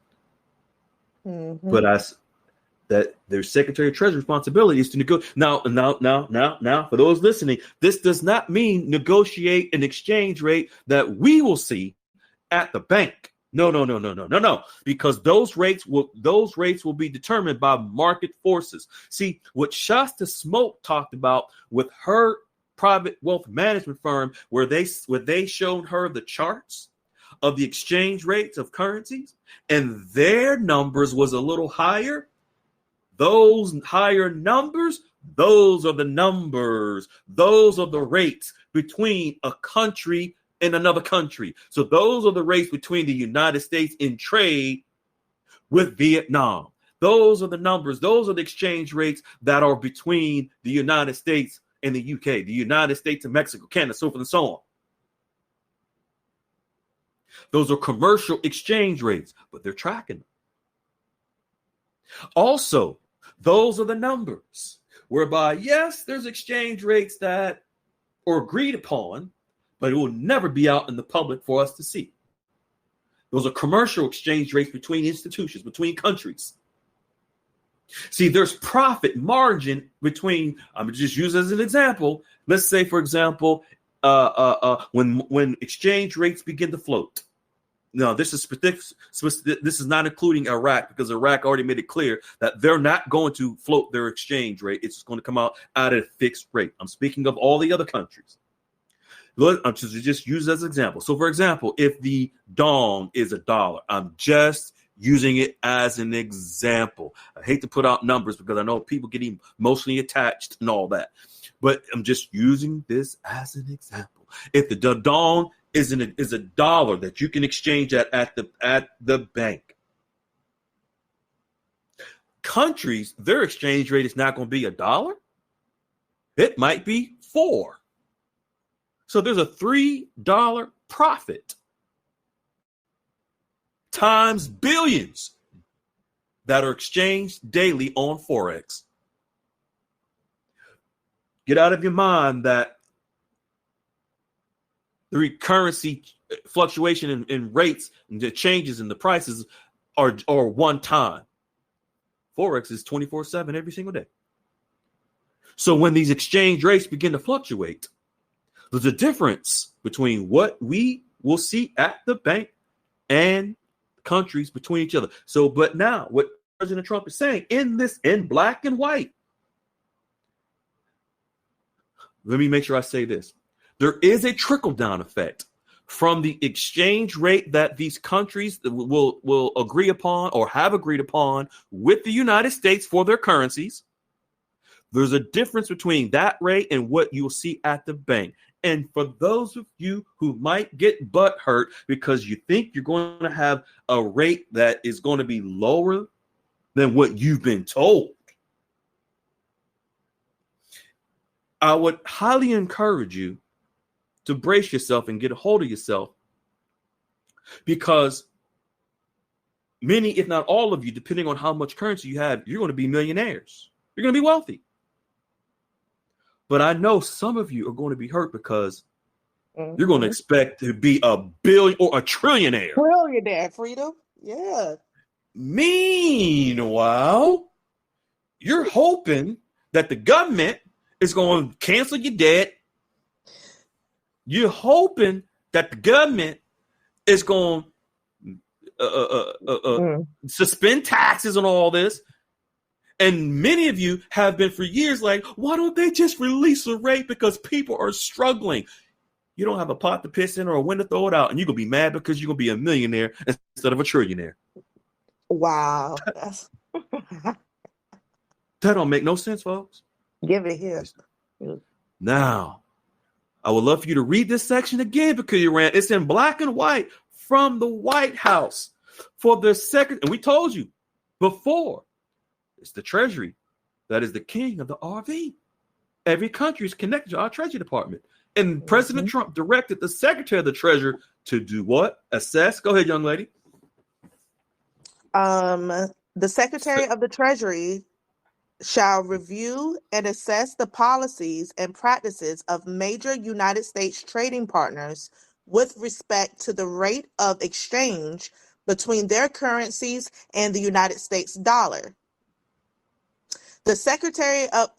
Mm-hmm. But that their Secretary of Treasury responsibility is to negotiate. Now, for those listening, this does not mean negotiate an exchange rate that we will see at the bank. No. Because those rates will be determined by market forces. See, what Shasta Smoke talked about with her private wealth management firm, where they showed her the charts of the exchange rates of currencies, and their numbers was a little higher. Those higher numbers, those are the numbers. Those are the rates between a country and another country. So those are the rates between the United States in trade with Vietnam. Those are the numbers. Those are the exchange rates that are between the United States and the UK, the United States and Mexico, Canada, so forth and so on. Those are commercial exchange rates, but they're tracking them. Also, those are the numbers whereby, yes, there's exchange rates that are agreed upon, but it will never be out in the public for us to see. Those are commercial exchange rates between institutions, between countries. See, there's profit margin between, I'm going to just use as an example. Let's say, for example, when exchange rates begin to float. No, this is not including Iraq, because Iraq already made it clear that they're not going to float their exchange rate. It's just going to come out at a fixed rate. I'm speaking of all the other countries. Look, I'm just use as an example. So, for example, if the dong is $1, I'm just using it as an example. I hate to put out numbers because I know people get emotionally attached and all that, but I'm just using this as an example. If the dong is $1 that you can exchange at the bank, countries, their exchange rate is not going to be $1. It might be $4. So there's a $3 profit times billions that are exchanged daily on Forex. Get out of your mind that the currency fluctuation in rates and the changes in the prices are one time. Forex is 24/7 every single day. So when these exchange rates begin to fluctuate, there's a difference between what we will see at the bank and countries between each other. So, but now what President Trump is saying in black and white, let me make sure I say this. There is a trickle-down effect from the exchange rate that these countries will agree upon or have agreed upon with the United States for their currencies. There's a difference between that rate and what you'll see at the bank. And for those of you who might get butt hurt because you think you're going to have a rate that is going to be lower than what you've been told, I would highly encourage you to brace yourself and get a hold of yourself, because many, if not all of you, depending on how much currency you have, you're going to be millionaires. You're going to be wealthy. But I know some of you are going to be hurt because you're going to expect to be a billion or a trillionaire. Trillionaire, Freedom. Yeah. Meanwhile, you're hoping that the government is going to cancel your debt. You're hoping that the government is going to suspend taxes on all this. And many of you have been for years like, why don't they just release a rate because people are struggling? You don't have a pot to piss in or a wind to throw it out, and you're going to be mad because you're going to be a millionaire instead of a trillionaire. Wow. That don't make no sense, folks. Give it here. Now, I would love for you to read this section again because it's in black and white from the White House for the second. And we told you before, it's the Treasury that is the king of the RV. Every country is connected to our Treasury Department. And President Trump directed the Secretary of the Treasury to do what? Assess. Go ahead, young lady. The Secretary of the Treasury shall review and assess the policies and practices of major United States trading partners with respect to the rate of exchange between their currencies and the United States dollar. The Secretary of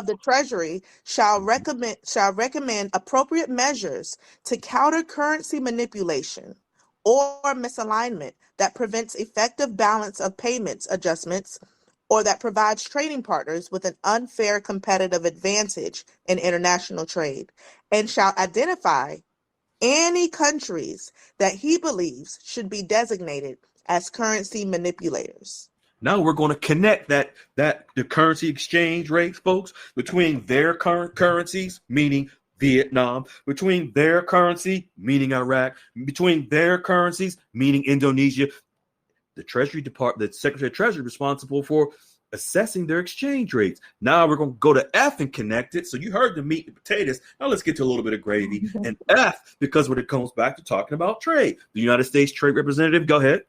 the Treasury shall recommend appropriate measures to counter currency manipulation or misalignment that prevents effective balance of payments adjustments or that provides trading partners with an unfair competitive advantage in international trade, and shall identify any countries that he believes should be designated as currency manipulators. Now we're going to connect the currency exchange rates, folks, between their current currencies, meaning Vietnam, between their currency, meaning Iraq, between their currencies, meaning Indonesia. The Treasury Department, the Secretary of Treasury, responsible for assessing their exchange rates. Now we're going to go to F and connect it. So you heard the meat and potatoes. Now let's get to a little bit of gravy. And F, because when it comes back to talking about trade, the United States Trade Representative, go ahead.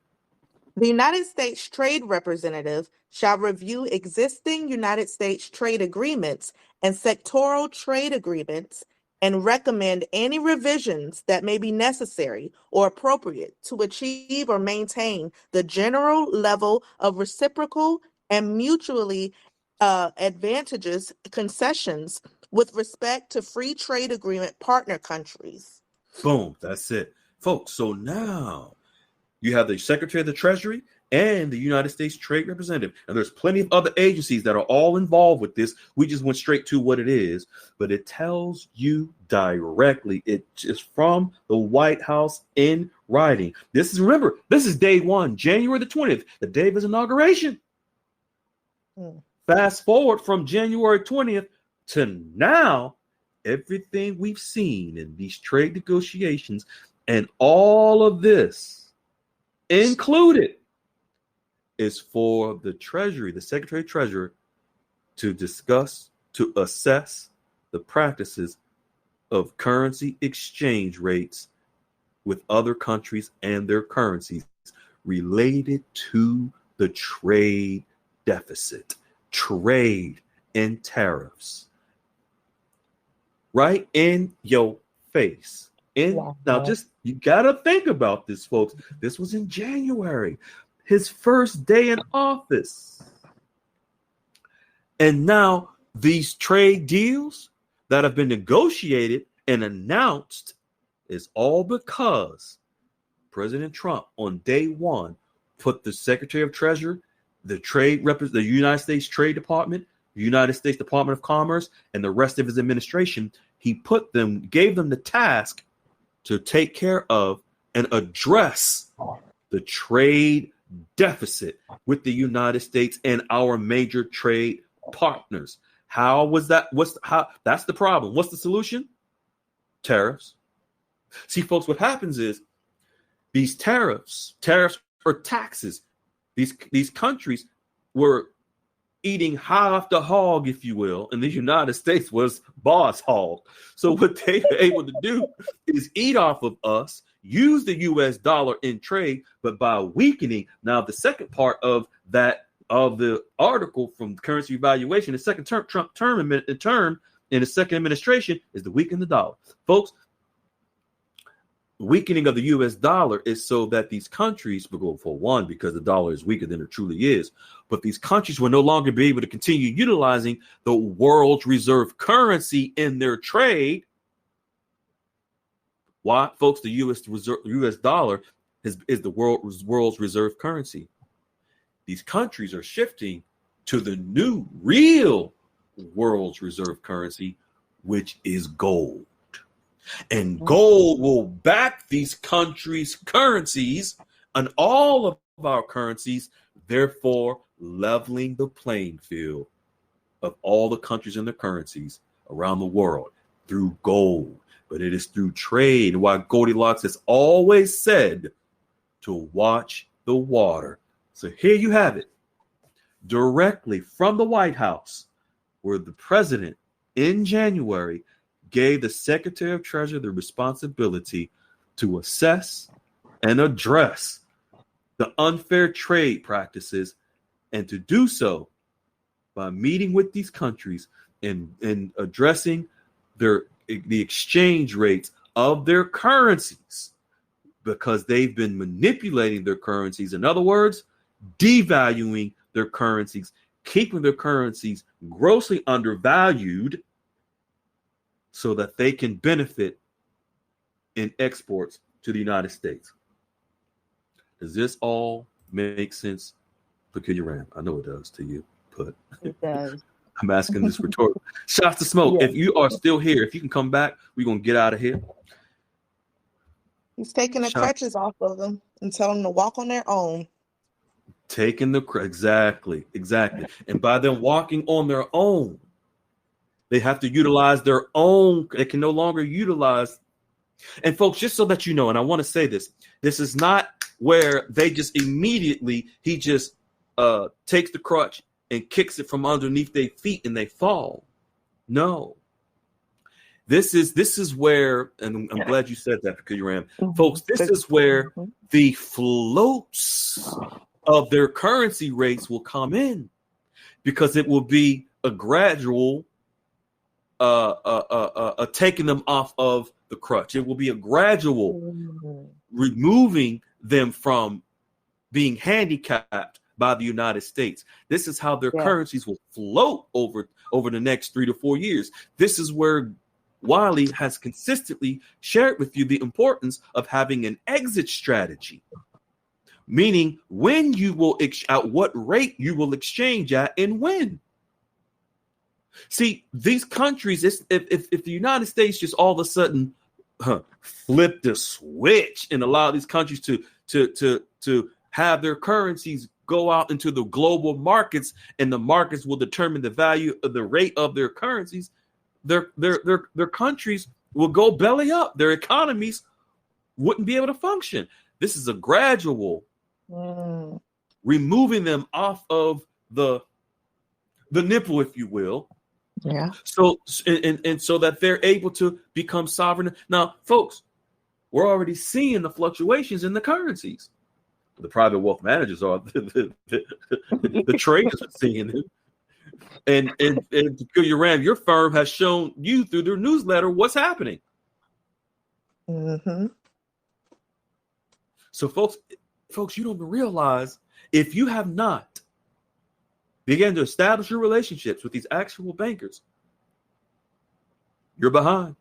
The United States Trade Representative shall review existing United States trade agreements and sectoral trade agreements and recommend any revisions that may be necessary or appropriate to achieve or maintain the general level of reciprocal and mutually advantageous concessions with respect to free trade agreement partner countries. Boom, that's it. Folks, so now you have the Secretary of the Treasury and the United States Trade Representative. And there's plenty of other agencies that are all involved with this. We just went straight to what it is, but it tells you directly. It's just from the White House in writing. This is day one, January the 20th, the day of his inauguration. Fast forward from January 20th to now, everything we've seen in these trade negotiations and all of this included is for the Treasury, the Secretary of Treasury, to assess the practices of currency exchange rates with other countries and their currencies related to the trade deficit, trade and tariffs. Right in your face. Now, just you gotta think about this, folks. This was in January, his first day in office. And now these trade deals that have been negotiated and announced is all because President Trump on day one put the Secretary of Treasury, the United States Trade Department, the United States Department of Commerce, and the rest of his administration. He gave them the task to take care of and address the trade deficit with the United States and our major trade partners. How was that? That's the problem. What's the solution? Tariffs. See, folks, what happens is these tariffs or taxes, these countries were eating hog to hog, if you will, and the United States was boss hog. So what they were able to do is eat off of us, use the U.S. dollar in trade, but by weakening. Now, the second part of the article from currency evaluation, the second Trump term in the second administration is to weaken the dollar. Folks, weakening of the U.S. dollar is so that these countries will go, for one, because the dollar is weaker than it truly is, but these countries will no longer be able to continue utilizing the world's reserve currency in their trade. Why, folks? The U.S. dollar is the world's reserve currency. These countries are shifting to the new real world's reserve currency, which is gold. And gold will back these countries' currencies and all of our currencies, therefore leveling the playing field of all the countries and their currencies around the world through gold. But it is through trade. Why Goldilocks has always said to watch the water. So here you have it, directly from the White House, where the president in January gave the Secretary of Treasury the responsibility to assess and address the unfair trade practices, and to do so by meeting with these countries and addressing the exchange rates of their currencies, because they've been manipulating their currencies. In other words, devaluing their currencies, keeping their currencies grossly undervalued, so that they can benefit in exports to the United States. Does this all make sense, Peculiar Ram? I know it does to you, but it does. I'm asking this rhetorical. Shots to Smoke. Yeah. If you are still here, if you can come back, we're going to get out of here. He's taking the crutches off of them and telling them to walk on their own. Exactly. And by them walking on their own, they have to utilize their own. They can no longer utilize. And folks, just so that you know, and I want to say this is not where they just immediately, he just takes the crutch and kicks it from underneath their feet and they fall. No. This is where, and I'm glad you said that, because you ran. Folks, this is where the floats of their currency rates will come in, because it will be a gradual taking them off of the crutch. It will be a gradual removing them from being handicapped by the United States. This is how their currencies will float over the next 3 to 4 years. This is where Wiley has consistently shared with you the importance of having an exit strategy, meaning when you will at what rate you will exchange at and when. See, these countries, if the United States just all of a sudden flip the switch and allow these countries to have their currencies go out into the global markets, and the markets will determine the value of the rate of their currencies, their countries will go belly up. Their economies wouldn't be able to function. This is a gradual removing them off of the nipple, if you will. Yeah. So and so that they're able to become sovereign. Now, folks, we're already seeing the fluctuations in the currencies. The private wealth managers are the traders are seeing it. And your firm has shown you through their newsletter what's happening. Mm-hmm. So folks, you don't realize, if you have not began to establish your relationships with these actual bankers, you're behind.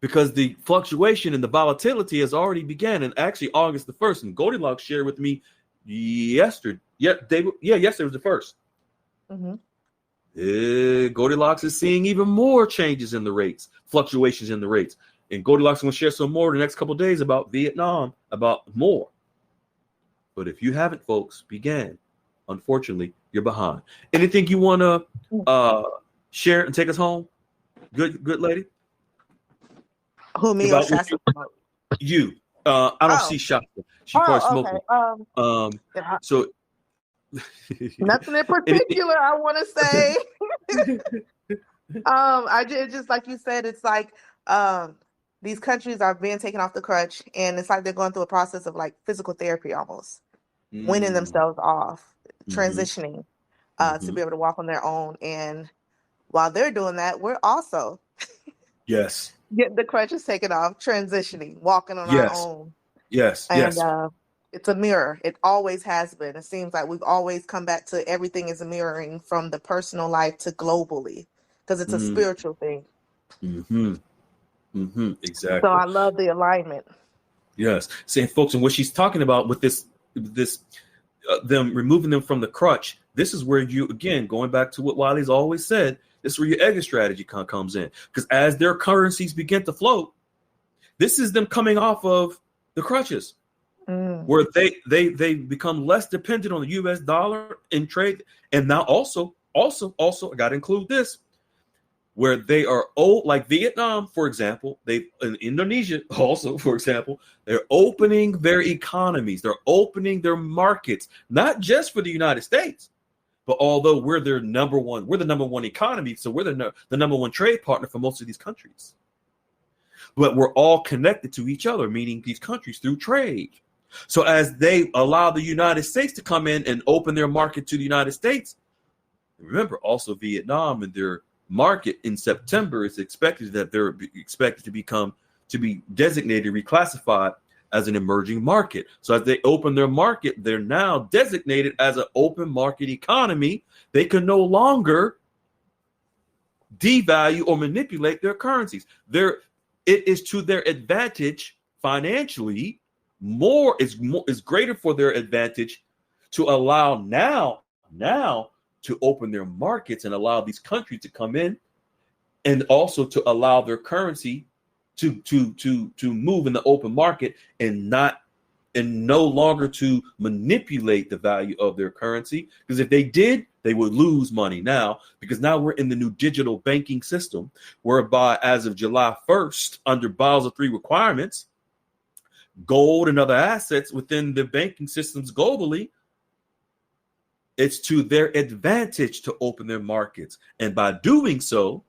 Because the fluctuation and the volatility has already began. And actually August the 1st, and Goldilocks shared with me yesterday. Yesterday was the 1st. Mm-hmm. Goldilocks is seeing even more changes in the rates, fluctuations in the rates. And Goldilocks is going to share some more the next couple of days about Vietnam, about more. But if you haven't, folks, unfortunately, you're behind. Anything you want to share and take us home? Good lady? Who, me or Shasta? You. I don't see Shasta. She probably smoking. Okay. Yeah. So Nothing in particular I want to say. Just like you said, it's like these countries are being taken off the crutch, and it's like they're going through a process of like physical therapy almost, weaning themselves off, transitioning to be able to walk on their own. And while they're doing that, we're also getting the crutches taken off, transitioning, walking on our own. And it's a mirror. It always has been. It seems like we've always come back to everything is a mirroring from the personal life to globally, because it's a spiritual thing. Exactly. So I love the alignment. Yes. Saying, folks, and what she's talking about with this them removing them from the crutch, this is where you, again, going back to what Wiley's always said, this is where your exit strategy comes in. Because as their currencies begin to float, this is them coming off of the crutches, where they become less dependent on the U.S. dollar in trade. And now also, I got to include this, where they are like Vietnam, for example, in Indonesia also, for example, they're opening their economies, they're opening their markets, not just for the United States, but although we're the number one economy, so we're the number one trade partner for most of these countries. But we're all connected to each other, meaning these countries through trade. So as they allow the United States to come in and open their market to the United States, remember also Vietnam and their market in September is expected that they're expected to be designated, reclassified as an emerging market. So as they open their market, they're now designated as an open market economy. They can no longer devalue or manipulate their currencies. It is to their advantage financially. More is greater for their advantage to allow now to open their markets and allow these countries to come in, and also to allow their currency to move in the open market and no longer to manipulate the value of their currency. Because if they did, they would lose money now, because now we're in the new digital banking system, whereby as of July 1st, under Basel III requirements, gold and other assets within the banking systems globally, it's to their advantage to open their markets. And by doing so,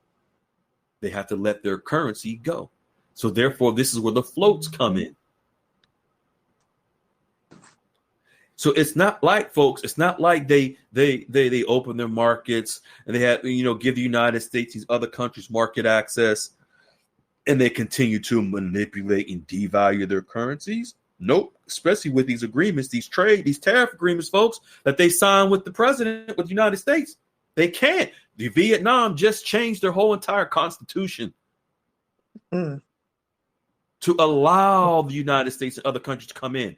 they have to let their currency go. So therefore, this is where the floats come in. So it's not like, folks, it's not like they open their markets and they have, give the United States, these other countries market access, and they continue to manipulate and devalue their currencies. Nope. Especially with these agreements, these tariff agreements, folks, that they sign with the president, with the United States. They can't. The Vietnam just changed their whole entire constitution to allow the United States and other countries to come in.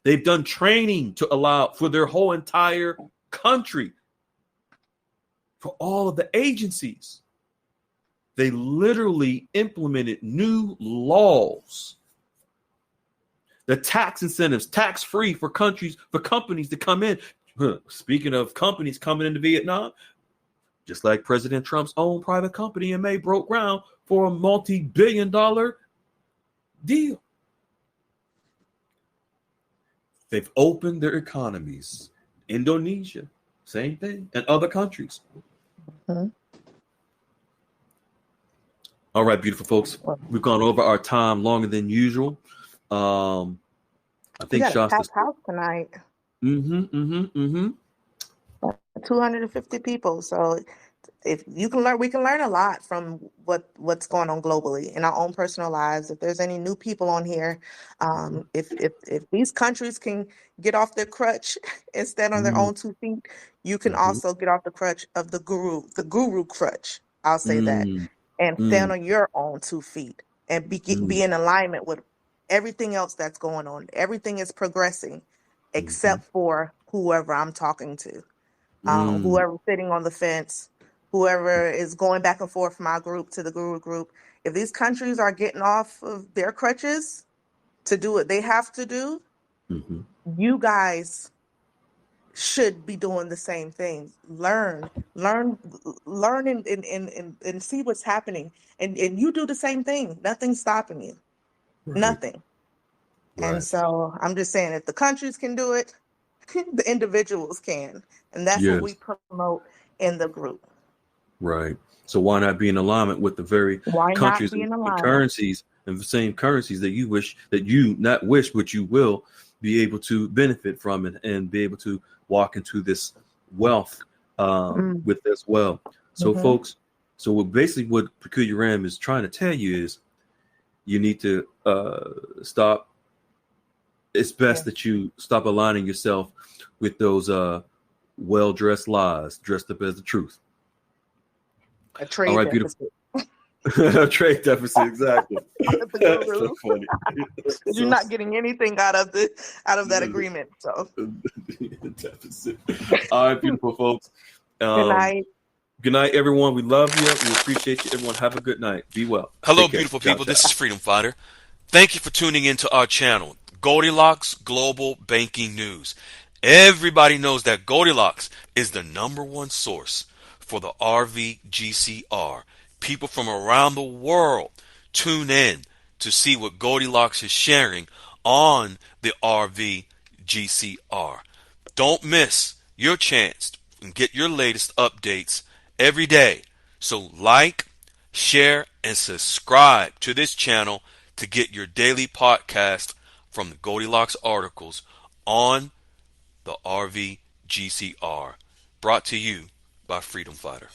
They've done training to allow for their whole entire country, for all of the agencies. They literally implemented new laws. The tax incentives, tax-free for companies to come in. Speaking of companies coming into Vietnam, just like President Trump's own private company in May broke ground for a multi-billion-dollar deal. They've opened their economies. Indonesia, same thing, and other countries. Mhm. All right, beautiful folks. We've gone over our time longer than usual. I We think got a Shasta. packed house tonight. Mm-hmm, mm-hmm, mm-hmm. 250 people. So if you can learn, we can learn a lot from what's going on globally in our own personal lives. If there's any new people on here, if these countries can get off their crutch and stand on their Mm-hmm. own 2 feet, you can also get off the crutch of the guru crutch. I'll say that, and stand Mm-hmm. on your own 2 feet and be in alignment with everything else that's going on. Everything is progressing, Mm-hmm. except for whoever I'm talking to, Mm-hmm. whoever's sitting on the fence, whoever is going back and forth from our group to the guru group. If these countries are getting off of their crutches to do what they have to do, Mm-hmm. you guys should be doing the same thing. Learn, learn, and see what's happening. And you do the same thing. Nothing's stopping you. Right. Nothing. And Right. so I'm just saying, if the countries can do it, the individuals can. And that's what we Yes. promote in the group. Right. So why not be in alignment with the very Why not countries be in and alignment? currencies and the same currencies that you wish that you not wish, but you will be able to benefit from it and be able to walk into this wealth Mm, with as well. So, hmm folks, so what Peculiar Ram is trying to tell you is you need to stop. It's Yeah. best that you stop aligning yourself with those well-dressed lies dressed up as the truth. A All trade right, beautiful. deficit. Trade deficit, exactly. The That's so guru. funny. You're So not getting anything out of that agreement. So deficit. All right, beautiful folks. good Um, night. good night, everyone. We love you. We appreciate you. Everyone, have a good night. Be well. Hello, Take care. beautiful Ciao, people. ciao. This is Freedom Fighter. Thank you for tuning into our channel, Goldilocks Global Banking News. Everybody knows that Goldilocks is the #1 source for the RVGCR. People from around the world tune in to see what Goldilocks is sharing on the RVGCR. Don't miss your chance and get your latest updates every day. So like, share, and subscribe to this channel to get your daily podcast from the Goldilocks articles on the RVGCR. Brought to you by Freedom Fighter.